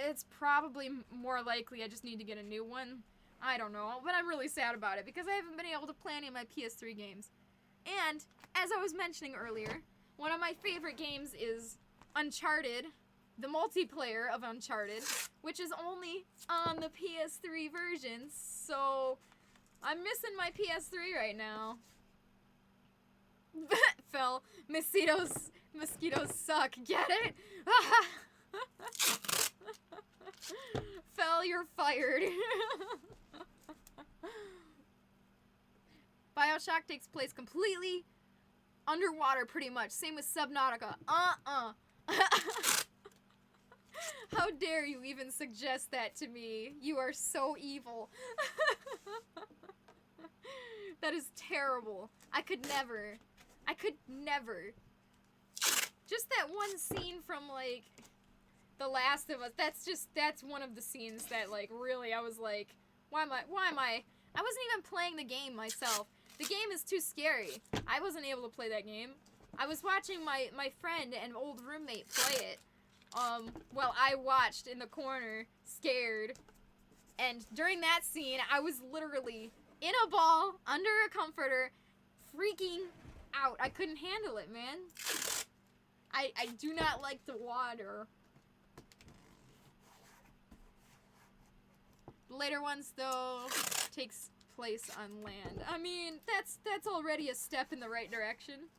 it's probably more likely I just need to get a new one. I don't know, but I'm really sad about it, because I haven't been able to play any of my PS3 games. And, as I was mentioning earlier, one of my favorite games is Uncharted, the multiplayer of Uncharted, which is only on the PS3 version, so I'm missing my PS3 right now. Phil, mosquitoes suck, get it? Phil, you're fired. BioShock takes place completely underwater, pretty much. Same with Subnautica. How dare you even suggest that to me? You are so evil. That is terrible. I could never. Just that one scene from, like, The Last of Us. That's one of the scenes that, like, really, I was like, why am I? I wasn't even playing the game myself. The game is too scary. I wasn't able to play that game. I was watching my friend and old roommate play it. Well, I watched in the corner, scared. And during that scene, I was literally in a ball, under a comforter, freaking out. I couldn't handle it, man. I do not like the water. The later ones, though, takes place on land. I mean, that's already a step in the right direction.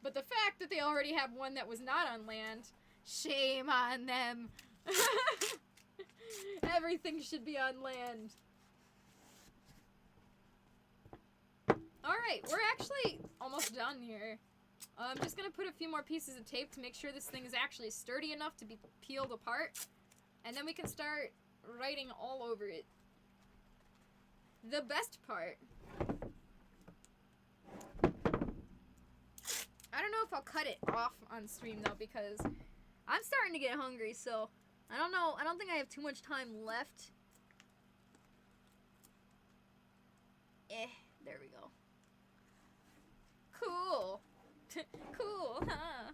But the fact that they already have one that was not on land, shame on them. Everything should be on land. Alright, we're actually almost done here. I'm just gonna put a few more pieces of tape to make sure this thing is actually sturdy enough to be peeled apart. And then we can start writing all over it. The best part. I don't know if I'll cut it off on stream though, because I'm starting to get hungry, so I don't know. I don't think I have too much time left. There we go. Cool. Cool, huh?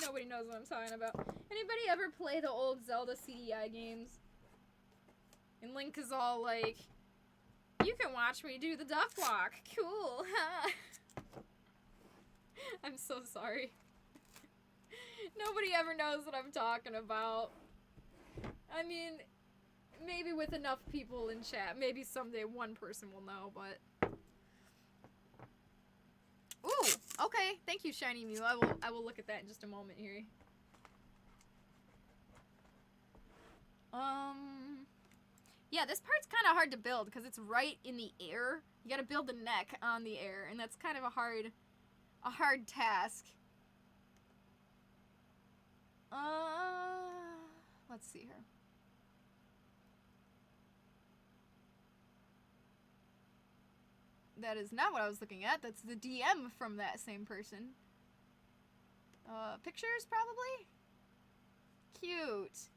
Nobody knows what I'm talking about. Anybody ever play the old Zelda CDI games? And Link is all like, you can watch me do the duck walk. Cool, huh? I'm so sorry. Nobody ever knows what I'm talking about. I mean, maybe with enough people in chat, maybe someday one person will know, but... Ooh, okay. Thank you, Shiny Mew. I will look at that in just a moment here. Yeah, this part's kind of hard to build because it's right in the air. You gotta build the neck on the air, and that's kind of a hard task. Let's see here. That is not what I was looking at. That's the DM from that same person. Pictures, probably? Cute.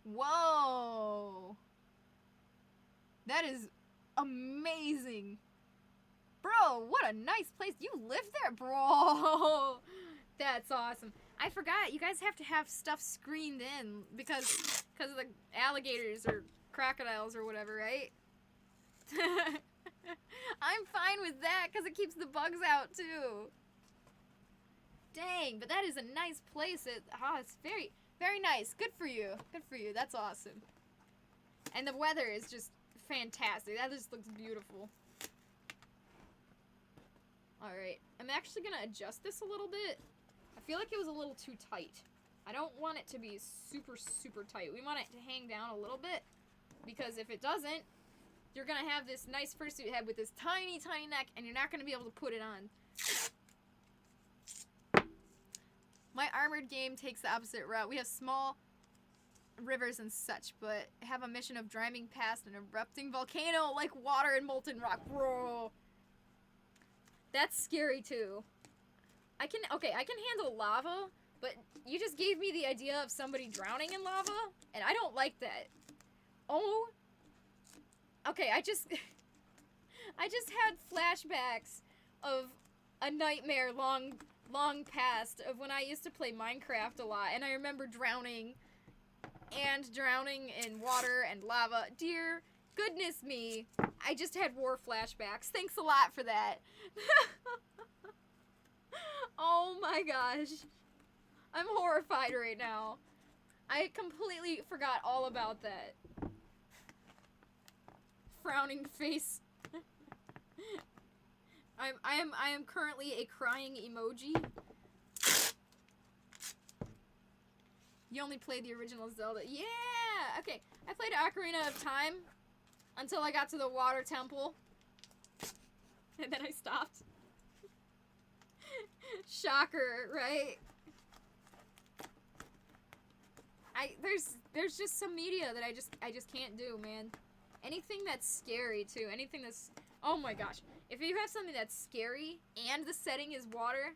Whoa. That is amazing. Bro, what a nice place. You live there, bro. That's awesome. I forgot, you guys have to have stuff screened in because of the alligators or crocodiles or whatever, right? I'm fine with that because it keeps the bugs out too. Dang, but that is a nice place. It's very, very nice. Good for you. Good for you. That's awesome. And the weather is just fantastic. That just looks beautiful. Alright, I'm actually going to adjust this a little bit. I feel like it was a little too tight. I don't want it to be super, super tight. We want it to hang down a little bit. Because if it doesn't, you're going to have this nice fursuit head with this tiny, tiny neck, and you're not going to be able to put it on. My armored game takes the opposite route. We have small rivers and such, but have a mission of driving past an erupting volcano like water and molten rock. Bro. That's scary too. I can handle lava, but you just gave me the idea of somebody drowning in lava, and I don't like that. Oh. Okay, I just had flashbacks of a nightmare long past of when I used to play Minecraft a lot, and I remember drowning in water and lava. Dear goodness me, I just had war flashbacks. Thanks a lot for that. Oh my gosh. I'm horrified right now. I completely forgot all about that. Frowning face. I am currently a crying emoji. You only played the original Zelda. Yeah! Okay, I played Ocarina of Time until I got to the water temple. And then I stopped. Shocker, right? There's just some media that I just can't do, man. Anything that's scary too. Anything that's, oh my gosh. If you have something that's scary and the setting is water,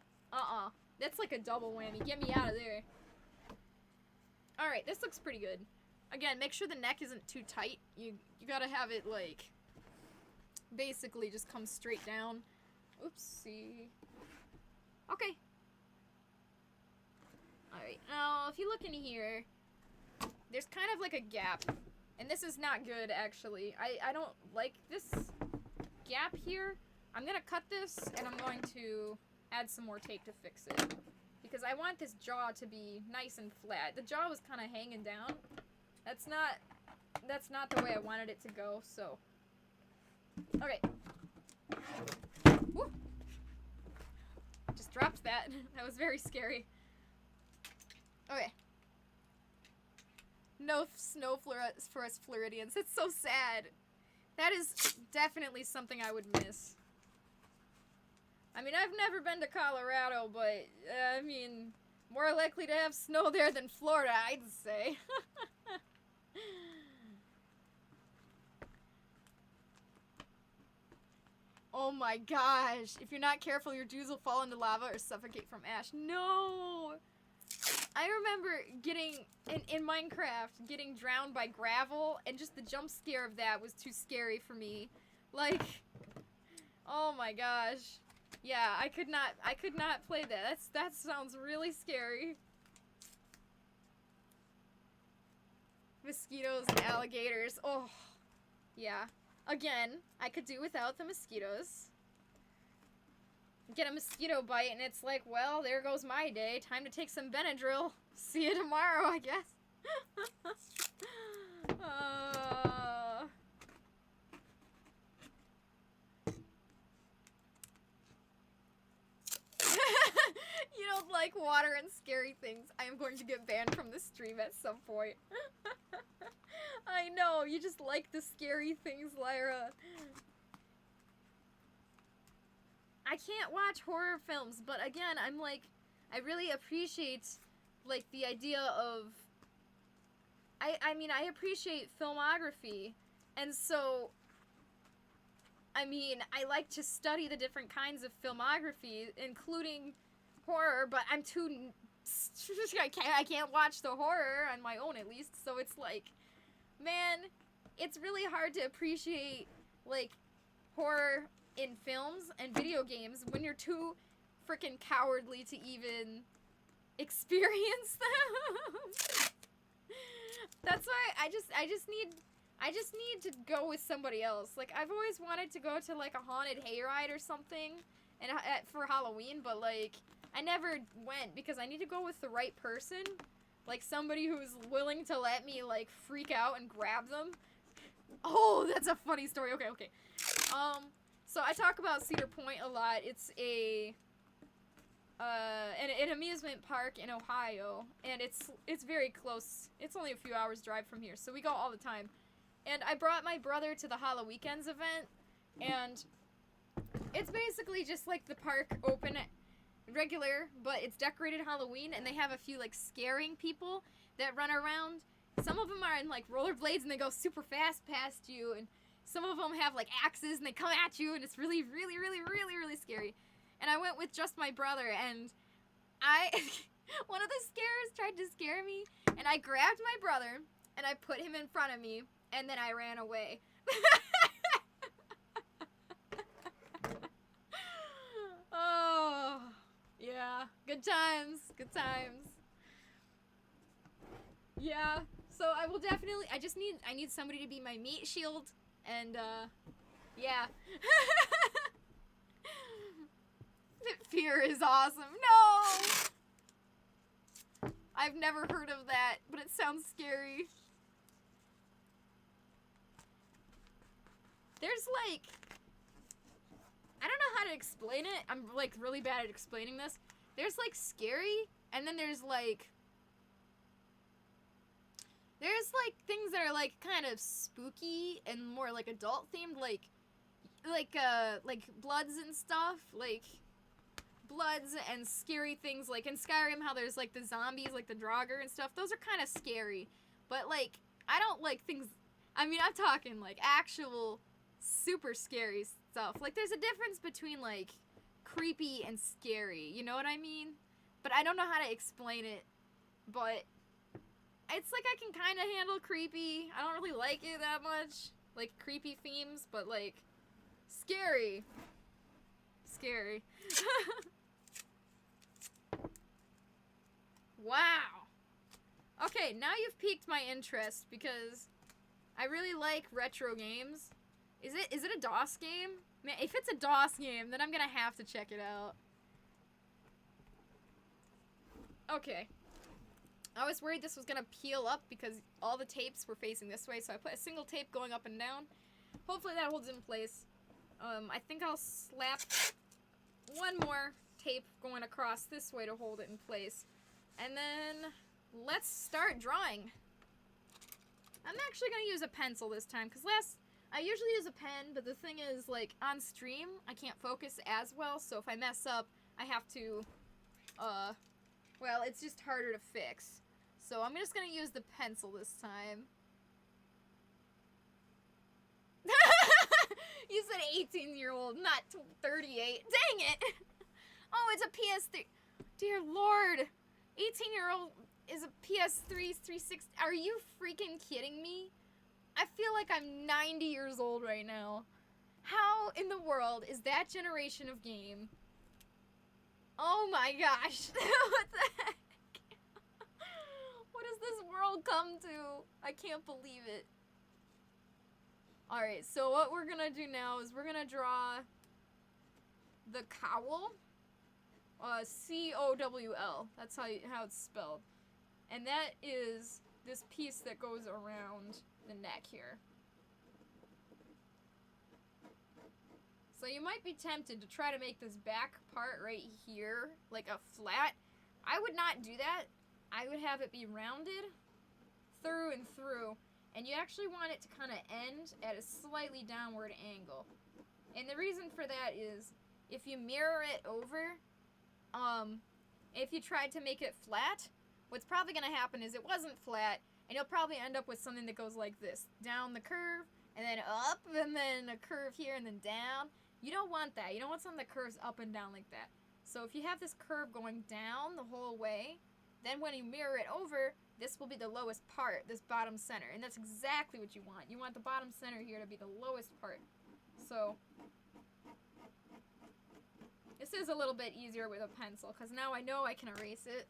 that's like a double whammy. Get me out of there. Alright, this looks pretty good. Again, make sure the neck isn't too tight. You gotta have it, like, basically just come straight down. Oopsie. Okay. Alright, now, if you look in here, there's kind of like a gap. And this is not good, actually. I don't like this gap here. I'm gonna cut this, and I'm going to add some more tape to fix it. Because I want this jaw to be nice and flat. The jaw was kind of hanging down. That's not the way I wanted it to go, so. Okay. Woo! Just dropped that. That was very scary. Okay. No snow for us Floridians. It's so sad. That is definitely something I would miss. I mean, I've never been to Colorado, but, I mean, more likely to have snow there than Florida, I'd say. Oh my gosh. If you're not careful, your dudes will fall into lava or suffocate from ash. No! I remember getting, in Minecraft, getting drowned by gravel, and just the jump scare of that was too scary for me. Like, oh my gosh. Yeah, I could not play that. That sounds really scary. Mosquitoes and alligators. Oh, yeah. Again, I could do without the mosquitoes. Get a mosquito bite and it's like, well, there goes my day. Time to take some Benadryl. See you tomorrow, I guess. You don't like water and scary things. I am going to get banned from the stream at some point. I know, you just like the scary things, Lyra. I can't watch horror films, but again, I'm like, I really appreciate, like, the idea of, I mean, I appreciate filmography, and so, I mean, I like to study the different kinds of filmography, including horror, but I'm too, I can't watch the horror on my own, at least, so it's like, man, it's really hard to appreciate, like, horror in films and video games when you're too freaking cowardly to even experience them. That's why I just need to go with somebody else. Like, I've always wanted to go to, like, a haunted hayride or something for Halloween, but, like, I never went because I need to go with the right person. Like, somebody who's willing to let me, like, freak out and grab them. Oh, that's a funny story. Okay. So I talk about Cedar Point a lot. It's an amusement park in Ohio, and it's very close. It's only a few hours drive from here, so we go all the time. And I brought my brother to the Halloweekends event, and it's basically just like the park open regular, but it's decorated Halloween, and they have a few, like, scaring people that run around. Some of them are in, like, rollerblades, and they go super fast past you, and some of them have, like, axes, and they come at you, and it's really, really, really, really, really scary. And I went with just my brother, and one of the scarers tried to scare me, and I grabbed my brother, and I put him in front of me, and then I ran away. Oh, yeah. Good times. Good times. Yeah. So I will definitely, I need somebody to be my meat shield, and, yeah. Fear is awesome. No! I've never heard of that, but it sounds scary. There's, like, I don't know how to explain it. I'm, like, really bad at explaining this. There's, like, scary, and then there's, like, things that are, like, kind of spooky and more, like, adult-themed, like, bloods and stuff, like, bloods and scary things, like in Skyrim, how there's, like, the zombies, like the Draugr and stuff. Those are kind of scary, but, like, I don't like things, I mean, I'm talking, like, actual super scary stuff. Like, there's a difference between, like, creepy and scary, you know what I mean? But I don't know how to explain it, but it's like I can kind of handle creepy. I don't really like it that much, like, creepy themes, but, like, scary. Scary. Wow. Okay, now you've piqued my interest because I really like retro games. Is it a DOS game? Man, if it's a DOS game, then I'm gonna have to check it out. Okay. I was worried this was gonna peel up because all the tapes were facing this way, so I put a single tape going up and down. Hopefully that holds in place. I think I'll slap one more tape going across this way to hold it in place. And then let's start drawing. I'm actually gonna use a pencil this time, because I usually use a pen, but the thing is, like, on stream, I can't focus as well, so if I mess up, I have to, well, it's just harder to fix. So I'm just gonna use the pencil this time. You said 18-year-old, not 38. Dang it! Oh, it's a PS3. Dear Lord. 18-year-old is a PS3 360. Are you freaking kidding me? I feel like I'm 90 years old right now. How in the world is that generation of game? Oh my gosh. What the heck? What does this world come to? I can't believe it. Alright, so what we're gonna do now is we're gonna draw the cowl. C-O-W-L. That's how it's spelled. And that is this piece that goes around the neck here. So you might be tempted to try to make this back part right here like a flat. I would not do that. I would have it be rounded through and through. And you actually want it to kind of end at a slightly downward angle. And the reason for that is if you mirror it over, if you tried to make it flat, what's probably going to happen is it wasn't flat, and you'll probably end up with something that goes like this. Down the curve, and then up, and then a curve here, and then down. You don't want that. You don't want something that curves up and down like that. So if you have this curve going down the whole way, then when you mirror it over, this will be the lowest part, this bottom center. And that's exactly what you want. You want the bottom center here to be the lowest part. So this is a little bit easier with a pencil, because now I know I can erase it.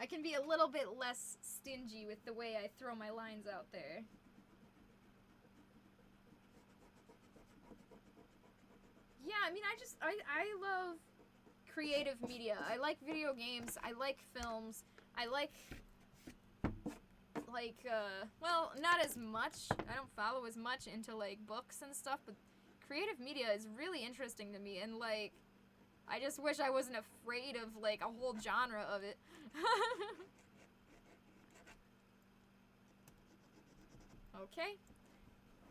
I can be a little bit less stingy with the way I throw my lines out there. Yeah, I mean, I love creative media. I like video games. I like films. I like, well, not as much. I don't follow as much into, like, books and stuff, but creative media is really interesting to me, and, like, I just wish I wasn't afraid of, like, a whole genre of it. Okay.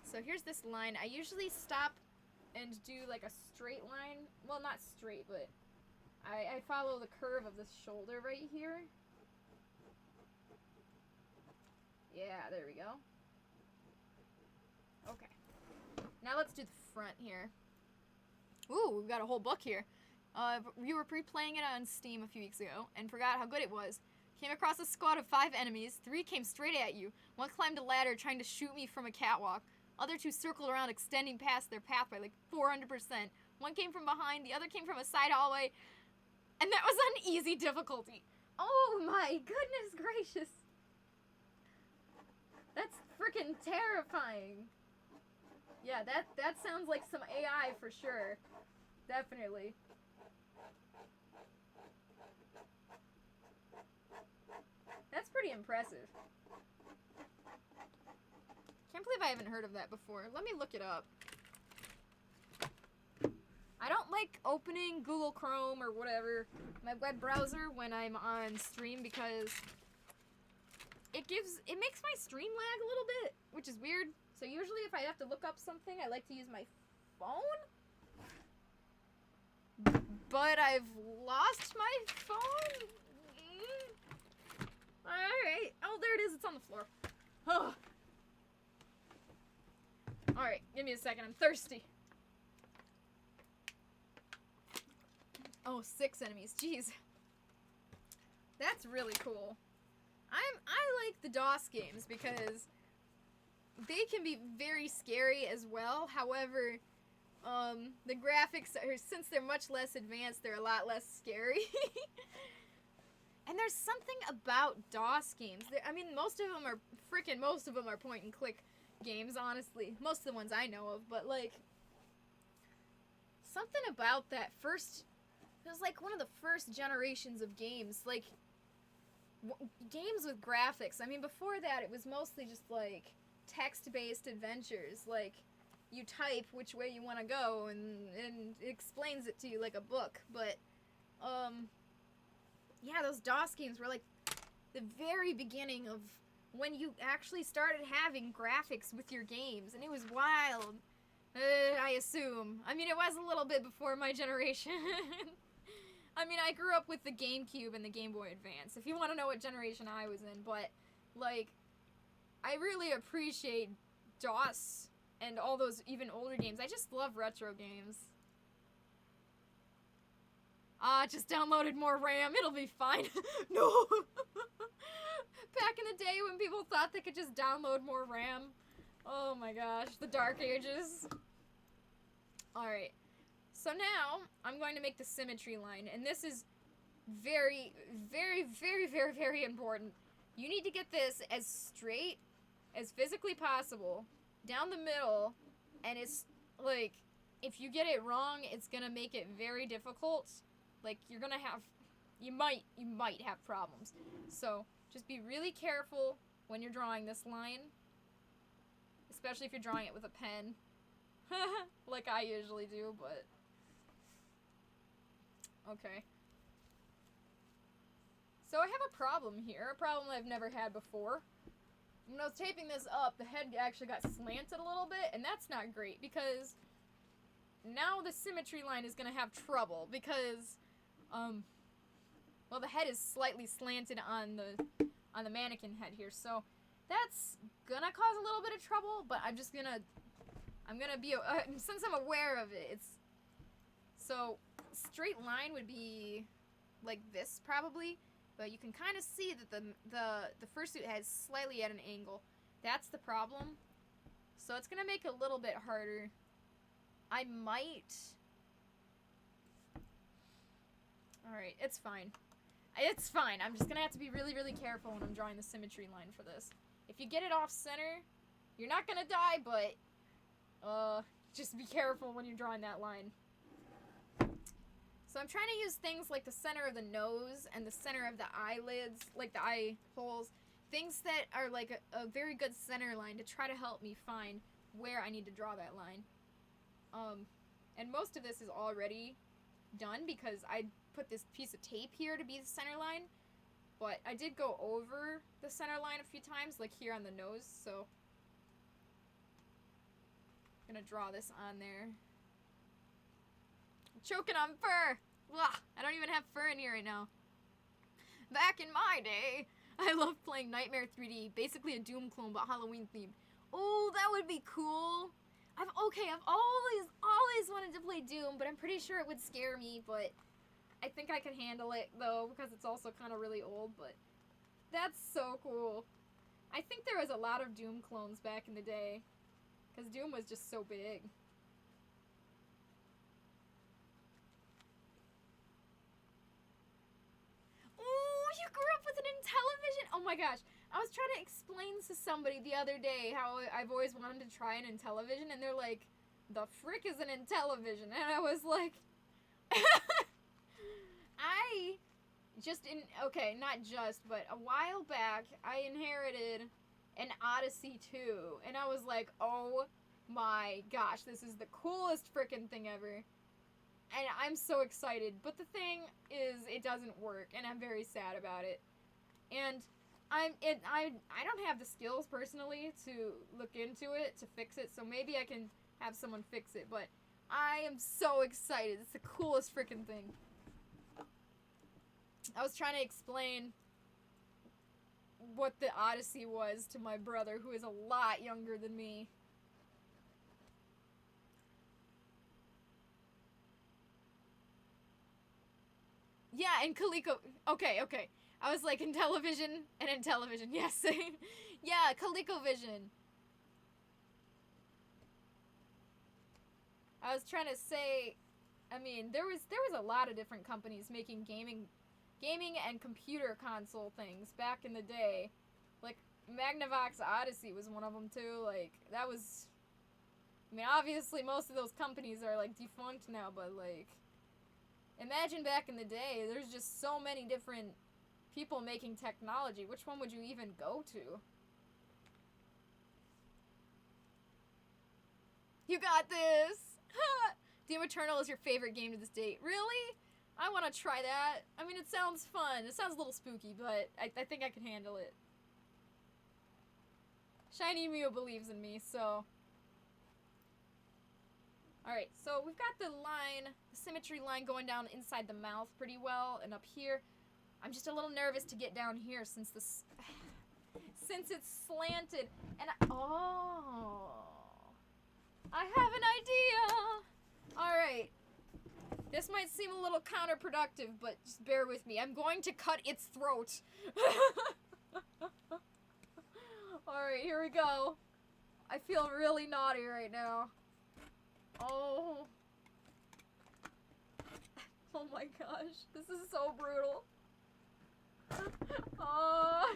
So here's this line. I usually stop and do, like, a straight line. Well, not straight, but I follow the curve of this shoulder right here. Yeah, there we go. Okay. Now let's do the front here. Ooh, we've got a whole book here. You were pre-playing it on Steam a few weeks ago and forgot how good it was. Came across a squad of 5 enemies. 3 came straight at you. 1 climbed a ladder trying to shoot me from a catwalk. Other 2 circled around, extending past their path by like 400%. 1 came from behind, the other came from a side hallway. And that was on easy difficulty. Oh my goodness gracious. That's freaking terrifying. Yeah, that sounds like some AI for sure. Definitely. That's pretty impressive. Can't believe I haven't heard of that before. Let me look it up. I don't like opening Google Chrome or whatever, my web browser, when I'm on stream because it makes my stream lag a little bit, which is weird. So usually if I have to look up something, I like to use my phone. But I've lost my phone. Alright. Oh, there it is. It's on the floor. Oh. Alright, give me a second. I'm thirsty. Oh, 6 enemies. Jeez. That's really cool. I like the DOS games because they can be very scary as well. However, the graphics are, since they're much less advanced, they're a lot less scary. And there's something about DOS games. I mean, most of them are point and click games, honestly. Most of the ones I know of, but like something about that first, it was like one of the first generations of games, like games with graphics. I mean, before that, it was mostly just like text-based adventures. Like you type which way you want to go, and it explains it to you like a book. But yeah, those DOS games were like the very beginning of when you actually started having graphics with your games, and it was wild. I assume. I mean, it was a little bit before my generation. I mean, I grew up with the GameCube and the Game Boy Advance, if you want to know what generation I was in, but, like, I really appreciate DOS and all those even older games. I just love retro games. Just downloaded more RAM, it'll be fine. No! Back in the day when people thought they could just download more RAM. Oh my gosh, the dark ages. Alright. So now, I'm going to make the symmetry line, and this is very, very, very, very, very important. You need to get this as straight as physically possible, down the middle, and it's, like, if you get it wrong, it's gonna make it very difficult. Like, you're gonna have, you might have problems. So, just be really careful when you're drawing this line, especially if you're drawing it with a pen, like I usually do, but... Okay. So I have a problem here, a problem I've never had before. When I was taping this up, the head actually got slanted a little bit, and that's not great, because now the symmetry line is gonna have trouble, because, well, the head is slightly slanted on the mannequin head here, so that's gonna cause a little bit of trouble, but I'm gonna be, since I'm aware of it, so, straight line would be like this, probably, but you can kind of see that the fursuit head is slightly at an angle. That's the problem. So it's gonna make it a little bit harder. I might... Alright, it's fine. It's fine. I'm just gonna have to be really, really careful when I'm drawing the symmetry line for this. If you get it off center, you're not gonna die, but just be careful when you're drawing that line. So I'm trying to use things like the center of the nose and the center of the eyelids, like the eye holes, things that are like a very good center line to try to help me find where I need to draw that line. And most of this is already done because I put this piece of tape here to be the center line, but I did go over the center line a few times, like here on the nose, so I'm gonna draw this on there. I'm choking on fur! Ugh, I don't even have fur in here right now. Back in my day, I loved playing Nightmare 3D, basically a Doom clone but Halloween themed. Oh, that would be cool. I've always wanted to play Doom, but I'm pretty sure it would scare me, but I think I could handle it, though, because it's also kind of really old, but that's so cool. I think there was a lot of Doom clones back in the day, because Doom was just so big. Ooh, you grew up with an Intellivision? Oh my gosh. I was trying to explain to somebody the other day how I've always wanted to try an Intellivision, and they're like, the frick is an Intellivision? And I was like, okay, not just, but a while back, I inherited an Odyssey 2, and I was like, oh my gosh, this is the coolest frickin' thing ever. And I'm so excited, but the thing is, it doesn't work, and I'm very sad about it. And I don't have the skills, personally, to look into it, to fix it, so maybe I can have someone fix it, but I am so excited. It's the coolest frickin' thing. I was trying to explain what the Odyssey was to my brother, who is a lot younger than me. Yeah, and Coleco... Okay. I was like, Intellivision and Intellivision. Yes. Yeah, ColecoVision. I was trying to say... I mean, there was a lot of different companies making gaming and computer console things back in the day. Like, Magnavox Odyssey was one of them, too. Like, that was... I mean, obviously, most of those companies are, like, defunct now, but, like... Imagine back in the day, there's just so many different people making technology. Which one would you even go to? You got this! Doom Eternal is your favorite game to this date. Really? I want to try that. I mean, it sounds fun. It sounds a little spooky, but I think I can handle it. Shiny Mew believes in me, so... Alright, so we've got the line, the symmetry line going down inside the mouth pretty well, and up here. I'm just a little nervous to get down here since this... since it's slanted, and oh... I have an idea! Alright. This might seem a little counterproductive, but just bear with me. I'm going to cut its throat. Alright, here we go. I feel really naughty right now. Oh. Oh my gosh. This is so brutal. Oh.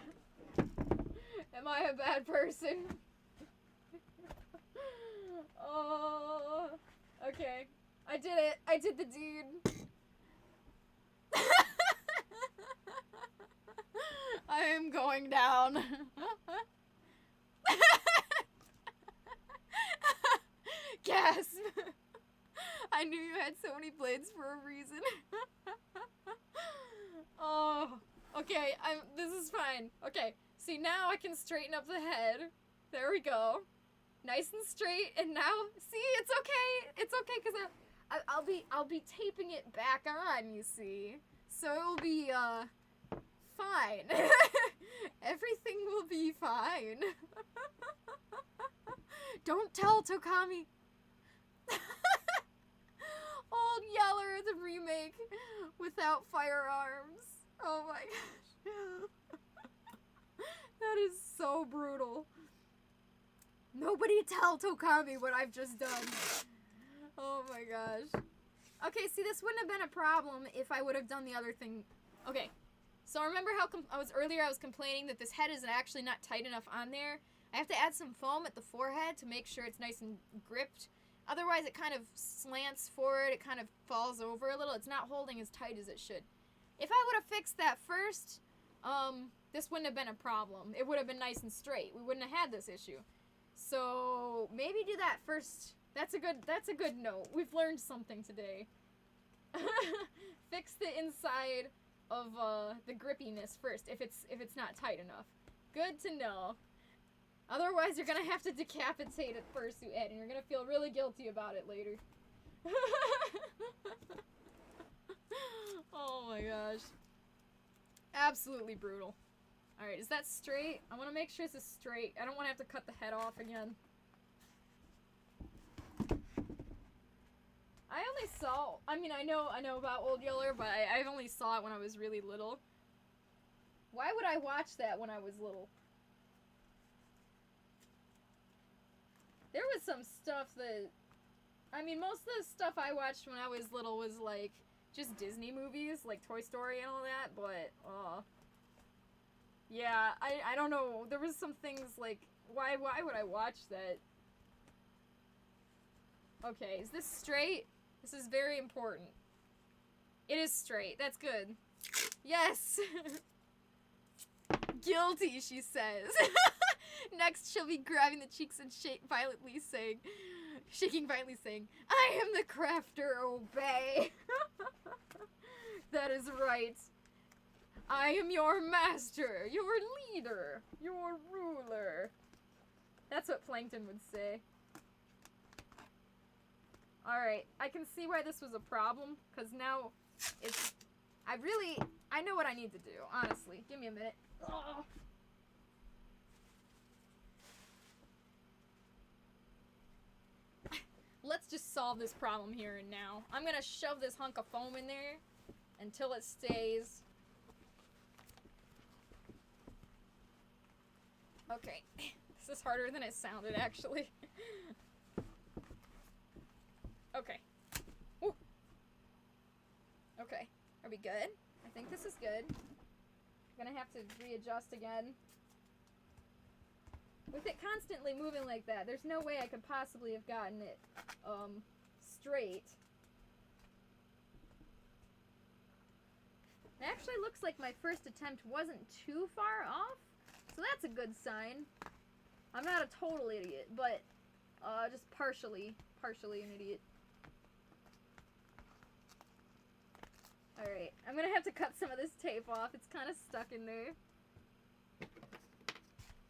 Am I a bad person? Oh. Okay. I did it. I did the deed. I am going down. Gasp! I knew you had so many blades for a reason. Oh, okay, this is fine. Okay, see, now I can straighten up the head. There we go. Nice and straight, and now, see, it's okay. It's okay, because I'll be taping it back on, you see. So it will be, fine. Everything will be fine. Don't tell Tocami. Old Yeller, the remake without firearms. Oh my gosh. That is so brutal. Nobody tell Tocami what I've just done. Oh my gosh. Okay, see, this wouldn't have been a problem if I would have done the other thing. Okay, So remember how I was complaining that this head is actually not tight enough on there? I have to add some foam at the forehead to make sure it's nice and gripped. Otherwise, it kind of slants forward. It kind of falls over a little. It's not holding as tight as it should. If I would have fixed that first, this wouldn't have been a problem. It would have been nice and straight. We wouldn't have had this issue. So maybe do that first. That's a good note. We've learned something today. Fix the inside of the grippiness first if it's not tight enough. Good to know. Otherwise, you're gonna have to decapitate a fursuit head, and you're gonna feel really guilty about it later. Oh my gosh. Absolutely brutal. Alright, is that straight? I want to make sure this is straight. I don't want to have to cut the head off again. I know about Old Yeller, but I only saw it when I was really little. Why would I watch that when I was little? There was some stuff that... I mean, most of the stuff I watched when I was little was, like, just Disney movies, like Toy Story and all that, but, yeah, I don't know. There was some things, like, why would I watch that? Okay, is this straight? This is very important. It is straight. That's good. Yes! Guilty, she says. Next, she'll be grabbing the cheeks and shaking violently, saying, I am the crafter, obey. That is right. I am your master, your leader, your ruler. That's what Plankton would say. Alright, I can see why this was a problem, because now it's... I know what I need to do, honestly. Give me a minute. Ugh. Let's just solve this problem here and now. I'm gonna shove this hunk of foam in there until it stays. Okay. This is harder than it sounded, actually. Okay. Ooh. Okay. Are we good? I think this is good. I'm gonna have to readjust again. With it constantly moving like that, there's no way I could possibly have gotten it, straight. It actually looks like my first attempt wasn't too far off, so that's a good sign. I'm not a total idiot, but, just partially an idiot. Alright, I'm gonna have to cut some of this tape off. It's kind of stuck in there.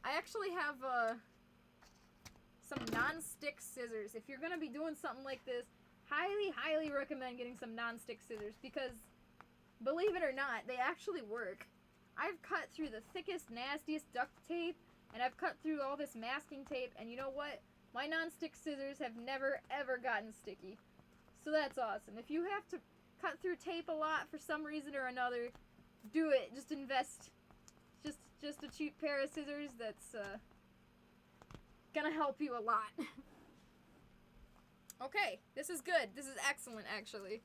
I actually have, some non-stick scissors. If you're gonna be doing something like this, highly recommend getting some non-stick scissors, because, believe it or not, they actually work. I've cut through the thickest, nastiest duct tape, and I've cut through all this masking tape, and you know what? My non-stick scissors have never, ever gotten sticky. So that's awesome. If you have to cut through tape a lot for some reason or another, do it. Just invest. Just a cheap pair of scissors that's gonna help you a lot. Okay, this is good. This is excellent, actually.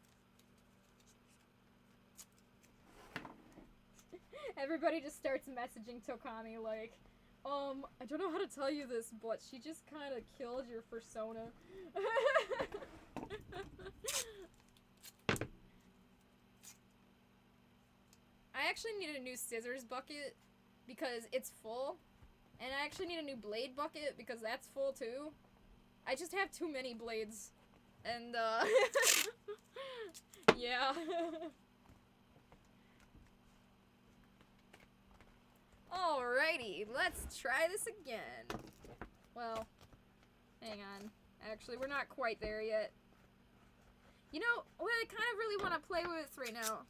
Everybody just starts messaging Tocami like, I don't know how to tell you this, but she just kind of killed your persona. I actually need a new scissors bucket because it's full, and I actually need a new blade bucket because that's full too. I just have too many blades, and yeah. Alrighty, let's try this again. Well, hang on. Actually, we're not quite there yet. You know, what I kind of really want to play with right now.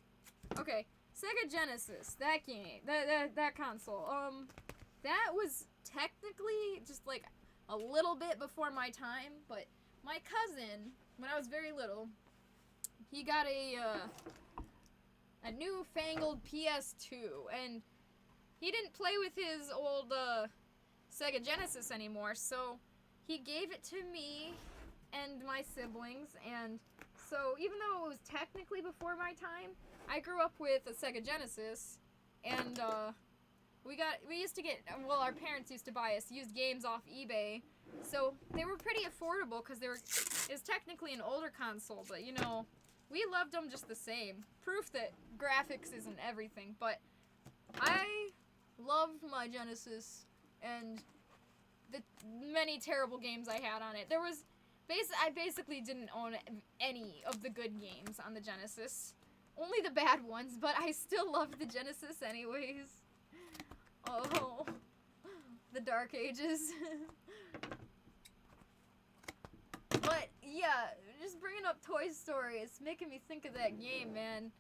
Okay, Sega Genesis, that game, that console. That was technically just like a little bit before my time, but my cousin, when I was very little, he got a newfangled PS2, and he didn't play with his old Sega Genesis anymore, so he gave it to me and my siblings, and so even though it was technically before my time, I grew up with a Sega Genesis, And, we used to get, well, our parents used to buy us used games off eBay, so they were pretty affordable because it was technically an older console, but you know, we loved them just the same. Proof that graphics isn't everything, but I loved my Genesis and the many terrible games I had on it. I basically didn't own any of the good games on the Genesis. Only the bad ones, but I still loved the Genesis anyways. Oh, the Dark Ages. But, yeah, just bringing up Toy Story, it's making me think of that game, man.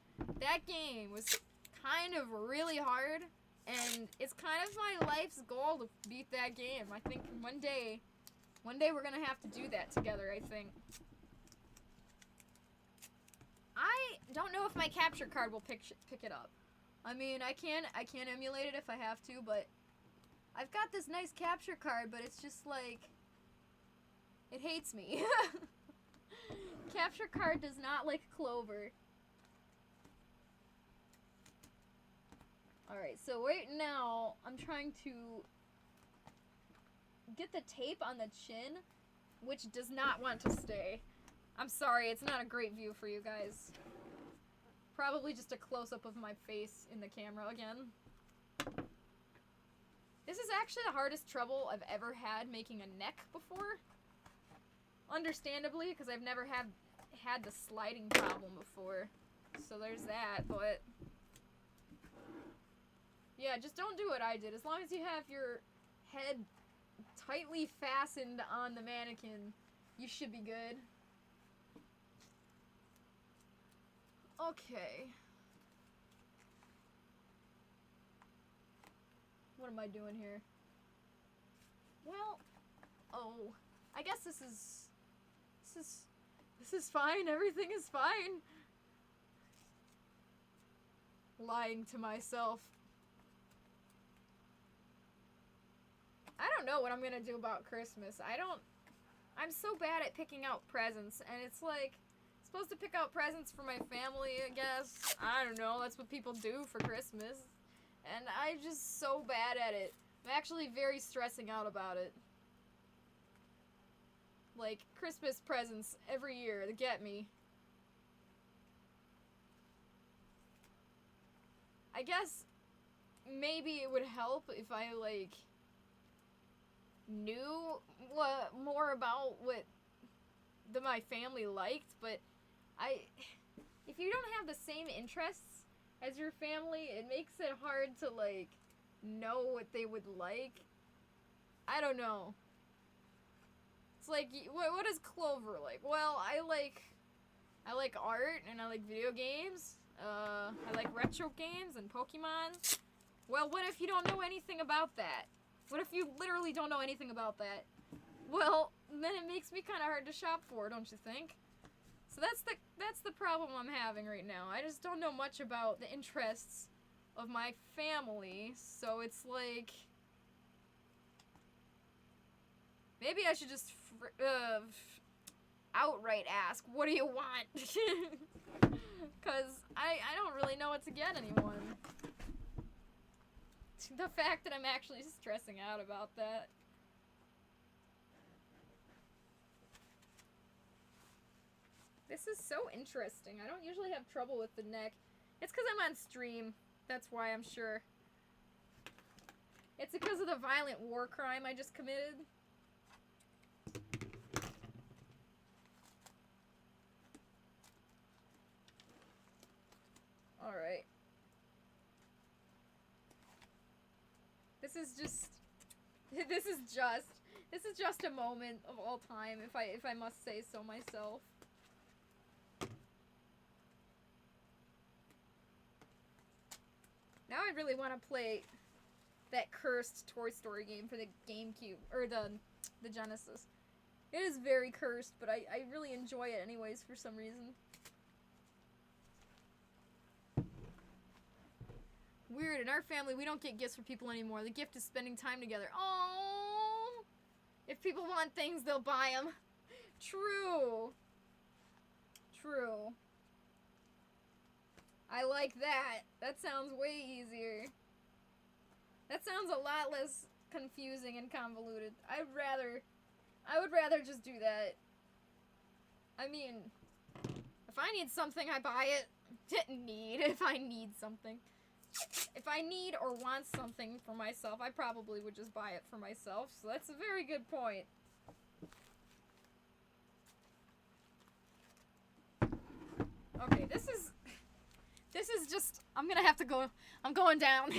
That game was kind of really hard, and it's kind of my life's goal to beat that game. I think one day we're gonna have to do that together, I think. I don't know if my capture card will pick it up. I mean, I can emulate it if I have to, but I've got this nice capture card, but it's just like, it hates me. Capture card does not like Clover. Alright, so right now, I'm trying to get the tape on the chin, which does not want to stay. I'm sorry, it's not a great view for you guys. Probably just a close-up of my face in the camera again. This is actually the hardest trouble I've ever had making a neck before. Understandably, because I've never had the sliding problem before. So there's that, but... yeah, just don't do what I did. As long as you have your head tightly fastened on the mannequin, you should be good. Okay. What am I doing here? Well, oh, I guess this is fine. Everything is fine. Lying to myself. I don't know what I'm gonna do about Christmas. I'm so bad at picking out presents, and it's like, supposed to pick out presents for my family, I guess. I don't know, that's what people do for Christmas. And I'm just so bad at it. I'm actually very stressing out about it. Like, Christmas presents every year to get me. I guess maybe it would help if I, like, knew more about what my family liked, but if you don't have the same interests as your family, it makes it hard to, like, know what they would like. I don't know. It's like, what is Clover like? Well, I like art, and I like video games. I like retro games and Pokemon. Well, what if you don't know anything about that? What if you literally don't know anything about that? Well, then it makes me kind of hard to shop for, don't you think? So that's the problem I'm having right now. I just don't know much about the interests of my family, so it's like, maybe I should just outright ask, what do you want? Because I don't really know what to get anyone. The fact that I'm actually stressing out about that. This is so interesting. I don't usually have trouble with the neck. It's because I'm on stream. That's why, I'm sure. It's because of the violent war crime I just committed. Alright. This is just a moment of all time, if I must say so myself. Now I really want to play that cursed Toy Story game for the GameCube, or the Genesis. It is very cursed, but I really enjoy it anyways for some reason. Weird, in our family we don't get gifts for people anymore. The gift is spending time together. Oh, if people want things, they'll buy them. True. True. I like that. That sounds way easier. That sounds a lot less confusing and convoluted. I would rather just do that. I mean, if I need something, I buy it. If I need something. If I need or want something for myself, I probably would just buy it for myself. So that's a very good point. Okay, this is just, I'm gonna have to go, I'm going down.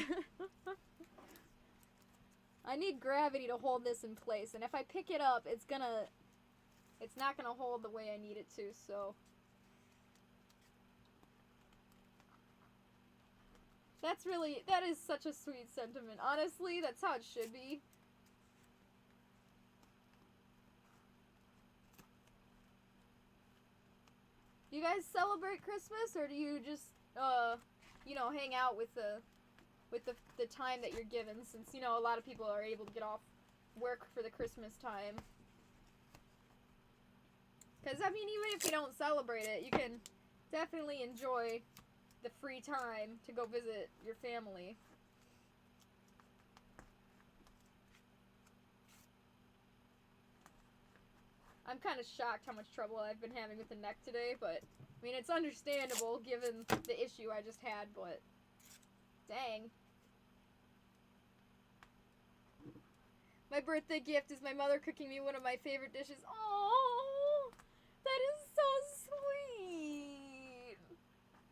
I need gravity to hold this in place, and if I pick it up, it's not gonna hold the way I need it to, so. That is such a sweet sentiment. Honestly, that's how it should be. You guys celebrate Christmas, or do you just, you know, hang out with the time that you're given, since, you know, a lot of people are able to get off work for the Christmas time. Because, I mean, even if you don't celebrate it, you can definitely enjoy the free time to go visit your family. I'm kind of shocked how much trouble I've been having with the neck today, but, I mean, it's understandable given the issue I just had, but dang. My birthday gift is my mother cooking me one of my favorite dishes. Oh, that is so sweet.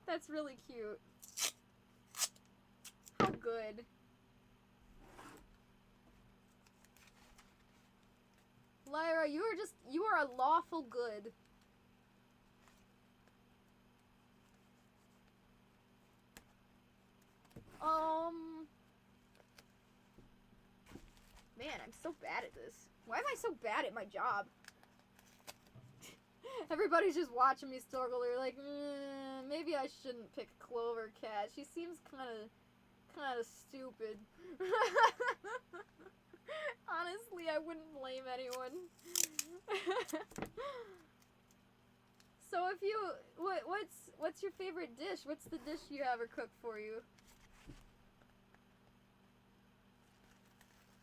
That's really cute. How good. Lyra, you are a lawful good. Man, I'm so bad at this. Why am I so bad at my job? Everybody's just watching me struggle. They're like, maybe I shouldn't pick CloverCat. She seems kind of stupid. Honestly, I wouldn't blame anyone. So if you, what's your favorite dish? What's the dish you have her cook for you?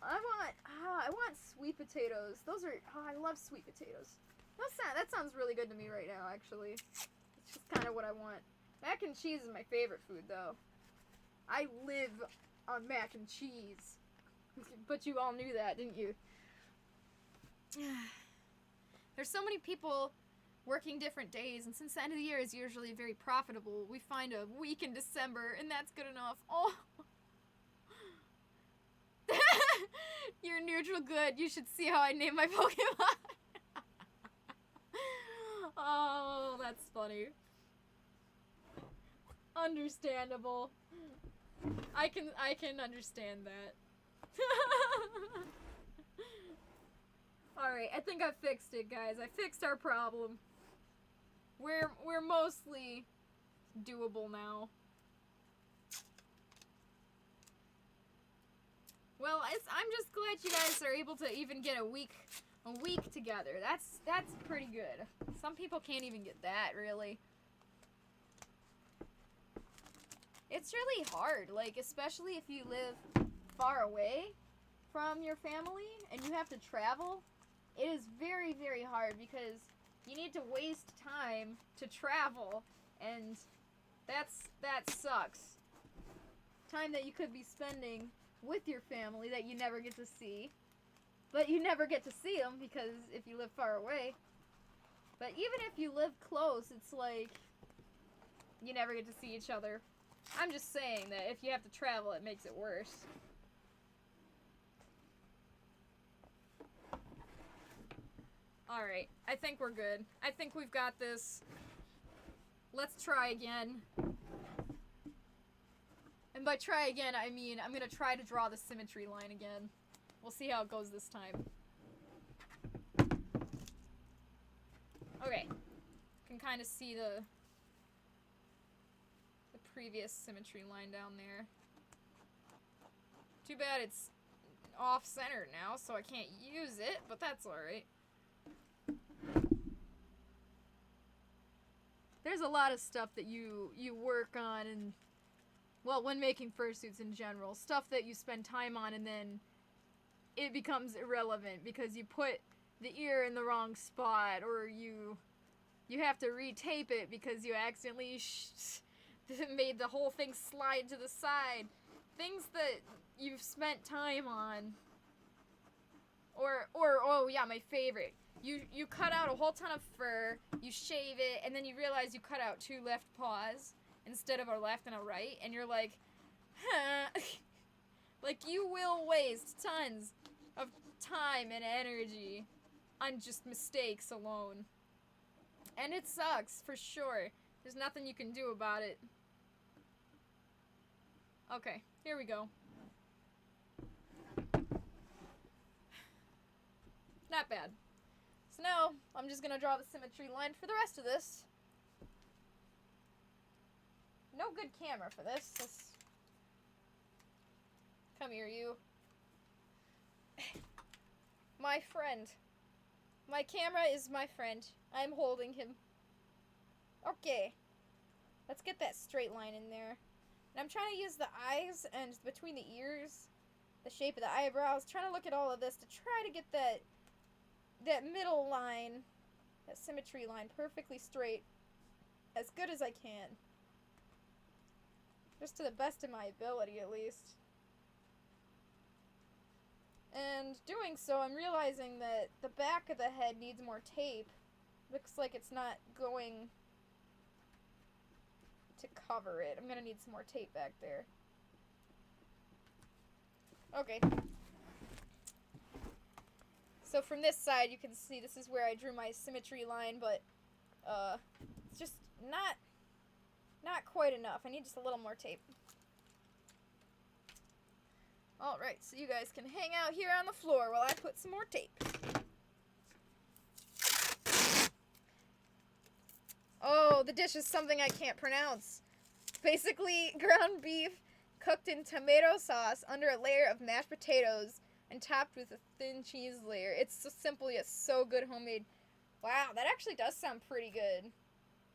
I want sweet potatoes. Those are, I love sweet potatoes. That sounds really good to me right now, actually. It's just kind of what I want. Mac and cheese is my favorite food, though. I live on mac and cheese. But you all knew that, didn't you? There's so many people working different days, and since the end of the year is usually very profitable, we find a week in December, and that's good enough. Oh! You're neutral good. You should see how I name my Pokemon. Oh, that's funny. Understandable. I can understand that. Alright, I think I fixed it, guys. I fixed our problem. We're mostly doable now. Well, I'm just glad you guys are able to even get a week together. That's pretty good. Some people can't even get that, really. It's really hard, like, especially if you live far away from your family and you have to travel. It is very, very hard because you need to waste time to travel, and that sucks. Time that you could be spending with your family that you never get to see. But you never get to see them because if you live far away. But even if you live close, it's like you never get to see each other. I'm just saying that if you have to travel, it makes it worse. Alright, I think we're good. I think we've got this. Let's try again. And by try again, I mean I'm gonna try to draw the symmetry line again. We'll see how it goes this time. Okay. Can kind of see the previous symmetry line down there. Too bad it's off-center now, so I can't use it, but that's alright. There's a lot of stuff that you work on, and well, when making fursuits in general, stuff that you spend time on and then it becomes irrelevant because you put the ear in the wrong spot, or you have to retape it because you accidentally made the whole thing slide to the side. Things that you've spent time on. Or oh yeah, my favorite. You cut out a whole ton of fur, you shave it, and then you realize you cut out 2 left paws instead of a left and a right, and you're like, huh. Like, you will waste tons of time and energy on just mistakes alone. And it sucks, for sure. There's nothing you can do about it. Okay, here we go. Not bad. So now, I'm just gonna draw the symmetry line for the rest of this. No good camera for this. Come here, you. My friend. My camera is my friend. I'm holding him. Okay. Let's get that straight line in there. And I'm trying to use the eyes and between the ears, the shape of the eyebrows, trying to look at all of this to try to get that middle line, that symmetry line, perfectly straight, as good as I can. Just to the best of my ability, at least. And doing so, I'm realizing that the back of the head needs more tape. Looks like it's not going to cover it. I'm gonna need some more tape back there. Okay. So from this side, you can see this is where I drew my symmetry line, but it's just not quite enough. I need just a little more tape. Alright, so you guys can hang out here on the floor while I put some more tape. Oh, the dish is something I can't pronounce. Basically, ground beef cooked in tomato sauce under a layer of mashed potatoes and topped with a thin cheese layer. It's so simple yet so good homemade. Wow, that actually does sound pretty good.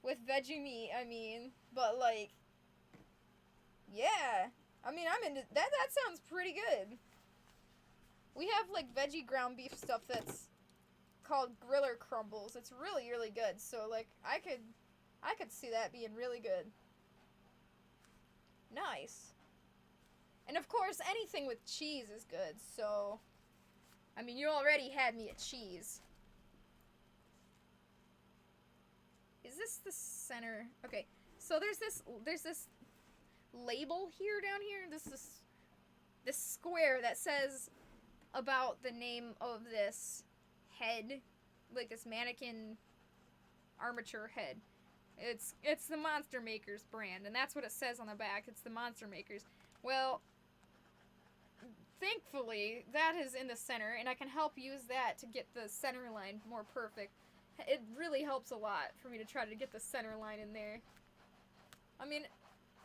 With veggie meat, I mean. But, like, yeah. I mean, I'm into that. That sounds pretty good. We have, like, veggie ground beef stuff that's called griller crumbles. It's really, really good. So, like, I could see that being really good. Nice. And, of course, anything with cheese is good, so I mean, you already had me at cheese. Is this the center? Okay, so there's this label here down here. This square that says about the name of this head, like this mannequin armature head. It's the Monster Makers brand, and that's what it says on the back. It's the Monster Makers. Well, thankfully, that is in the center, and I can help use that to get the center line more perfect. It really helps a lot for me to try to get the center line in there. I mean,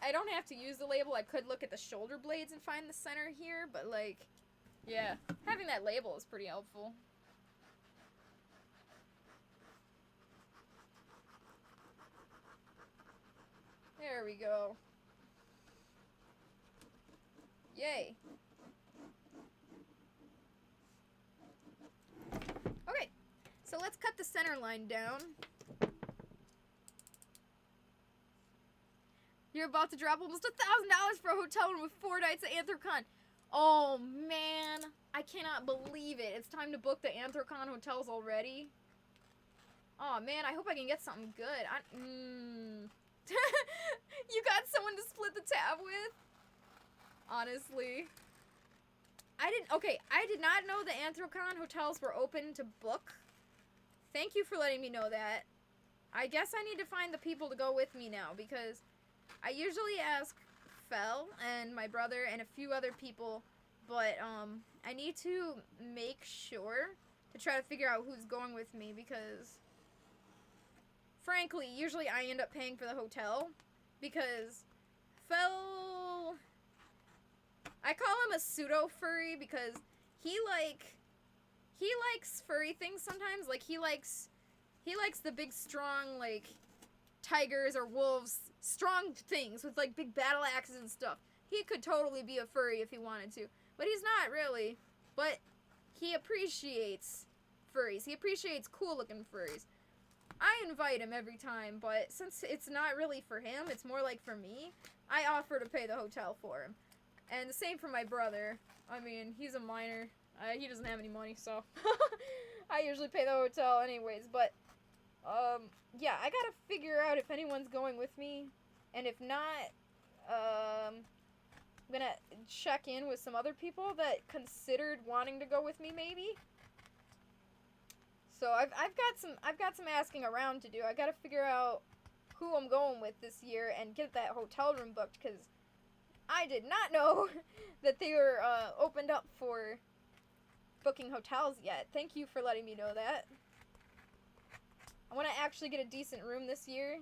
I don't have to use the label. I could look at the shoulder blades and find the center here, but, like, yeah, having that label is pretty helpful. There we go. Yay. Okay, so let's cut the center line down. You're about to drop almost $1,000 for a hotel room with 4 nights at Anthrocon. Oh, man. I cannot believe it. It's time to book the Anthrocon hotels already. Oh, man, I hope I can get something good. You got someone to split the tab with? Honestly. I did not know the Anthrocon hotels were open to book. Thank you for letting me know that. I guess I need to find the people to go with me now, because I usually ask Fel and my brother and a few other people, but I need to make sure to try to figure out who's going with me, because frankly, usually I end up paying for the hotel, because Fel, I call him a pseudo-furry because he likes furry things sometimes. Like, he likes the big, strong, like, tigers or wolves, strong things with like big battle axes and stuff. He could totally be a furry if he wanted to, but he's not really. But he appreciates furries. He appreciates cool looking furries. I invite him every time, but since it's not really for him, it's more like for me, I offer to pay the hotel for him. And the same for my brother. I mean, he's a minor. He doesn't have any money, so I usually pay the hotel anyways. But, yeah, I gotta figure out if anyone's going with me. And if not, I'm gonna check in with some other people that considered wanting to go with me, maybe. So I've got some asking around to do. I gotta figure out who I'm going with this year and get that hotel room booked, because I did not know that they were opened up for booking hotels yet. Thank you for letting me know that. I want to actually get a decent room this year.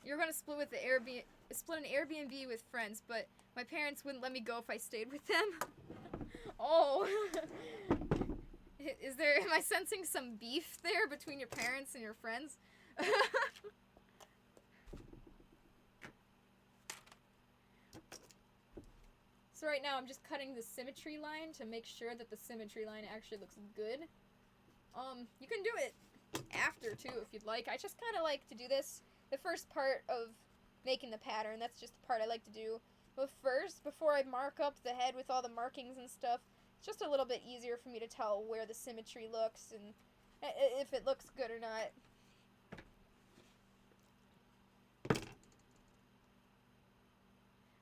You're gonna split with split an Airbnb with friends, but my parents wouldn't let me go if I stayed with them. Oh, am I sensing some beef there between your parents and your friends? So right now I'm just cutting the symmetry line to make sure that the symmetry line actually looks good. You can do it after too if you'd like. I just kind of like to do this, the first part of making the pattern. That's just the part I like to do. But first, before I mark up the head with all the markings and stuff, it's just a little bit easier for me to tell where the symmetry looks and if it looks good or not.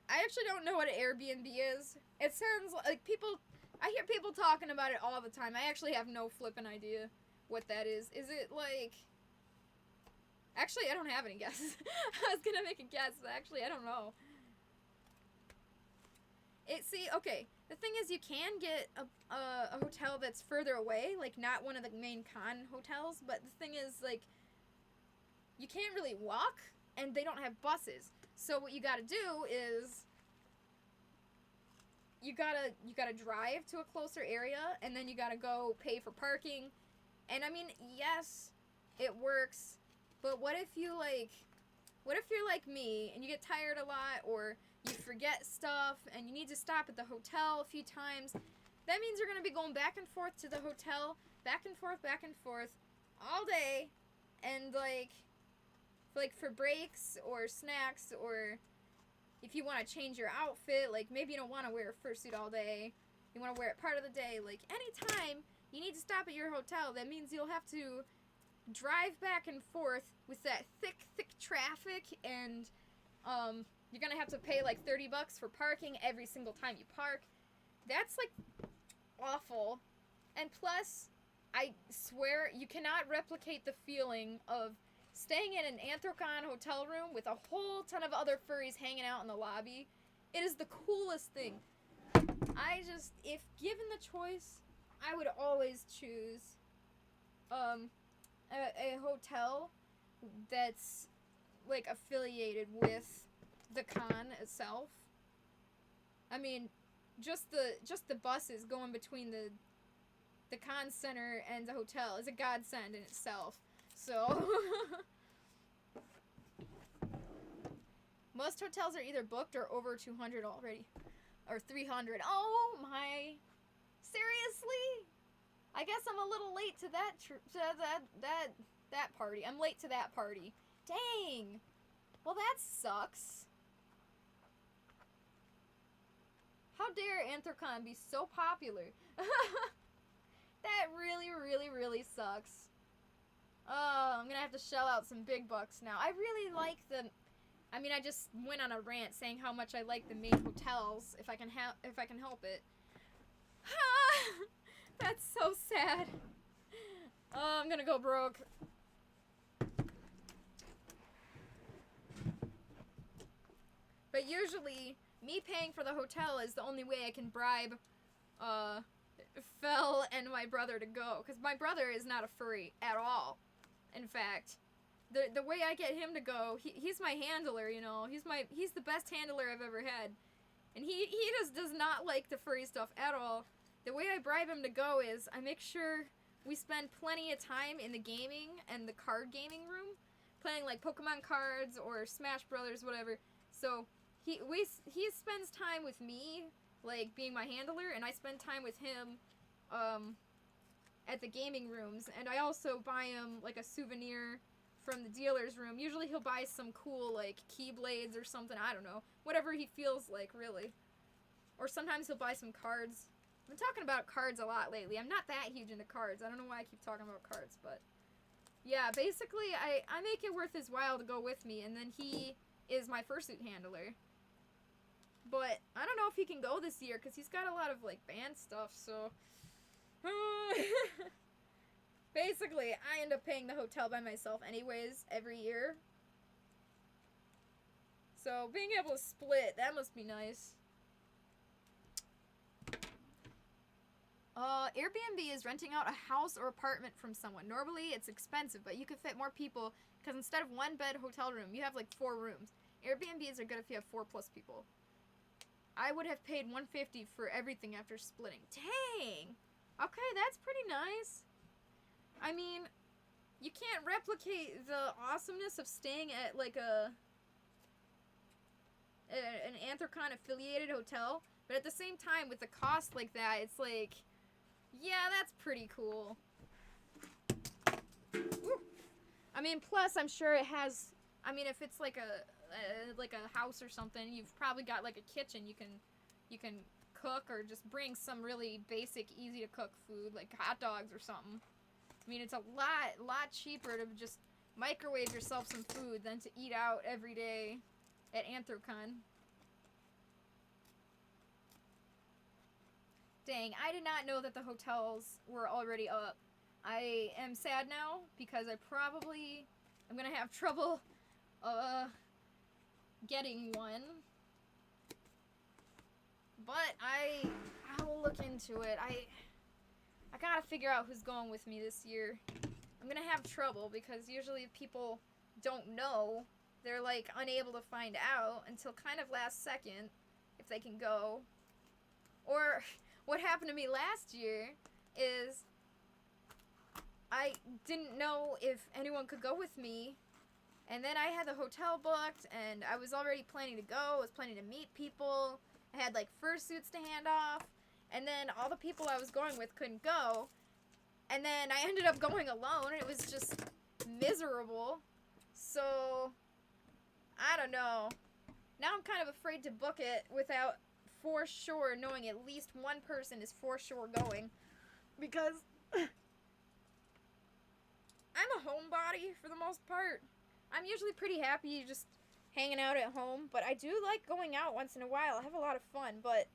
I actually don't know what an Airbnb is. It sounds like I hear people talking about it all the time. I actually have no flippin' idea what that is. Is it like... Actually, I don't have any guesses. I was gonna make a guess, but actually I don't know. Okay, the thing is you can get a hotel that's further away, like not one of the main con hotels, but the thing is, like, you can't really walk, and they don't have buses. So what you gotta do is you gotta drive to a closer area, and then you gotta go pay for parking. And I mean, yes, it works, but what if you're like me and you get tired a lot, or you forget stuff and you need to stop at the hotel a few times? That means you're gonna be going back and forth to the hotel, back and forth all day, and like for breaks or snacks, or if you want to change your outfit, like maybe you don't want to wear a fursuit all day, you want to wear it part of the day, like anytime you need to stop at your hotel, that means you'll have to drive back and forth with that thick traffic, and you're gonna have to pay like $30 for parking every single time you park. That's like awful. And plus, I swear you cannot replicate the feeling of staying in an Anthrocon hotel room with a whole ton of other furries hanging out in the lobby. It is the coolest thing. If given the choice, I would always choose a hotel that's like affiliated with the con itself. I mean, just the buses going between the con center and the hotel is a godsend in itself. So most hotels are either booked or over 200 already, or 300. Oh my! Seriously? I guess I'm a little late to that party. I'm late to that party. Dang. Well, that sucks. How dare Anthrocon be so popular? That really sucks. Oh, I'm gonna have to shell out some big bucks now. I really like I just went on a rant saying how much I like the main hotels, if I can help it. That's so sad. Oh, I'm gonna go broke. But usually, me paying for the hotel is the only way I can bribe Fel and my brother to go, because my brother is not a furry at all. In fact, the way I get him to go, he's my handler, you know. He's the best handler I've ever had, and he just does not like the furry stuff at all. The way I bribe him to go is I make sure we spend plenty of time in the gaming and the card gaming room, playing like Pokemon cards or Smash Brothers, whatever. So he spends time with me, like being my handler, and I spend time with him, at the gaming rooms. And I also buy him like a souvenir from the dealer's room. Usually he'll buy some cool like keyblades or something. I don't know, whatever he feels like, really. Or sometimes he'll buy some cards. I've been talking about cards a lot lately. I'm not that huge into cards. I don't know why I keep talking about cards, but yeah, basically I make it worth his while to go with me, and then he is my fursuit handler. But I don't know if he can go this year because he's got a lot of like band stuff, so basically I end up paying the hotel by myself anyways every year. So being able to split, that must be nice. Airbnb is renting out a house or apartment from someone. Normally it's expensive, but you can fit more people because instead of one bed hotel room, you have like 4 rooms. Airbnbs are good if you have 4+ people. I would have paid $150 for everything after splitting. Dang! Okay, that's pretty nice. I mean, you can't replicate the awesomeness of staying at like an Anthrocon affiliated hotel, but at the same time, with the cost like that, it's like, yeah, that's pretty cool. Woo. I mean, plus I'm sure it has. I mean, if it's like a house or something, you've probably got like a kitchen. You can cook or just bring some really basic, easy to cook food like hot dogs or something. I mean, it's a lot cheaper to just microwave yourself some food than to eat out every day at Anthrocon. Dang, I did not know that the hotels were already up. I am sad now because I probably am gonna have trouble getting one. But I'll look into it. I gotta figure out who's going with me this year. I'm gonna have trouble because usually if people don't know, they're like unable to find out until kind of last second if they can go. Or what happened to me last year is I didn't know if anyone could go with me, and then I had the hotel booked and I was already planning to go. I was planning to meet people. I had like fursuits to hand off, and then all the people I was going with couldn't go, and then I ended up going alone, and it was just miserable. So I don't know. Now I'm kind of afraid to book it without for sure knowing at least one person is for sure going, because I'm a homebody for the most part. I'm usually pretty happy just hanging out at home, but I do like going out once in a while. I have a lot of fun, but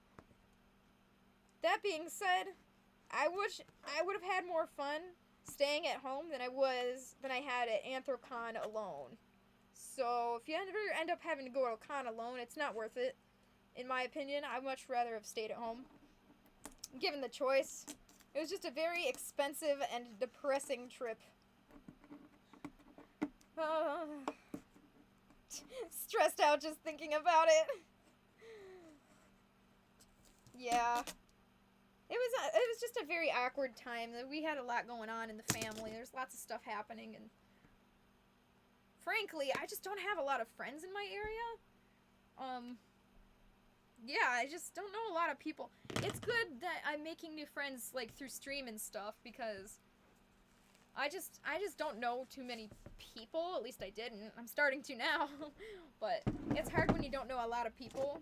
that being said, I wish I would have had more fun staying at home than I had at Anthrocon alone. So if you ever end up having to go to a con alone, it's not worth it. In my opinion, I'd much rather have stayed at home. Given the choice, it was just a very expensive and depressing trip. Stressed out just thinking about it. Yeah. It was just a very awkward time. We had a lot going on in the family. There's lots of stuff happening, and frankly, I just don't have a lot of friends in my area. Yeah, I just don't know a lot of people. It's good that I'm making new friends like through stream and stuff, because I just don't know too many people. At least I didn't. I'm starting to now. But it's hard when you don't know a lot of people.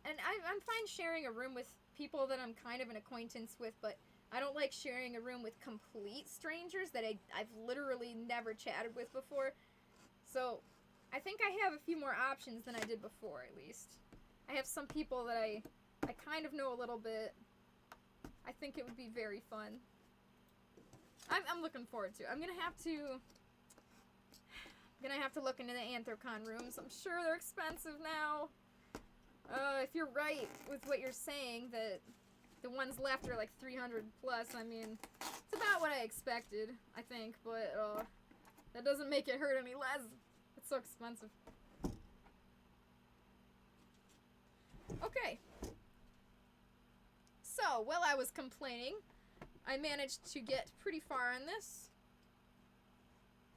And I'm fine sharing a room with people that I'm kind of an acquaintance with, but I don't like sharing a room with complete strangers that I've literally never chatted with before. So I think I have a few more options than I did before, at least. I have some people that I kind of know a little bit. I think it would be very fun. I'm looking forward to it. I'm gonna have to look into the Anthrocon rooms. I'm sure they're expensive now. If you're right with what you're saying, that the ones left are like 300 plus, I mean, it's about what I expected, I think, but that doesn't make it hurt any less. It's so expensive. Okay. So, while I was complaining, I managed to get pretty far on this.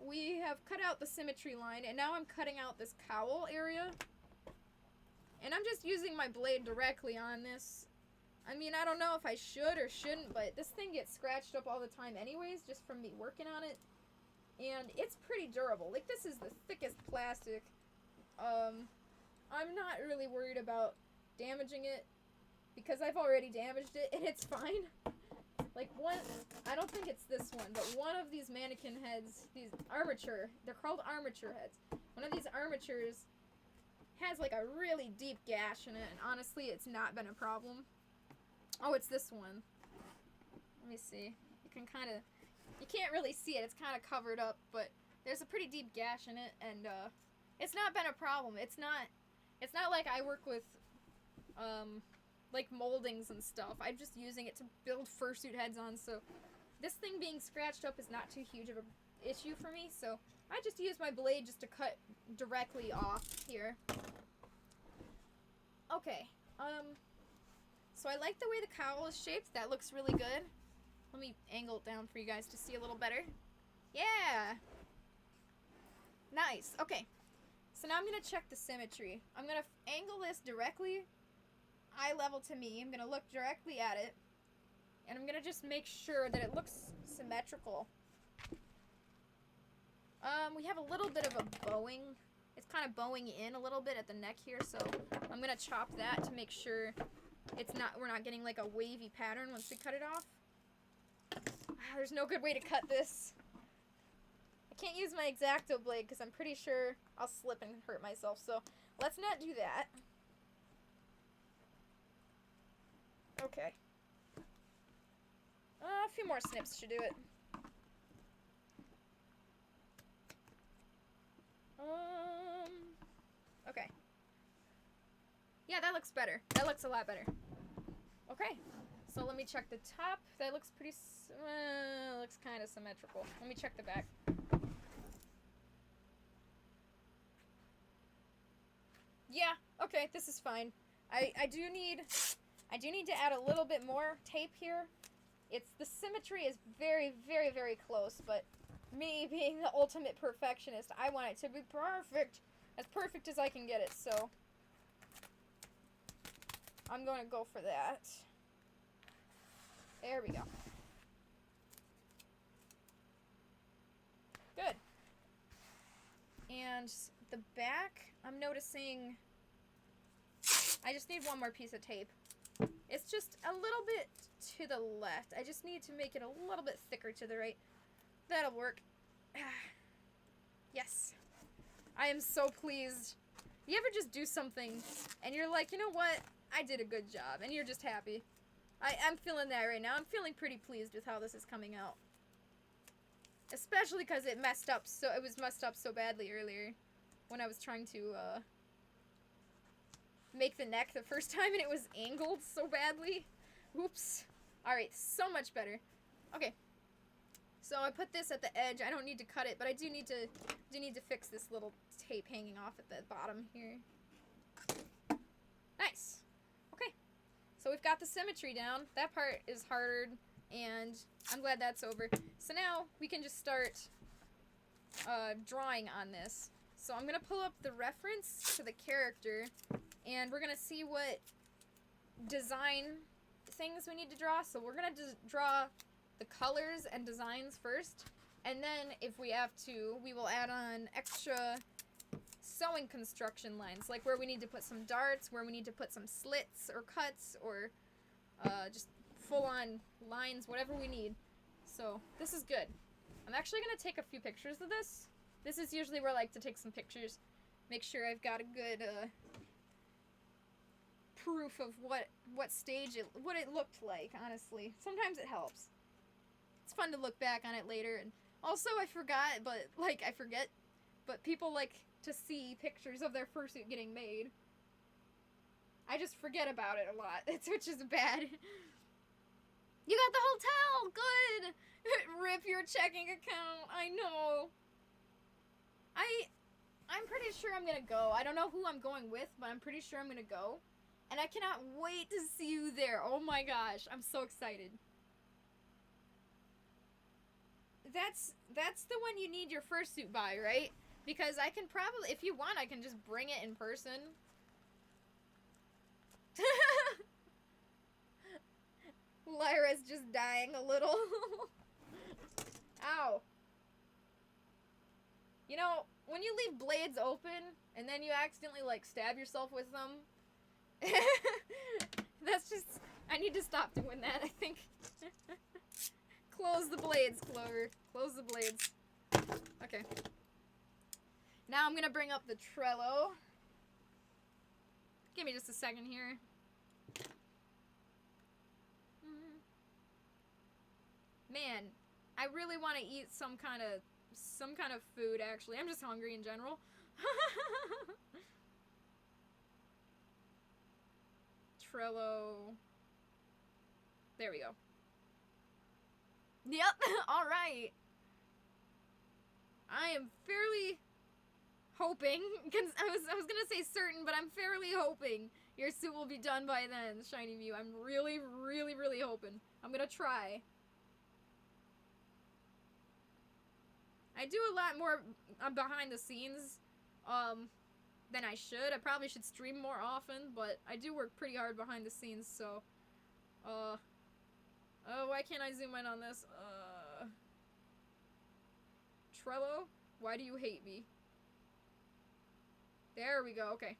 We have cut out the symmetry line, and now I'm cutting out this cowl area. And I'm just using my blade directly on this. I mean, I don't know if I should or shouldn't, but this thing gets scratched up all the time anyways, just from me working on it. And it's pretty durable. Like, this is the thickest plastic. I'm not really worried about damaging it, because I've already damaged it, and it's fine. Like, I don't think it's this one, but one of these mannequin heads, these armature, they're called armature heads. One of these armatures has, like, a really deep gash in it, and honestly, it's not been a problem. Oh, it's this one. Let me see. You can kind of, you can't really see it. It's kind of covered up, but there's a pretty deep gash in it, and, it's not been a problem. It's not like I work with, like, moldings and stuff. I'm just using it to build fursuit heads on, so this thing being scratched up is not too huge of an issue for me, so I just use my blade just to cut directly off here. Okay, so I like the way the cowl is shaped. That looks really good. Let me angle it down for you guys to see a little better. Yeah! Nice. Okay, so now I'm going to check the symmetry. I'm going to angle this directly eye level to me. I'm going to look directly at it, and I'm going to just make sure that it looks symmetrical. We have a little bit of a bowing. It's kind of bowing in a little bit at the neck here, so I'm going to chop that to make sure we're not getting like a wavy pattern once we cut it off. There's no good way to cut this. I can't use my X-Acto blade because I'm pretty sure I'll slip and hurt myself, so let's not do that. Okay. A few more snips should do it. Okay. Yeah, that looks better. That looks a lot better. Okay. So let me check the top. That looks pretty, looks kind of symmetrical. Let me check the back. Yeah, okay, this is fine. I do need to add a little bit more tape here. The symmetry is very, very, very close, but me being the ultimate perfectionist, I want it to be perfect. As perfect as I can get it, so I'm going to go for that. There we go. Good. And the back, I'm noticing I just need one more piece of tape. It's just a little bit to the left. I just need to make it a little bit thicker to the right. That'll work. Yes. I am so pleased. You ever just do something and you're like, you know what? I did a good job, and you're just happy. I'm feeling that right now. I'm feeling pretty pleased with how this is coming out. Especially because it was messed up so badly earlier when I was trying to make the neck the first time, and it was angled so badly. Oops. Alright, so much better. Okay. So I put this at the edge. I don't need to cut it, but I do need to fix this little tape hanging off at the bottom here. Nice. Okay. So we've got the symmetry down. That part is harder, and I'm glad that's over. So now we can just start drawing on this. So I'm going to pull up the reference to the character, and we're going to see what design things we need to draw. So we're going to draw the colors and designs first, and then if we have to, we will add on extra sewing construction lines, like where we need to put some darts, where we need to put some slits or cuts, or just full-on lines, whatever we need. So this is good. I'm actually going to take a few pictures of this. This is usually where I like to take some pictures, make sure I've got a good proof of what stage what it looked like, honestly. Sometimes it helps. It's fun to look back on it later, and also I forget, but people like to see pictures of their fursuit getting made. I just forget about it a lot, which is bad. You got the hotel! Good! Rip your checking account, I know. I'm pretty sure I'm gonna go. I don't know who I'm going with, but I'm pretty sure I'm gonna go. And I cannot wait to see you there. Oh my gosh, I'm so excited. That's the one you need your fursuit by, right? Because I can probably, if you want, I can just bring it in person. Lyra's just dying a little. Ow. You know, when you leave blades open and then you accidentally, like, stab yourself with them, that's just, I need to stop doing that, I think. Close the blades, Clover. Close the blades. Okay. Now I'm gonna bring up the Trello. Give me just a second here. Man, I really want to eat some kind of food, actually. I'm just hungry in general. Trello. There we go. Yep, alright. I am fairly hoping, I was gonna say certain, but I'm fairly hoping your suit will be done by then, Shiny Mew. I'm really, really, really hoping. I'm gonna try. I do a lot more behind the scenes than I should. I probably should stream more often, but I do work pretty hard behind the scenes, so oh, why can't I zoom in on this? Trello, why do you hate me? There we go, okay.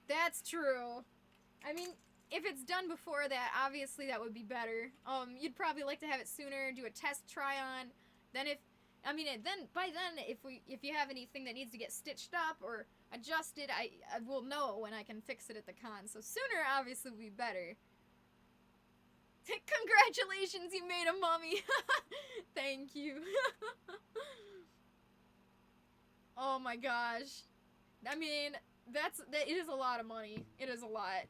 That's true. I mean, if it's done before that, obviously that would be better. You'd probably like to have it sooner, do a test try-on. Then by then, if you have anything that needs to get stitched up or adjusted, I will know when I can fix it at the con. So sooner, obviously, would be better. Congratulations, you made a mummy! Thank you. Oh my gosh. I mean, it is a lot of money. It is a lot.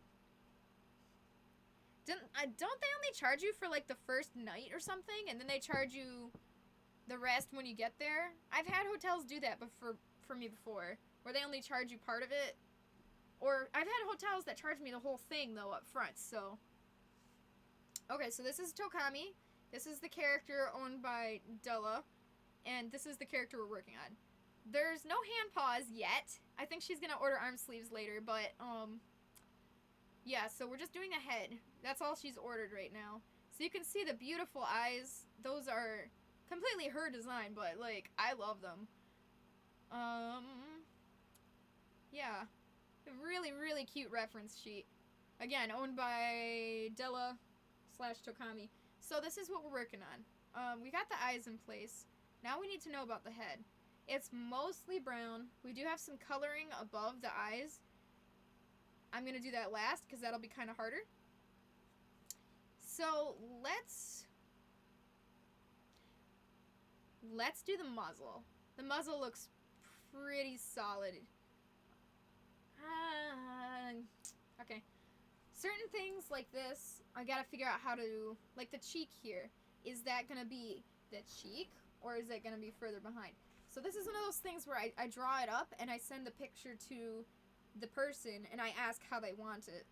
Don't they only charge you for, like, the first night or something, and then they charge you the rest when you get there? I've had hotels do that for me before, where they only charge you part of it. Or I've had hotels that charge me the whole thing, though, up front, so. Okay, so this is Tocami. This is the character owned by Della, and this is the character we're working on. There's no hand paws yet. I think she's gonna order arm sleeves later, but, yeah, so we're just doing a head. That's all she's ordered right now. So you can see the beautiful eyes. Those are completely her design, but, like, I love them. Yeah. A really, really cute reference sheet. Again, owned by Della / Tocami. So this is what we're working on. We got the eyes in place. Now we need to know about the head. It's mostly brown. We do have some coloring above the eyes. I'm going to do that last because that'll be kind of harder. So let's do the muzzle. The muzzle looks pretty solid. Okay. Certain things like this, I gotta figure out how to, like the cheek here. Is that gonna be the cheek or is it gonna be further behind? So this is one of those things where I draw it up and I send the picture to the person and I ask how they want it.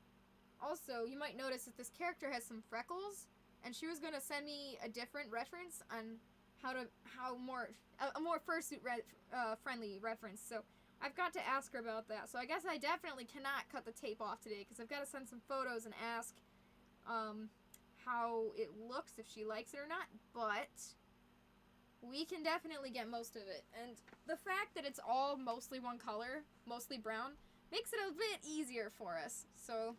Also, you might notice that this character has some freckles, and she was gonna send me a different reference on a more fursuit friendly reference. So I've got to ask her about that. So I guess I definitely cannot cut the tape off today because I've got to send some photos and ask how it looks, if she likes it or not. But we can definitely get most of it. And the fact that it's all mostly one color, mostly brown, makes it a bit easier for us. So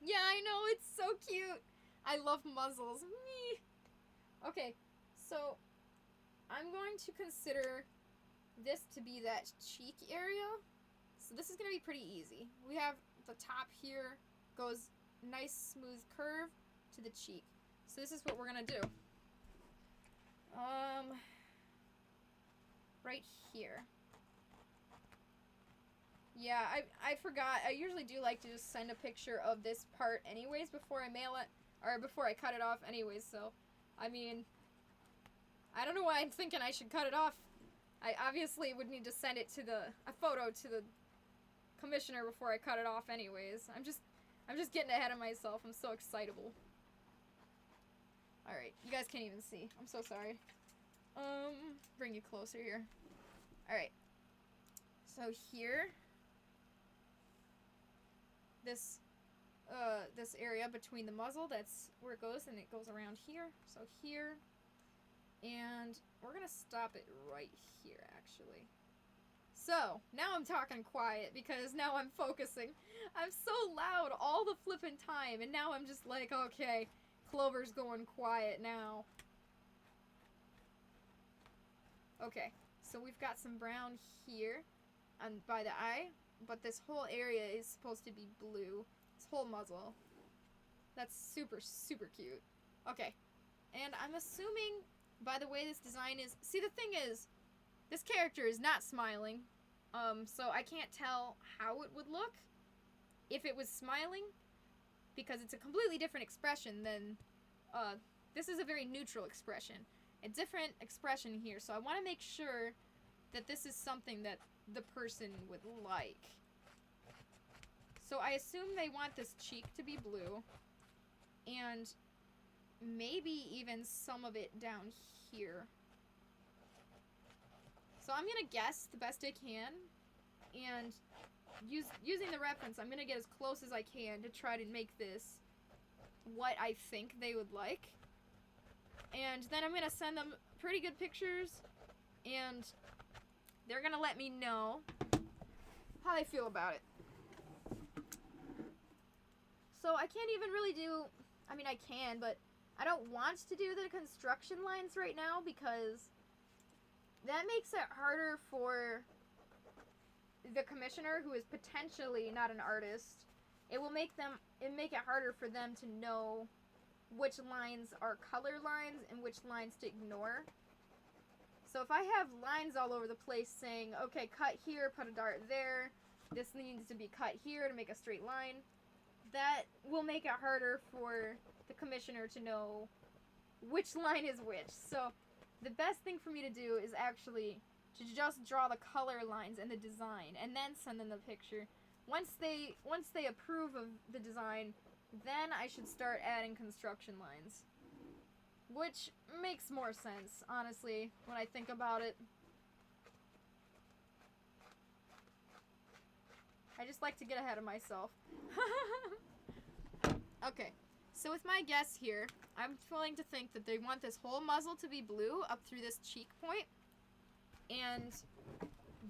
yeah, I know, it's so cute. I love muzzles. Me. Okay, so I'm going to consider this to be that cheek area. So this is going to be pretty easy. We have the top here, goes nice smooth curve to the cheek. So this is what we're going to do. Right here. Yeah, I forgot. I usually do like to just send a picture of this part anyways before I mail it, or before I cut it off anyways, so, I mean, I don't know why I'm thinking I should cut it off. I obviously would need to send it to a photo to the commissioner before I cut it off anyways. I'm just getting ahead of myself. I'm so excitable. Alright, you guys can't even see. I'm so sorry. Bring you closer here. Alright. So here, this area between the muzzle, that's where it goes, and it goes around here. So here, and we're gonna stop it right here, actually. So, now I'm talking quiet, because now I'm focusing. I'm so loud all the flippin' time, and now I'm just like, okay, Clover's going quiet now. Okay, so we've got some brown here, and by the eye, but this whole area is supposed to be blue. This whole muzzle. That's super, super cute. Okay, and I'm assuming, by the way this design is... See, the thing is, this character is not smiling, so I can't tell how it would look if it was smiling, because it's a completely different expression than, this is a very neutral expression. A different expression here, so I want to make sure that this is something that the person would like. So I assume they want this cheek to be blue, and maybe even some of it down here. So I'm gonna guess the best I can, and using the reference, I'm gonna get as close as I can to try to make this what I think they would like. And then I'm gonna send them pretty good pictures, and they're gonna let me know how they feel about it. So I can't even really do, I mean I can, but I don't want to do the construction lines right now, because that makes it harder for the commissioner, who is potentially not an artist. It will make it harder for them to know which lines are color lines and which lines to ignore. So if I have lines all over the place saying, okay, cut here, put a dart there, this needs to be cut here to make a straight line, that will make it harder for the commissioner to know which line is which. So the best thing for me to do is actually to just draw the color lines and the design, and then send them the picture. Once they approve of the design, then I should start adding construction lines. Which makes more sense, honestly, when I think about it. I just like to get ahead of myself. Okay, so with my guess here, I'm willing to think that they want this whole muzzle to be blue up through this cheek point, and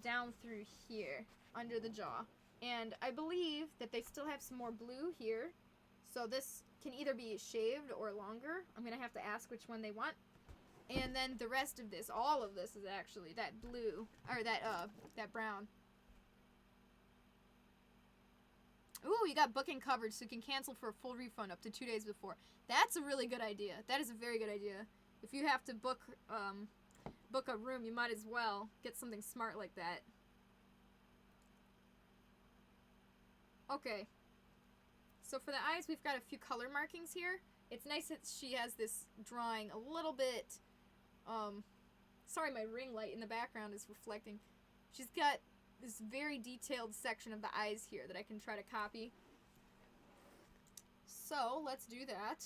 down through here, under the jaw. And I believe that they still have some more blue here, so this can either be shaved or longer. I'm gonna have to ask which one they want. And then the rest of this, all of this is actually that blue, or that brown. Ooh, you got booking coverage, so you can cancel for a full refund up to 2 days before. That's a really good idea. That is a very good idea. If you have to book a room, you might as well get something smart like that. Okay. So for the eyes, we've got a few color markings here. It's nice that she has this drawing a little bit, sorry, my ring light in the background is reflecting. She's got this very detailed section of the eyes here that I can try to copy. So, let's do that.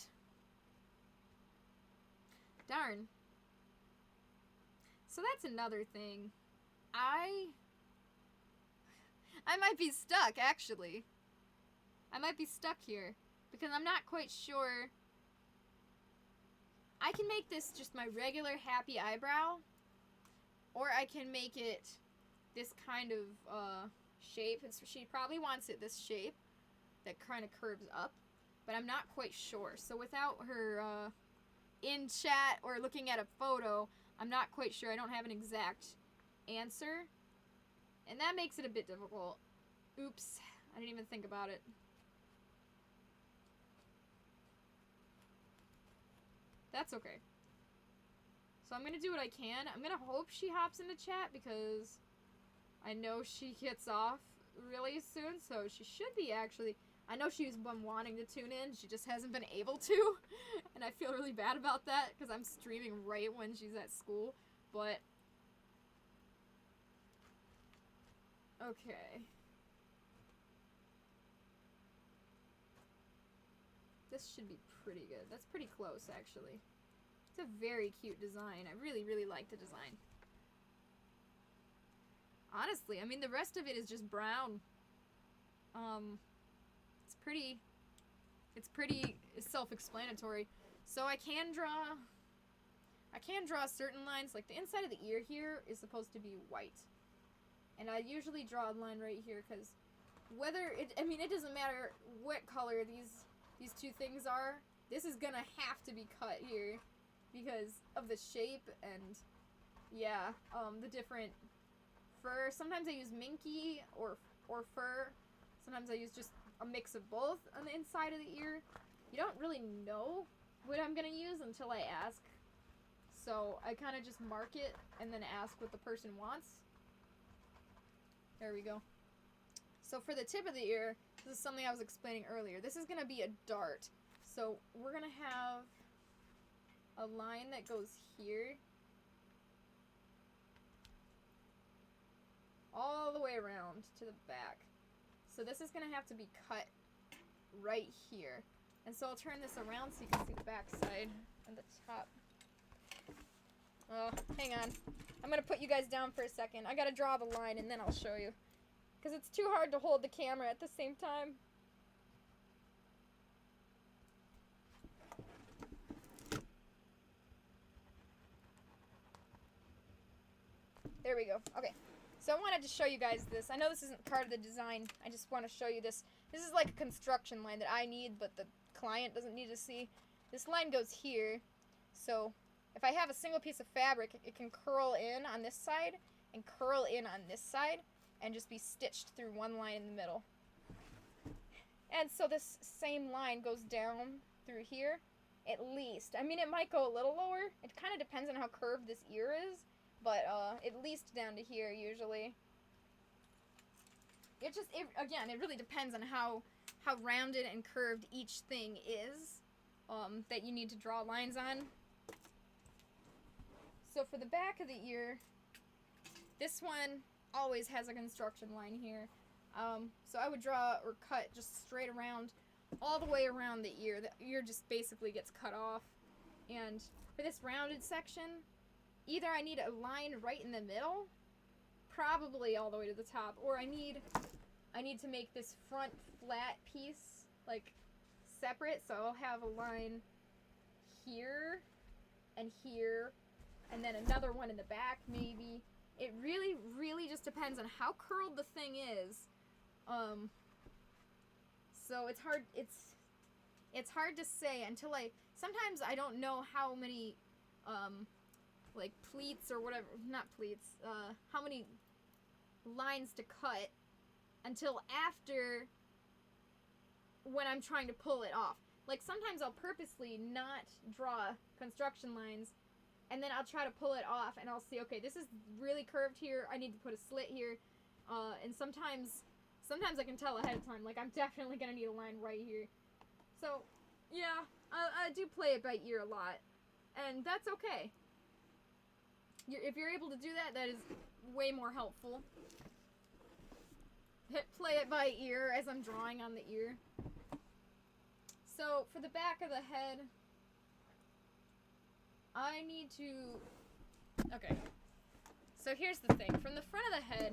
Darn. So that's another thing. I might be stuck, actually. I might be stuck here, because I'm not quite sure. I can make this just my regular happy eyebrow, or I can make it this kind of shape. She probably wants it this shape that kind of curves up, but I'm not quite sure. So without her in chat or looking at a photo, I'm not quite sure. I don't have an exact answer, and that makes it a bit difficult. Oops, I didn't even think about it. That's okay. So I'm gonna do what I can. I'm gonna hope she hops into chat, because I know she gets off really soon, so she should be actually... I know she's been wanting to tune in, she just hasn't been able to, and I feel really bad about that, because I'm streaming right when she's at school, but... Okay. This should be pretty good. That's pretty close, actually. It's a very cute design. I really, really like the design. Honestly, I mean, the rest of it is just brown. It's pretty self-explanatory. So I can draw certain lines, like the inside of the ear here is supposed to be white. And I usually draw a line right here because it doesn't matter what color these two things are. This is gonna have to be cut here because of the shape and, yeah, the different fur. Sometimes I use minky or fur. Sometimes I use just a mix of both on the inside of the ear. You don't really know what I'm gonna use until I ask. So I kind of just mark it and then ask what the person wants. There we go. So for the tip of the ear, this is something I was explaining earlier. This is gonna be a dart. So we're gonna have a line that goes here all the way around to the back. So this is gonna have to be cut right here. And so I'll turn this around so you can see the back side and the top. Oh, hang on. I'm gonna put you guys down for a second. I gotta draw the line and then I'll show you. Because it's too hard to hold the camera at the same time. There we go. Okay. So I wanted to show you guys this. I know this isn't part of the design. I just want to show you this. This is like a construction line that I need, but the client doesn't need to see. This line goes here. So if I have a single piece of fabric, it can curl in on this side and curl in on this side and just be stitched through one line in the middle. And so this same line goes down through here, at least. I mean, it might go a little lower. It kind of depends on how curved this ear is. But, at least down to here, usually. Again, it really depends on how rounded and curved each thing is, that you need to draw lines on. So for the back of the ear, this one always has a construction line here. So I would draw or cut just straight around, all the way around the ear. The ear just basically gets cut off. And for this rounded section, either I need a line right in the middle, probably all the way to the top, or I need to make this front flat piece, like, separate, so I'll have a line here, and then another one in the back, maybe. It really, really just depends on how curled the thing is. So it's hard to say until sometimes I don't know how many, like pleats or whatever, not pleats, how many lines to cut until after when I'm trying to pull it off. Like sometimes I'll purposely not draw construction lines and then I'll try to pull it off and I'll see, okay, this is really curved here, I need to put a slit here, and sometimes I can tell ahead of time, like I'm definitely gonna need a line right here. So yeah, I do play it by ear a lot, and that's okay. If you're able to do that, that is way more helpful. Play it by ear as I'm drawing on the ear. So, for the back of the head, I need to... Okay. So here's the thing. From the front of the head,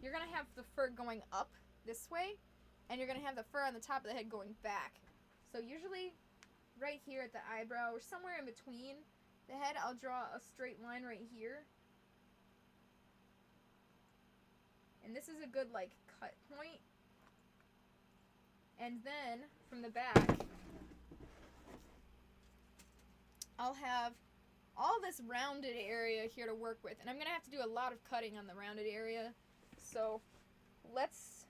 you're going to have the fur going up this way, and you're going to have the fur on the top of the head going back. So usually, right here at the eyebrow, or somewhere in between the head, I'll draw a straight line right here. And this is a good, like, cut point. And then, from the back, I'll have all this rounded area here to work with. And I'm going to have to do a lot of cutting on the rounded area. So, let's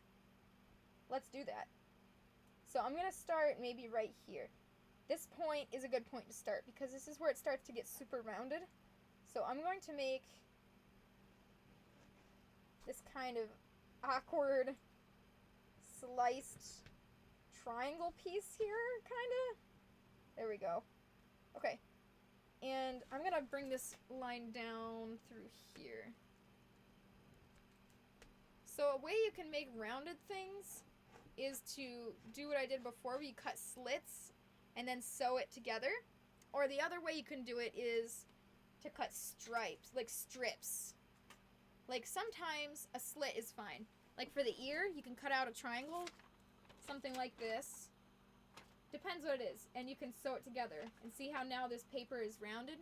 do that. So, I'm going to start maybe right here. This point is a good point to start because this is where it starts to get super rounded. So I'm going to make this kind of awkward sliced triangle piece here, kind of. There we go. Okay. And I'm going to bring this line down through here. So a way you can make rounded things is to do what I did before, where you cut slits and then sew it together. Or the other way you can do it is to cut stripes, like strips. Like sometimes a slit is fine. Like for the ear, you can cut out a triangle, something like this. Depends what it is. And you can sew it together. And see how now this paper is rounded?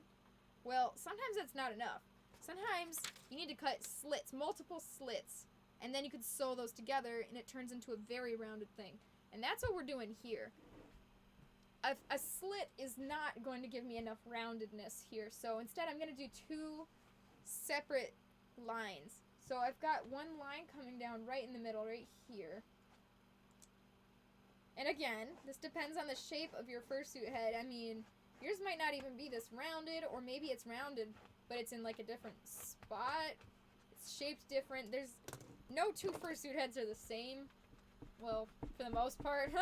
Well, sometimes that's not enough. Sometimes you need to cut slits, multiple slits. And then you can sew those together and it turns into a very rounded thing. And that's what we're doing here. A slit is not going to give me enough roundedness here. So instead I'm going to do 2 separate lines. So I've got one line coming down right in the middle, right here. And again, this depends on the shape of your fursuit head. I mean, yours might not even be this rounded, or maybe it's rounded, but it's in like a different spot. It's shaped different. There's no 2 fursuit heads are the same. Well, for the most part.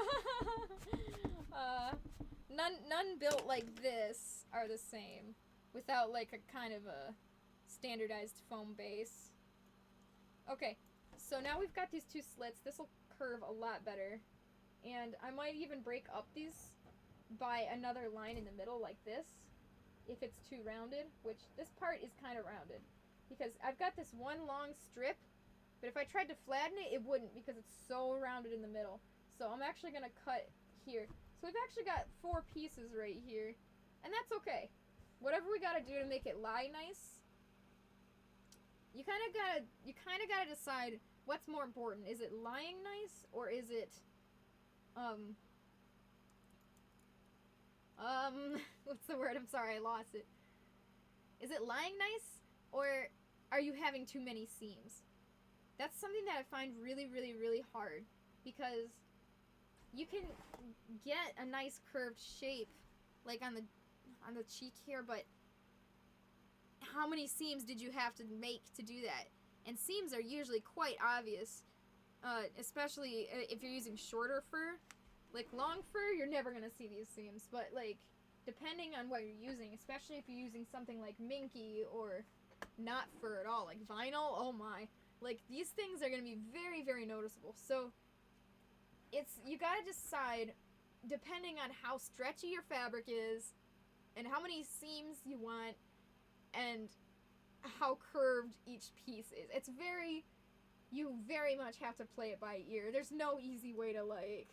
None built like this are the same, without like a kind of a standardized foam base. Okay, so now we've got these 2 slits. This will curve a lot better. And I might even break up these by another line in the middle like this, if it's too rounded, which this part is kind of rounded. Because I've got this one long strip, but if I tried to flatten it, it wouldn't because it's so rounded in the middle. So I'm actually going to cut here. So we've actually got 4 pieces right here, and that's okay. Whatever we got to do to make it lie nice, you kind of gotta decide what's more important. Is it lying nice, or is it what's the word? I'm sorry, I lost it. Is it lying nice, or are you having too many seams? That's something that I find really, really, really hard, because you can get a nice curved shape, like on the cheek here, but how many seams did you have to make to do that? And seams are usually quite obvious, especially if you're using shorter fur. Like long fur, you're never gonna see these seams, but like depending on what you're using, especially if you're using something like minky or not fur at all, like vinyl, oh my, like these things are gonna be very, very noticeable. So you gotta decide depending on how stretchy your fabric is and how many seams you want and how curved each piece is. You very much have to play it by ear. There's no easy way to like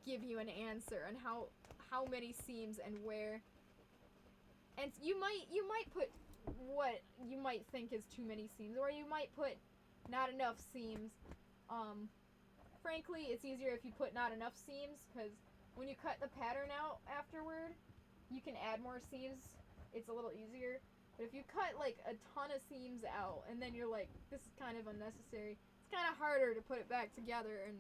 give you an answer on how many seams and where. And you might put what you might think is too many seams, or you might put not enough seams. Frankly, it's easier if you put not enough seams, because when you cut the pattern out afterward, you can add more seams. It's a little easier. But if you cut like a ton of seams out and then you're like, this is kind of unnecessary, it's kind of harder to put it back together and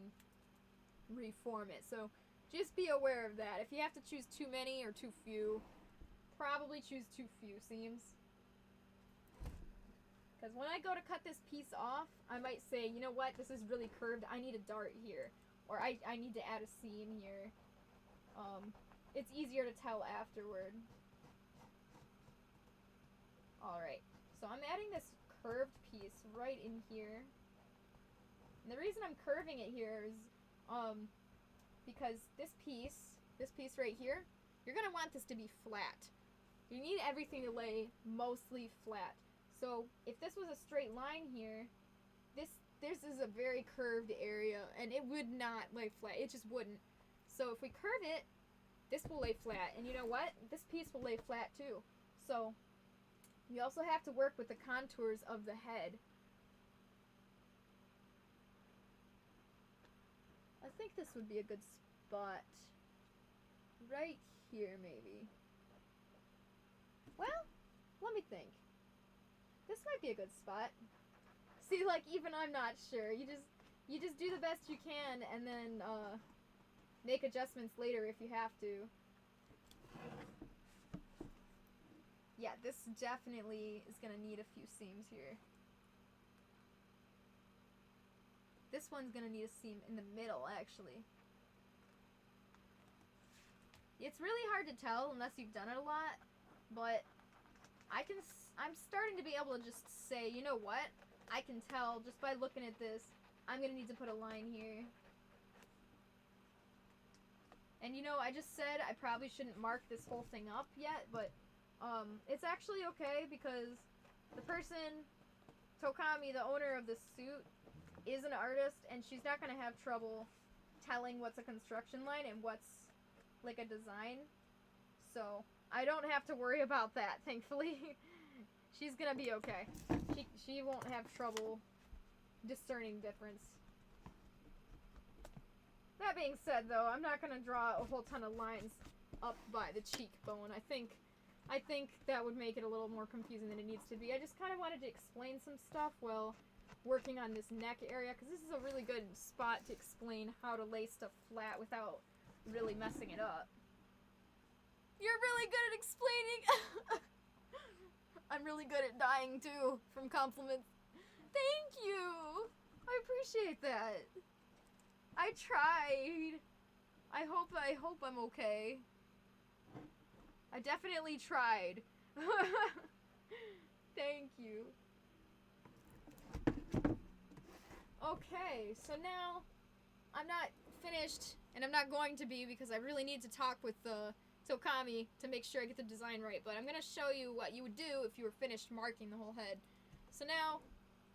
reform it. So just be aware of that. If you have to choose too many or too few, probably choose too few seams. Because when I go to cut this piece off, I might say, you know what, this is really curved, I need a dart here. Or I need to add a seam here. It's easier to tell afterward. Alright, so I'm adding this curved piece right in here. And the reason I'm curving it here is because this piece right here, you're going to want this to be flat. You need everything to lay mostly flat. So if this was a straight line here, this is a very curved area, and it would not lay flat. It just wouldn't. So if we curve it, this will lay flat. And you know what? This piece will lay flat too. So you also have to work with the contours of the head. I think this would be a good spot. Right here, maybe. Well, let me think. This might be a good spot. See, like, even I'm not sure. You just do the best you can, and then make adjustments later if you have to. Yeah, this definitely is gonna need a few seams here. This one's gonna need a seam in the middle, actually. It's really hard to tell unless you've done it a lot, but I'm starting to be able to just say, you know what? I can tell just by looking at this, I'm gonna need to put a line here. And you know, I just said I probably shouldn't mark this whole thing up yet, but it's actually okay because the person, Tocami, the owner of this suit, is an artist, and she's not going to have trouble telling what's a construction line and what's like a design. So I don't have to worry about that, thankfully. She's going to be okay. She won't have trouble discerning difference. That being said, though, I'm not going to draw a whole ton of lines up by the cheekbone. I think that would make it a little more confusing than it needs to be. I just kind of wanted to explain some stuff while working on this neck area, because this is a really good spot to explain how to lay stuff flat without really messing it up. You're really good at explaining! I'm really good at dying, too, from compliments. Thank you! I appreciate that. I tried. I hope I'm okay. I definitely tried. Thank you. Okay, so now I'm not finished, and I'm not going to be because I really need to talk with Tocami to make sure I get the design right, but I'm going to show you what you would do if you were finished marking the whole head. So now,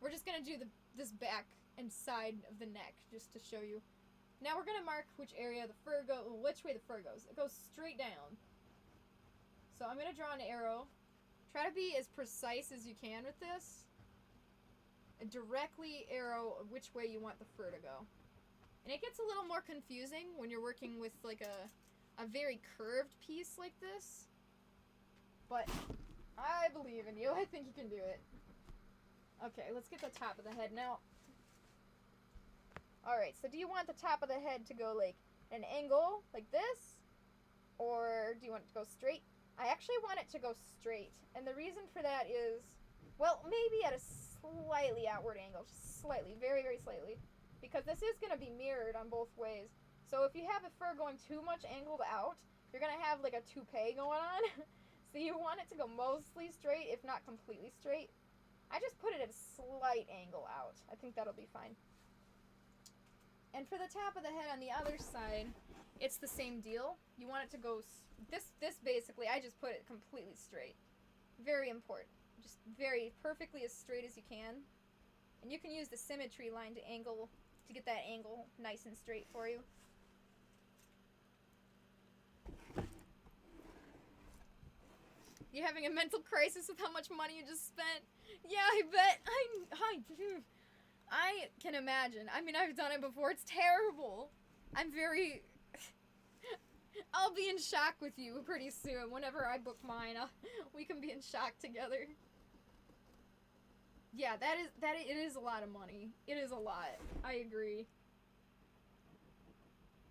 we're just going to do this back and side of the neck, just to show you. Now we're going to mark which way the fur goes. It goes straight down. So I'm going to draw an arrow. Try to be as precise as you can with this. And directly arrow which way you want the fur to go. And it gets a little more confusing when you're working with like a very curved piece like this. But I believe in you. I think you can do it. Okay, let's get the top of the head now. Alright, so do you want the top of the head to go like an angle like this? Or do you want it to go straight? I actually want it to go straight. And the reason for that is, well, maybe at a slightly outward angle. Just slightly. Very, very slightly. Because this is going to be mirrored on both ways. So if you have a fur going too much angled out, you're going to have like a toupee going on. So you want it to go mostly straight, if not completely straight. I just put it at a slight angle out. I think that'll be fine. And for the top of the head on the other side, it's the same deal. You want it to go, this basically, I just put it completely straight. Very important. Just very perfectly as straight as you can. And you can use the symmetry line to get that angle nice and straight for you. You having a mental crisis with how much money you just spent? Yeah, I bet. I can imagine. I mean, I've done it before. It's terrible. I'll be in shock with you pretty soon. Whenever I book mine, we can be in shock together. Yeah, it is a lot of money. It is a lot. I agree.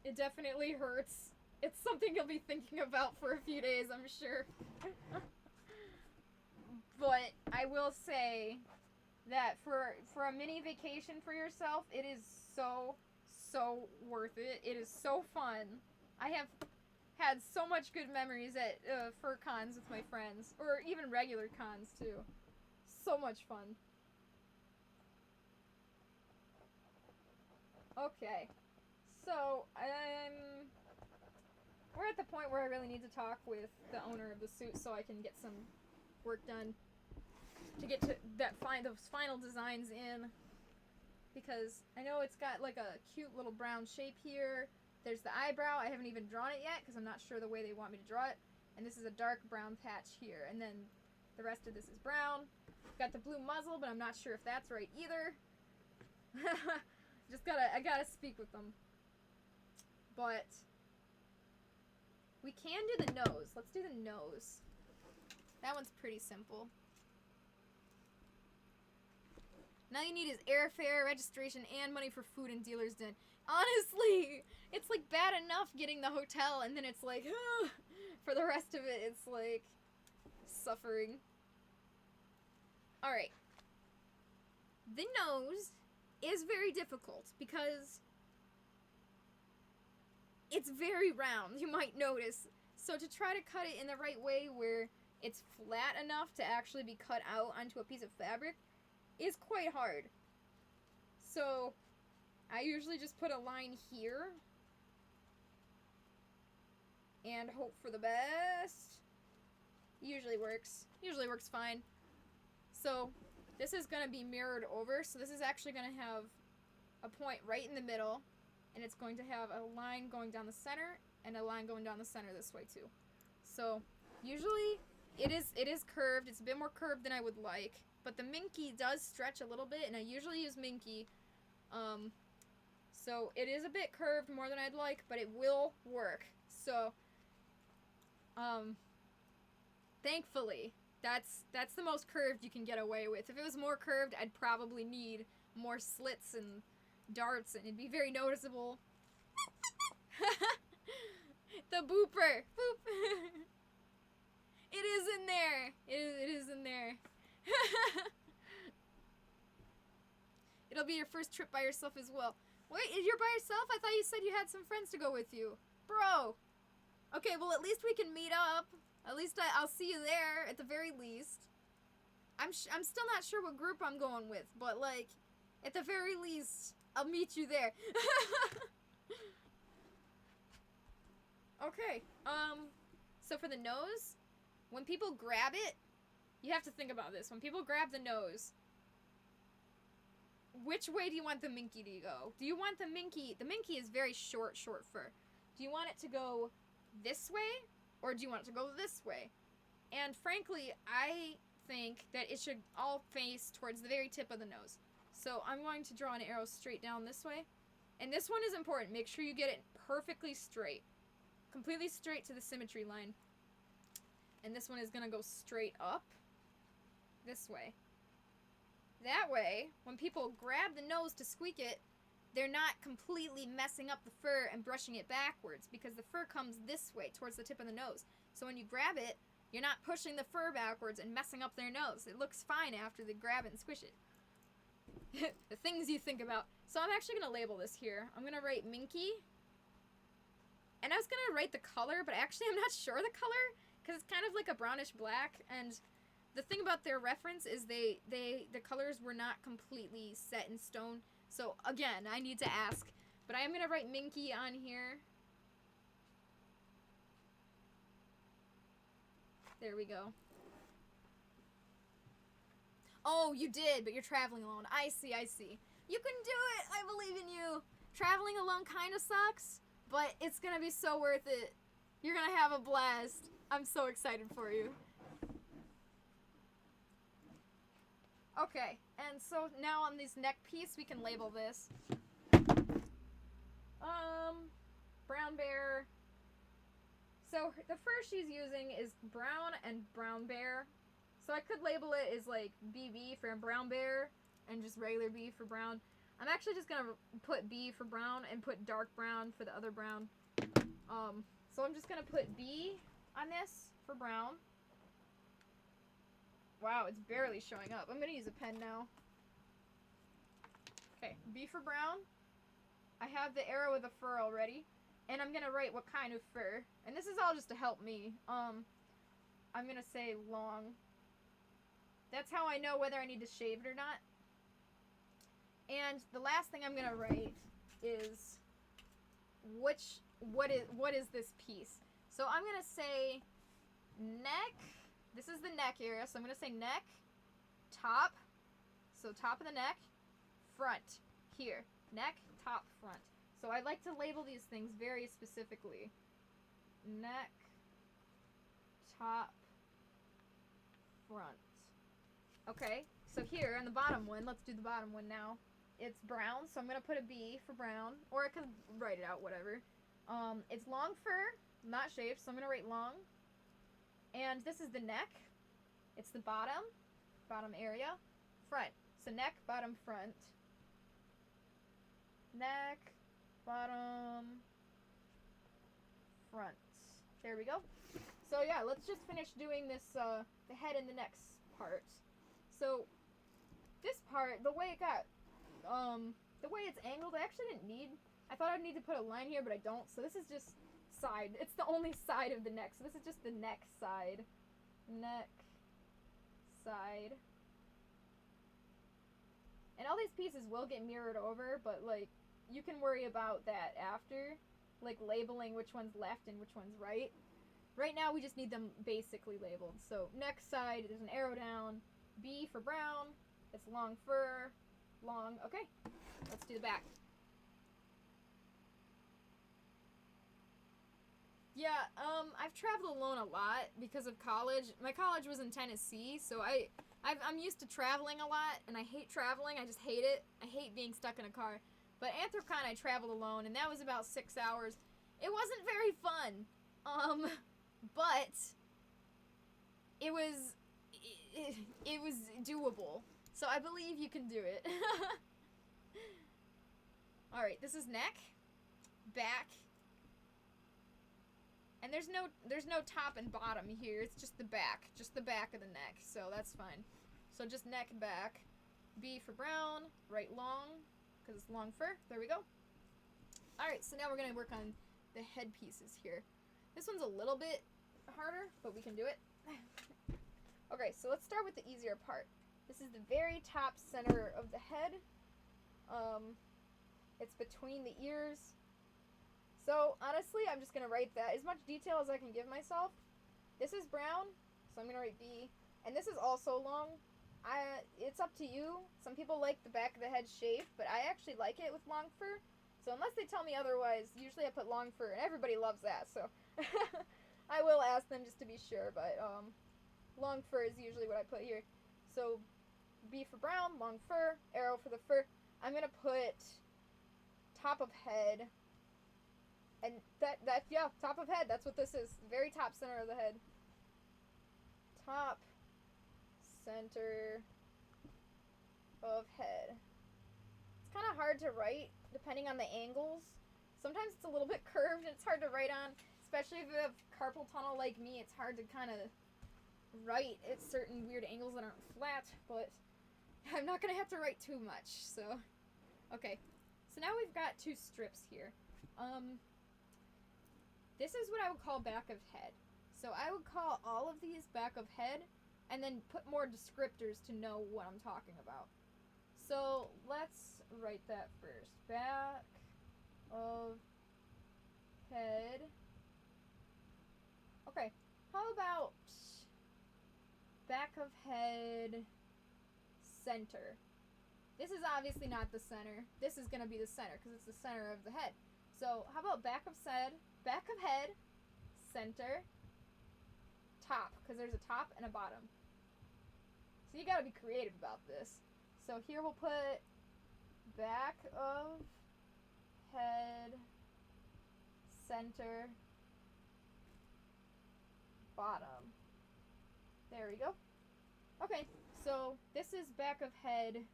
It definitely hurts. It's something you'll be thinking about for a few days, I'm sure. But I will say that for a mini vacation for yourself, it is so worth it. It is so fun. I have had so much good memories at fur cons with my friends, or even regular cons too. So much fun. Okay, so we're at the point where I really need to talk with the owner of the suit so I can get some work done to get to those final designs in, because I know it's got like a cute little brown shape here. There's the eyebrow. I haven't even drawn it yet because I'm not sure the way they want me to draw it. And this is a dark brown patch here, and then the rest of this is brown. Got the blue muzzle, but I'm not sure if that's right either. I gotta speak with them. But we can do the nose. Let's do the nose. That one's pretty simple. Now you need is airfare, registration, and money for food and dealer's den. Honestly, it's like bad enough getting the hotel, and then it's like, for the rest of it, it's like suffering. Alright. The nose is very difficult because it's very round, you might notice. So to try to cut it in the right way where it's flat enough to actually be cut out onto a piece of fabric is quite hard. So I usually just put a line here and hope for the best. Usually works. Usually works fine. So this is going to be mirrored over. So this is actually going to have a point right in the middle. And it's going to have a line going down the center and a line going down the center this way too. So usually it is curved. It's a bit more curved than I would like. But the Minky does stretch a little bit, and I usually use Minky. So it is a bit curved more than I'd like, but it will work. So, thankfully, that's the most curved you can get away with. If it was more curved, I'd probably need more slits and darts, and it'd be very noticeable. The booper! Boop! It is in there! It is in there. It'll be your first trip by yourself as well. Wait, you're by yourself? I thought you said you had some friends to go with you. Bro! Okay, well at least we can meet up. At least I'll see you there, at the very least. I'm still not sure what group I'm going with, but like, at the very least, I'll meet you there. Okay, so for the nose, when people grab it, you have to think about this. When people grab the nose, which way do you want the Minky to go? Do you want the Minky is very short fur. Do you want it to go this way, or do you want it to go this way? And frankly, I think that it should all face towards the very tip of the nose. So I'm going to draw an arrow straight down this way. And this one is important. Make sure you get it perfectly straight. Completely straight to the symmetry line. And this one is going to go straight up this way. That way, when people grab the nose to squeak it, they're not completely messing up the fur and brushing it backwards, because the fur comes this way, towards the tip of the nose. So when you grab it, you're not pushing the fur backwards and messing up their nose. It looks fine after they grab it and squish it. The things you think about. So I'm actually going to label this here. I'm going to write Minky. And I was going to write the color, but actually I'm not sure the color, because it's kind of like a brownish black, and the thing about their reference is the colors were not completely set in stone. So again, I need to ask. But I am going to write Minky on here. There we go. Oh, you did, but you're traveling alone. I see. You can do it! I believe in you! Traveling alone kind of sucks, but it's going to be so worth it. You're going to have a blast. I'm so excited for you. Okay, and so now on this neck piece, we can label this. Brown bear. So the fur she's using is brown and brown bear. So I could label it as like BB for brown bear and just regular B for brown. I'm actually just gonna put B for brown and put dark brown for the other brown. So I'm just gonna put B on this for brown. Wow, it's barely showing up. I'm gonna use a pen now. Okay, B for brown. I have the arrow with the fur already. And I'm gonna write what kind of fur. And this is all just to help me. I'm gonna say long. That's how I know whether I need to shave it or not. And the last thing I'm gonna write is what is this piece? So I'm gonna say neck. This is the neck area, so I'm gonna say neck, top. So top of the neck, front. Here, neck, top, front. So I like to label these things very specifically. Neck, top, front. Okay, so here on the bottom one, let's do the bottom one now. It's brown, so I'm going to put a B for brown, or I could write it out, whatever. It's long fur, not shaved, so I'm going to write long. And this is the neck. It's the bottom area, front. So neck, bottom, front. Neck, bottom, front. There we go. So yeah, let's just finish doing this, the head and the neck part. So this part, the way it got, the way it's angled, I actually didn't need, I thought I'd need to put a line here, but I don't. So this is just side. It's the only side of the neck. So this is just the neck side. Neck side. And all these pieces will get mirrored over, but like, you can worry about that after. like labeling which one's left and which one's right. Right now we just need them basically labeled. So neck side, there's an arrow down. B for brown. It's long fur. Long. Okay. Let's do the back. Yeah, I've traveled alone a lot because of college. My college was in Tennessee, so I'm used to traveling a lot, and I hate traveling. I just hate it. I hate being stuck in a car. But Anthrocon, I traveled alone, and that was about 6 hours. It wasn't very fun, but it was doable. So I believe you can do it. All right, this is neck, back. And there's no top and bottom here. It's just the back of the neck. So that's fine. So just neck and back. B for brown, right long, because it's long fur. There we go. All right, so now we're gonna work on the head pieces here. This one's a little bit harder, but we can do it. Okay, so let's start with the easier part. This is the very top center of the head. It's between the ears. So, honestly, I'm just going to write that as much detail as I can give myself. This is brown, so I'm going to write B. And this is also long. It's up to you. Some people like the back of the head shaved, but I actually like it with long fur. So unless they tell me otherwise, usually I put long fur, and everybody loves that, so I will ask them just to be sure, but long fur is usually what I put here. So, B for brown, long fur, arrow for the fur. I'm going to put top of head. And yeah, top of head, that's what this is. Very top center of the head. Top center of head. It's kind of hard to write depending on the angles. Sometimes it's a little bit curved and it's hard to write on. Especially if you have carpal tunnel like me, it's hard to kind of write at certain weird angles that aren't flat. But I'm not going to have to write too much, so. Okay, so now we've got 2 strips here. This is what I would call back of head. So I would call all of these back of head and then put more descriptors to know what I'm talking about. So let's write that first. Back of head. Okay, how about back of head center? This is obviously not the center. This is going to be the center because it's the center of the head. So how about back of head, center, top, because there's a top and a bottom. So you gotta be creative about this. So here we'll put back of head, center, bottom. There we go. Okay, so this is back of head.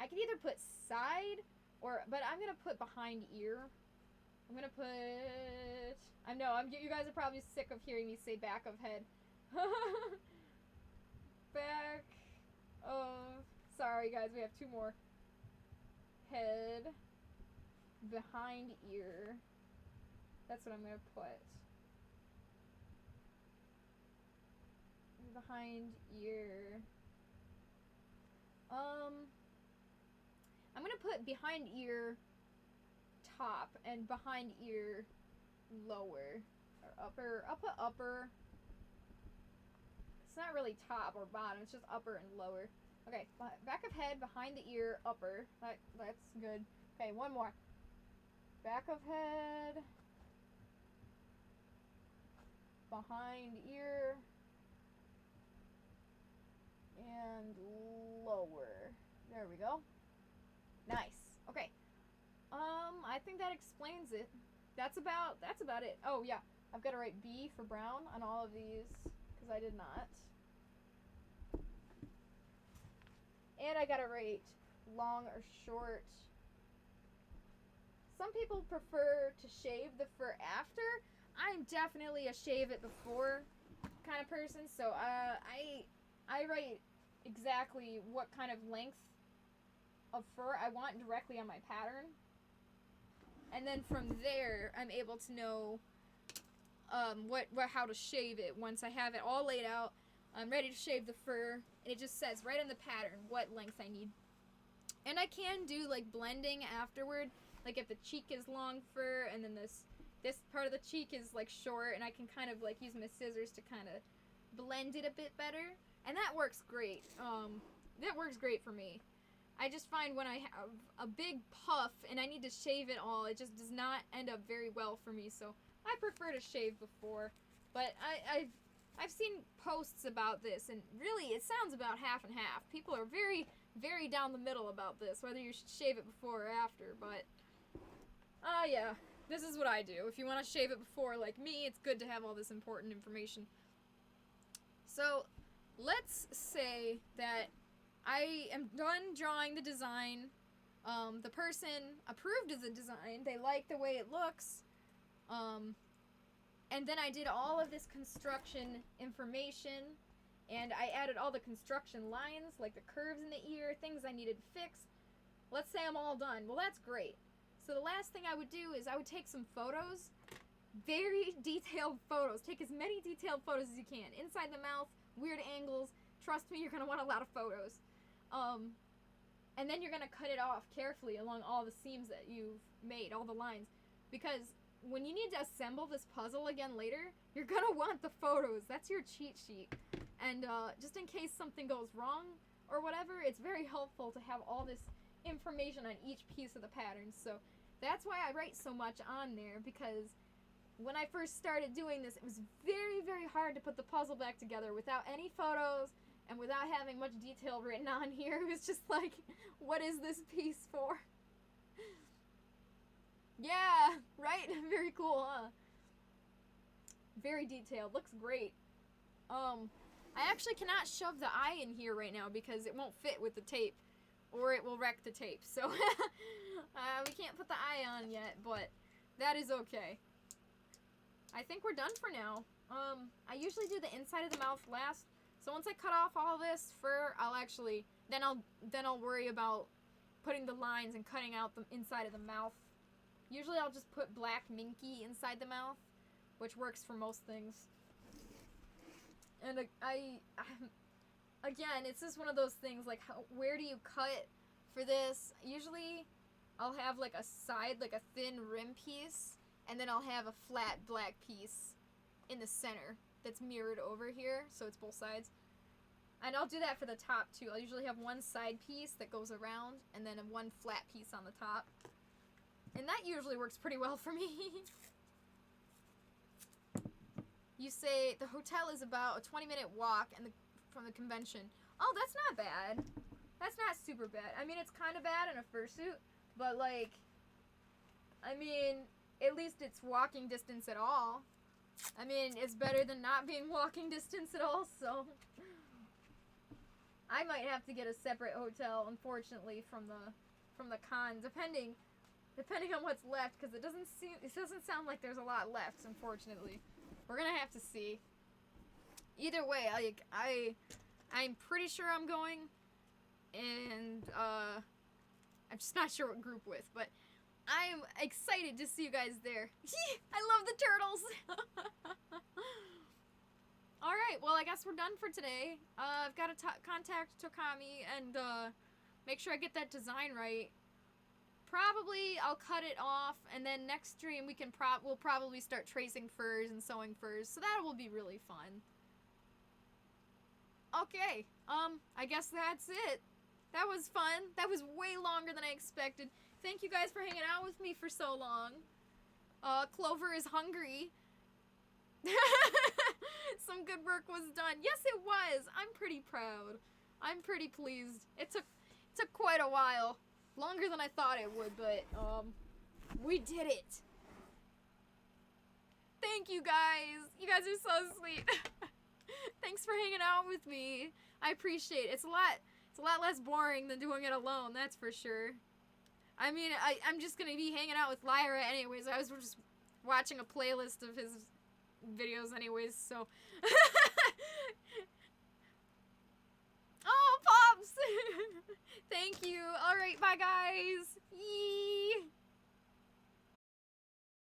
I could either put side but I'm gonna put behind ear. I'm gonna put. You guys are probably sick of hearing me say back of head. Back of. Sorry, guys, we have 2 more. Head. Behind ear. That's what I'm gonna put. Behind ear. I'm gonna put behind ear top and behind ear lower or upper. I'll put upper. It's not really top or bottom, it's just upper and lower. Okay, back of head, behind the ear, upper. That's good. Okay, 1 more. Back of head, behind ear, and lower. There we go. Nice. Okay. I think that explains it. That's about it. Oh, yeah. I've got to write B for brown on all of these, because I did not. And I got to write long or short. Some people prefer to shave the fur after. I'm definitely a shave it before kind of person, so I write exactly what kind of length of fur I want directly on my pattern. And then from there, I'm able to know how to shave it once I have it all laid out. I'm ready to shave the fur, and it just says right in the pattern what length I need. And I can do like blending afterward, like if the cheek is long fur and then this this part of the cheek is like short, and I can kind of like use my scissors to kind of blend it a bit better, and that works great. That works great for me. I just find when I have a big puff and I need to shave it all, it just does not end up very well for me, so I prefer to shave before. But I've seen posts about this, and really it sounds about half and half. People are very, very down the middle about this, whether you should shave it before or after, but yeah, this is what I do. If you want to shave it before, like me, it's good to have all this important information. So, let's say that I am done drawing the design. The person approved of the design. They like the way it looks. And then I did all of this construction information, and I added all the construction lines, like the curves in the ear, things I needed to fix. Let's say I'm all done. Well, that's great. So the last thing I would do is I would take some photos, very detailed photos. Take as many detailed photos as you can. Inside the mouth, weird angles. Trust me, you're going to want a lot of photos. And then you're going to cut it off carefully along all the seams that you've made, all the lines. Because when you need to assemble this puzzle again later, you're going to want the photos. That's your cheat sheet. And just in case something goes wrong or whatever, it's very helpful to have all this information on each piece of the pattern. So that's why I write so much on there, because when I first started doing this, it was very, very hard to put the puzzle back together without any photos and without having much detail written on here. It was just like, what is this piece for? Yeah, right? Very cool, huh? Very detailed. Looks great. I actually cannot shove the eye in here right now because it won't fit with the tape, or it will wreck the tape. So we can't put the eye on yet, but that is okay. I think we're done for now. I usually do the inside of the mouth last. So once I cut off all this fur, then I'll worry about putting the lines and cutting out the inside of the mouth. Usually I'll just put black minky inside the mouth, which works for most things. And again, it's just one of those things, like, where do you cut for this? Usually I'll have like a side, like a thin rim piece, and then I'll have a flat black piece in the center that's mirrored over here, so it's both sides. And I'll do that for the top too. I'll usually have one side piece that goes around, and then one flat piece on the top. And that usually works pretty well for me. You say the hotel is about a 20-minute walk from the convention. Oh, that's not bad. That's not super bad. I mean, it's kind of bad in a fursuit, but like, I mean, at least it's walking distance at all. I mean, it's better than not being walking distance at all, so I might have to get a separate hotel, unfortunately, from the con, depending on what's left, because it doesn't sound like there's a lot left, unfortunately. We're gonna have to see. Either way, I'm pretty sure I'm going, and I'm just not sure what group with, but I'm excited to see you guys there. I love the turtles! Alright, well, I guess we're done for today. I've got to contact Tocami and make sure I get that design right. Probably I'll cut it off, and then next stream we'll probably start tracing furs and sewing furs, so that will be really fun. Okay, I guess that's it. That was fun. That was way longer than I expected. Thank you guys for hanging out with me for so long. Clover is hungry. Some good work was done. Yes, it was. I'm pretty proud. I'm pretty pleased. It took quite a while. Longer than I thought it would, but, we did it. Thank you guys. You guys are so sweet. Thanks for hanging out with me. I appreciate it. It's a lot less boring than doing it alone, that's for sure. I mean, I'm just gonna be hanging out with Lyra anyways. I was just watching a playlist of his videos anyways, so. Oh, Pops! Thank you. Alright, bye guys. Yee.